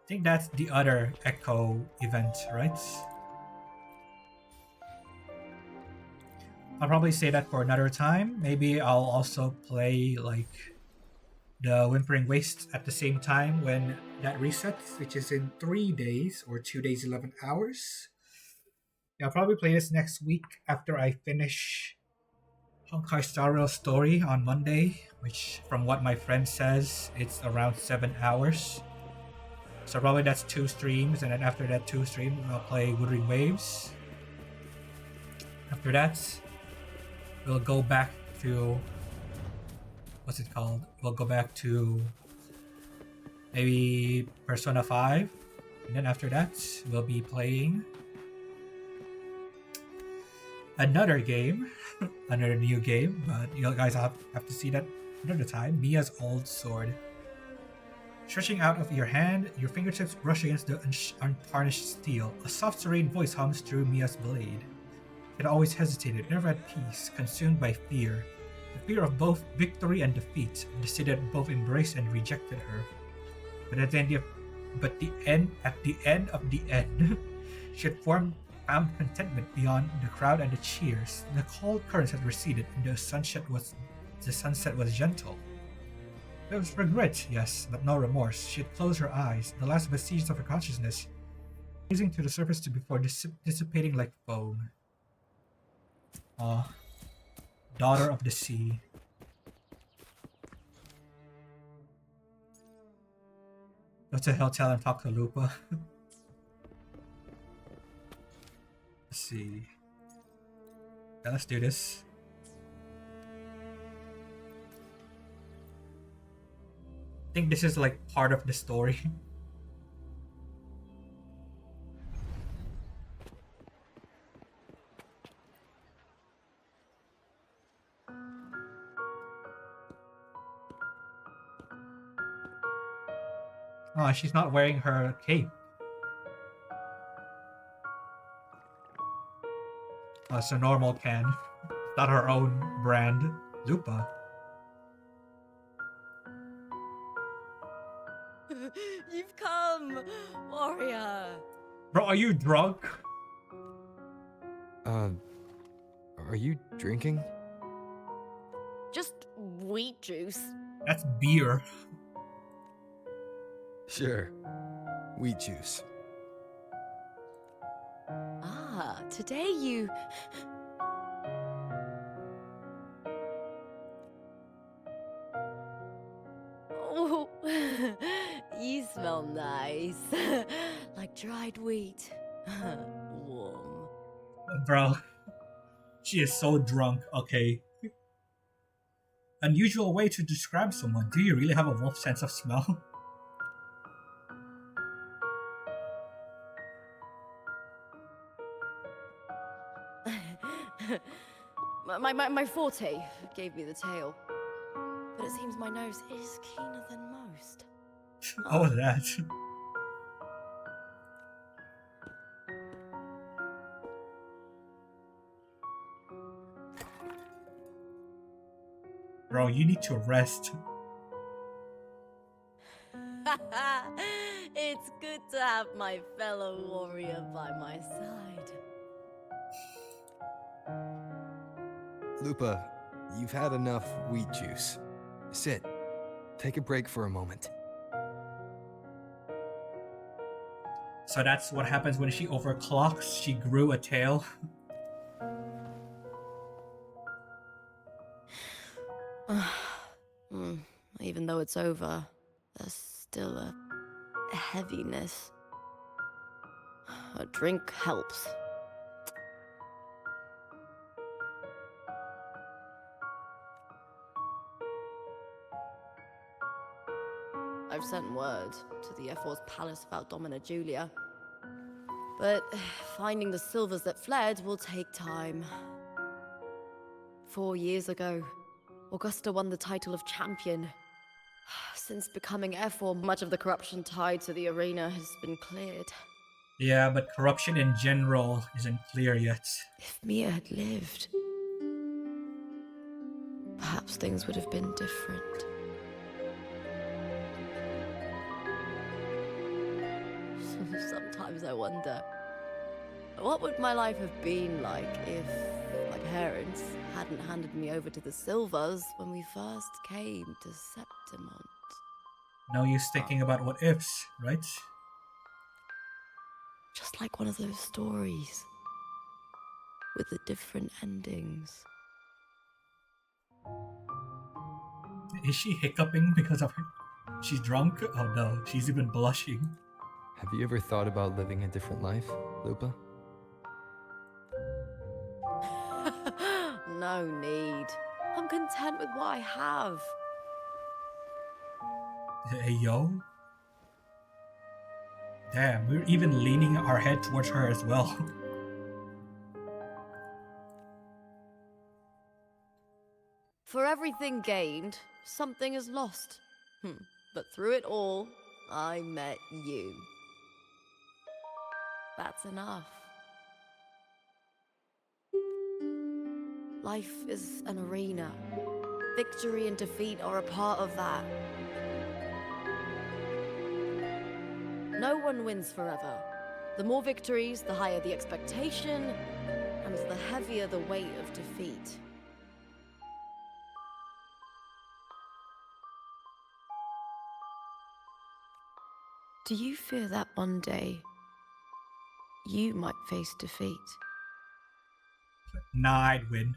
I think that's the other Echo event, right? I'll probably say that for another time. Maybe I'll also play like the Whimpering Waste at the same time when that resets, which is in 3 days or 2 days, 11 hours. Yeah, I'll probably play this next week after I finish Honkai Star Rail story on Monday, which from what my friend says, it's around 7 hours. So probably that's 2 streams, and then after that 2 streams, I'll play Wuthering Waves. After that, we'll go back to what's it called? We'll go back to maybe Persona 5, and then after that, we'll be playing another game, another new game, but you guys have to see that another time. Mia's Old Sword. Stretching out of your hand, your fingertips brush against the untarnished steel. A soft, serene voice hums through Mia's blade. It always hesitated, never at peace, consumed by fear. The fear of both victory and defeat, the city that both embraced and rejected her. But at the end of the end, she had found contentment beyond the crowd and the cheers. The cold currents had receded, and the sunset was gentle. There was regret, yes, but no remorse. She had closed her eyes, the last vestiges of her consciousness, rising to the surface before dissipating like foam. Daughter of the Sea. Go to Hotel and talk to Lupa. Let's see. Yeah, let's do this. I think this is like part of the story. Oh, she's not wearing her cape. Oh, it's a normal can. Not her own brand. Lupa. You've come, warrior. Bro, are you drunk? Are you drinking? Just wheat juice. That's beer. Sure. Wheat juice. Ah, today you... Oh, you smell nice. Like dried wheat. Warm. Bro, she is so drunk, okay. Unusual way to describe someone. Do you really have a wolf sense of smell? My forte gave me the tail. But it seems my nose is keener than most. Oh, that. Bro, you need to rest. It's good to have my fellow warrior by my side. Lupa, you've had enough wheat juice. Sit. Take a break for a moment. So that's what happens when she overclocks. She grew a tail. Even though it's over, there's still a heaviness. A drink helps. I've sent word to the F4's palace about Domina Julia. But finding the silvers that fled will take time. 4 years ago, Augusta won the title of champion. Since becoming F4, much of the corruption tied to the arena has been cleared. Yeah, but corruption in general isn't clear yet. If Mia had lived, perhaps things would have been different. Sometimes I wonder What would my life have been like if my parents hadn't handed me over to the Silvers when we first came to Septimont? No use thinking about what ifs, right? Just like one of those stories with the different endings. Is she hiccuping because of her? She's drunk? Oh no, she's even blushing. Have you ever thought about living a different life, Lupa? No need. I'm content with what I have. Hey yo. Damn, we're even leaning our head towards her as well. For everything gained, something is lost. But through it all, I met you. That's enough. Life is an arena. Victory and defeat are a part of that. No one wins forever. The more victories, the higher the expectation, and the heavier the weight of defeat. Do you fear that one day you might face defeat? Nah, I'd win.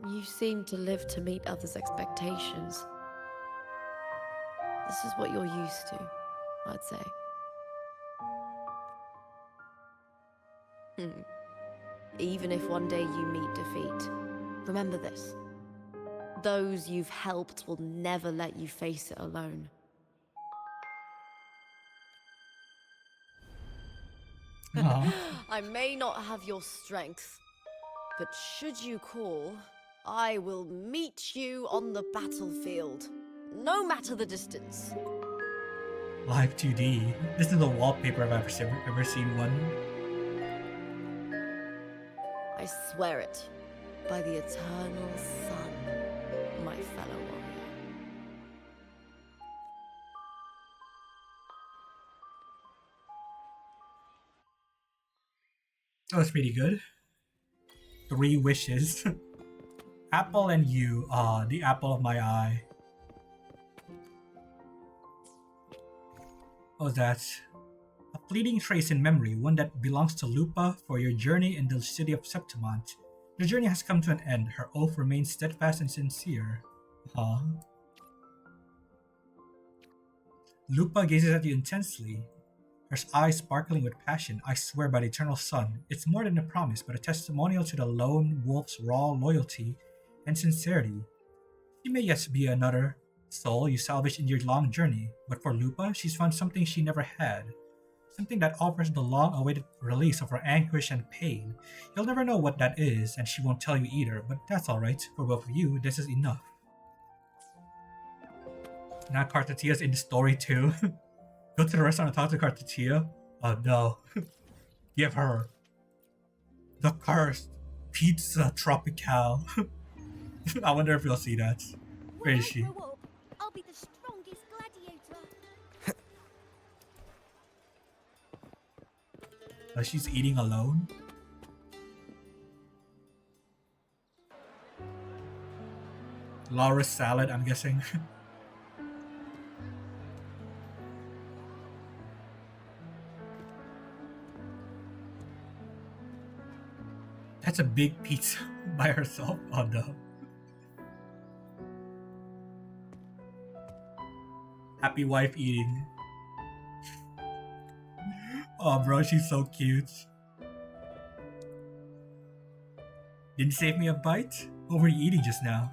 You seem to live to meet others' expectations. This is what you're used to, I'd say. Even if one day you meet defeat, remember this. Those you've helped will never let you face it alone. I may not have your strength, but should you call, I will meet you on the battlefield, no matter the distance. Live 2D. This is the wallpaper I've ever seen one. I swear it, by the eternal sun, my fellow warrior. That was pretty good. 3 wishes. Apple and you. The apple of my eye. Oh, that's a fleeting trace in memory, one that belongs to Lupa for your journey in the city of Septimont. Your journey has come to an end. Her oath remains steadfast and sincere. Lupa gazes at you intensely, her eyes sparkling with passion. I swear by the eternal sun, it's more than a promise, but a testimonial to the lone wolf's raw loyalty and sincerity. She may yet be another soul you salvaged in your long journey, but for Lupa, she's found something she never had. Something that offers the long-awaited release of her anguish and pain. You'll never know what that is, and she won't tell you either, but that's alright. For both of you, this is enough. Now Cartethyia in the story too. Go to the restaurant and talk to Cartethyia. Oh no. Give her the cursed pizza tropical. I wonder if you'll see that. Where is she? I'll be the strongest gladiator. Oh, she's eating alone? Laura's salad, I'm guessing. That's a big pizza by herself. Oh no. Happy wife eating. Oh bro, she's so cute. Didn't save me a bite? What were you eating just now?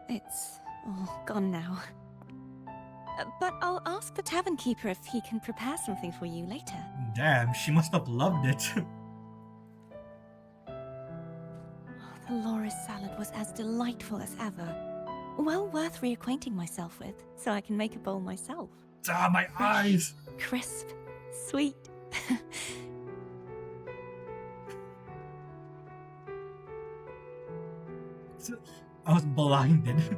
It's all gone now. But I'll ask the tavern keeper if he can prepare something for you later. Damn, she must have loved it. The Laura's salad was as delightful as ever. Well worth reacquainting myself with, so I can make a bowl myself. Ah, my eyes! Crisp, sweet. I was blinded.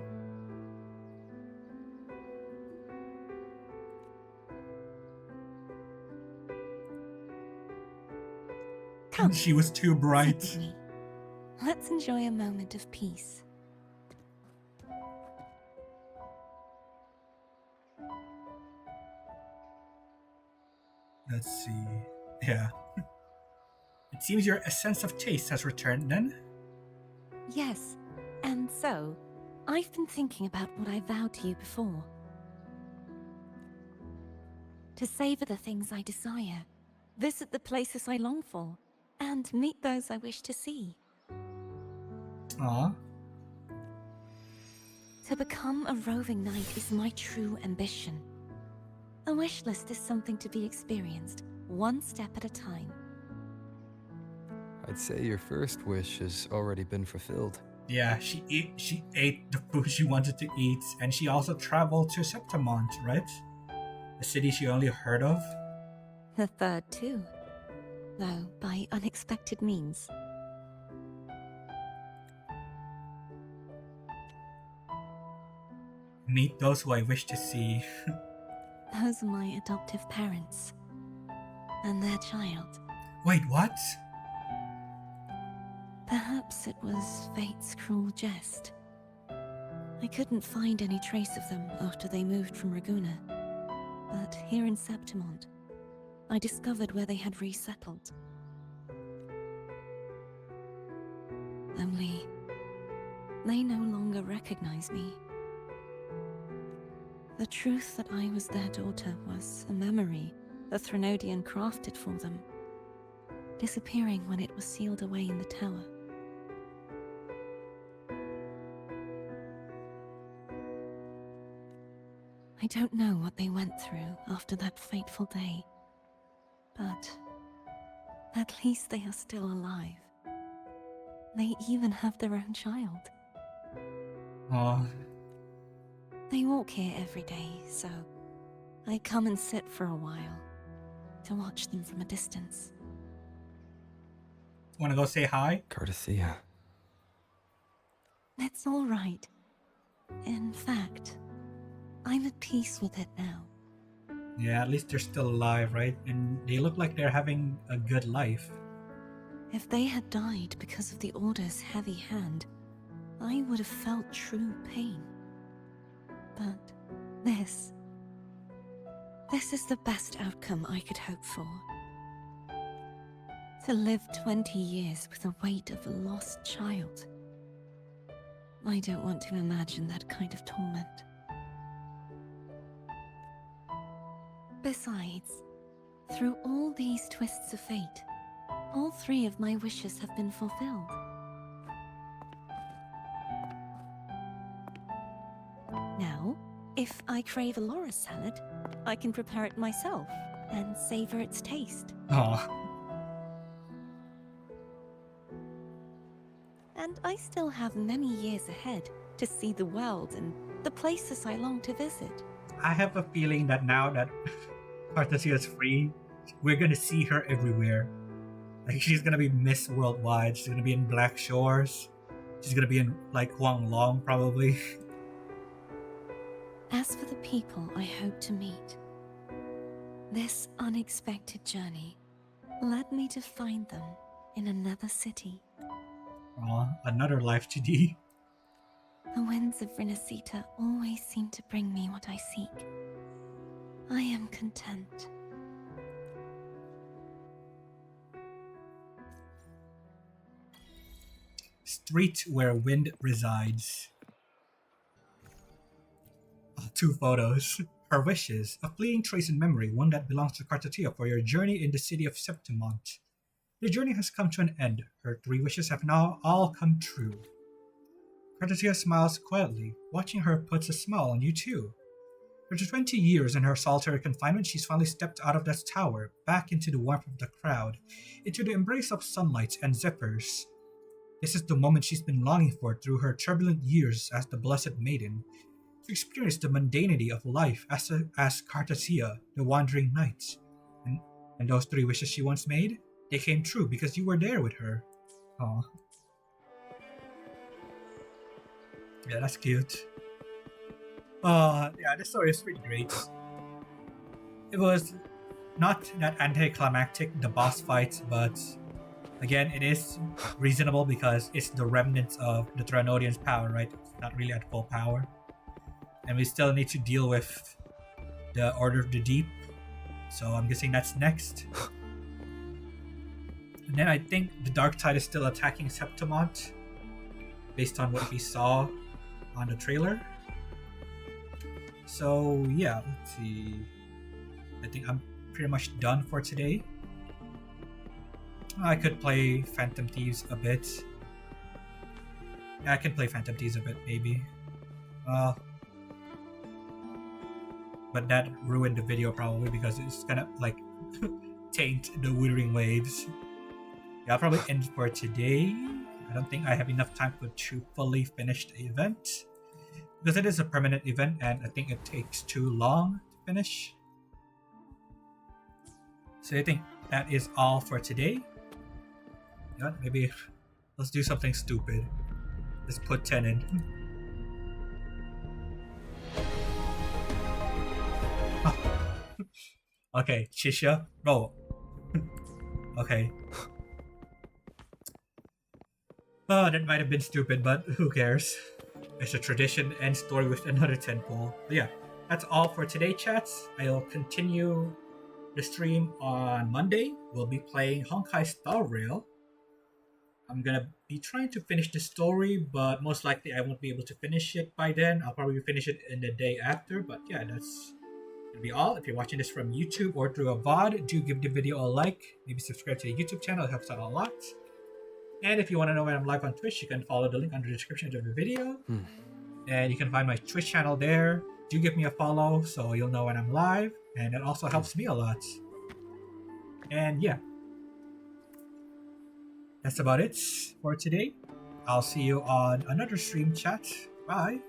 Come, She was too sit bright. with me. Let's enjoy a moment of peace. Let's see. Yeah. It seems your sense of taste has returned then. Yes, and so, I've been thinking about what I vowed to you before. To savor the things I desire, visit the places I long for, and meet those I wish to see. Aw. To become a roving knight is my true ambition. A wish list is something to be experienced, one step at a time. I'd say your first wish has already been fulfilled. Yeah, she ate the food she wanted to eat, and she also traveled to Septimont, right? A city she only heard of. The third too, though by unexpected means. Meet those who I wish to see. Those are my adoptive parents. And their child. Wait, what? Perhaps it was fate's cruel jest. I couldn't find any trace of them after they moved from Ragunna. But here in Septimont, I discovered where they had resettled. Only, they no longer recognize me. The truth that I was their daughter was a memory the Threnodian crafted for them, disappearing when it was sealed away in the tower. I don't know what they went through after that fateful day, but at least they are still alive. They even have their own child. Aw. They walk here every day, so I come and sit for a while to watch them from a distance. Wanna go say hi? Cartethyia. It's all right. In fact, I'm at peace with it now. Yeah, at least they're still alive, right? And they look like they're having a good life. If they had died because of the Order's heavy hand, I would have felt true pain. But this is the best outcome I could hope for. To live 20 years with the weight of a lost child. I don't want to imagine that kind of torment. Besides, through all these twists of fate, all three of my wishes have been fulfilled. Now, if I crave a Laura salad, I can prepare it myself and savor its taste. Aw. And I still have many years ahead to see the world and the places I long to visit. I have a feeling that now that Cartethyia is free, we're gonna see her everywhere. Like, she's gonna be Miss Worldwide. She's gonna be in Black Shores. She's gonna be in, like, Huang Long, probably. As for the people I hope to meet, this unexpected journey led me to find them in another city. Aw, another life to D. The winds of Rinasita always seem to bring me what I seek. I am content. Street where wind resides. Two photos. Her wishes, a fleeting trace in memory, one that belongs to Cartethyia for your journey in the city of Septimont. The journey has come to an end. Her 3 wishes have now all come true. Cartethyia smiles quietly. Watching her puts a smile on you too. After 20 years in her solitary confinement, she's finally stepped out of that tower, back into the warmth of the crowd, into the embrace of sunlight and zippers. This is the moment she's been longing for through her turbulent years as the Blessed Maiden, to experience the mundanity of life as Cartethyia, the Wandering Knight. And those 3 wishes she once made, they came true because you were there with her. Aw. Yeah, that's cute. Yeah, this story is pretty great. It was not that anticlimactic, the boss fights, but again, it is reasonable because it's the remnants of the Tranodian's power, right? It's not really at full power. And we still need to deal with the Order of the Deep. So I'm guessing that's next. And then I think the Dark Tide is still attacking Septimont, based on what we saw on the trailer. So yeah, let's see. I think I'm pretty much done for today. I could play Phantom Thieves a bit. Yeah, I can play Phantom Thieves a bit, maybe. But that ruined the video probably because it's gonna like taint the Wuthering Waves. Yeah, I'll probably end for today. I don't think I have enough time to fully finish the event because it is a permanent event and I think it takes too long to finish. So I think that is all for today. Yeah, maybe let's do something stupid. Let's put 10 in. Okay, Chisha, roll. Okay. Oh, that might have been stupid, but who cares? It's a tradition and story with another 10 pull. But yeah, that's all for today, chats. I'll continue the stream on Monday. We'll be playing Honkai Star Rail. I'm gonna be trying to finish the story, but most likely I won't be able to finish it by then. I'll probably finish it in the day after, but yeah, that's gonna be all. If you're watching this from YouTube or through a VOD, do give the video a like. Maybe subscribe to the YouTube channel, it helps out a lot. And if you want to know when I'm live on Twitch, you can follow the link under the description of the video. And you can find my Twitch channel there. Do give me a follow so you'll know when I'm live, and it also helps me a lot. And yeah, that's about it for today. I'll see you on another stream, chat. Bye.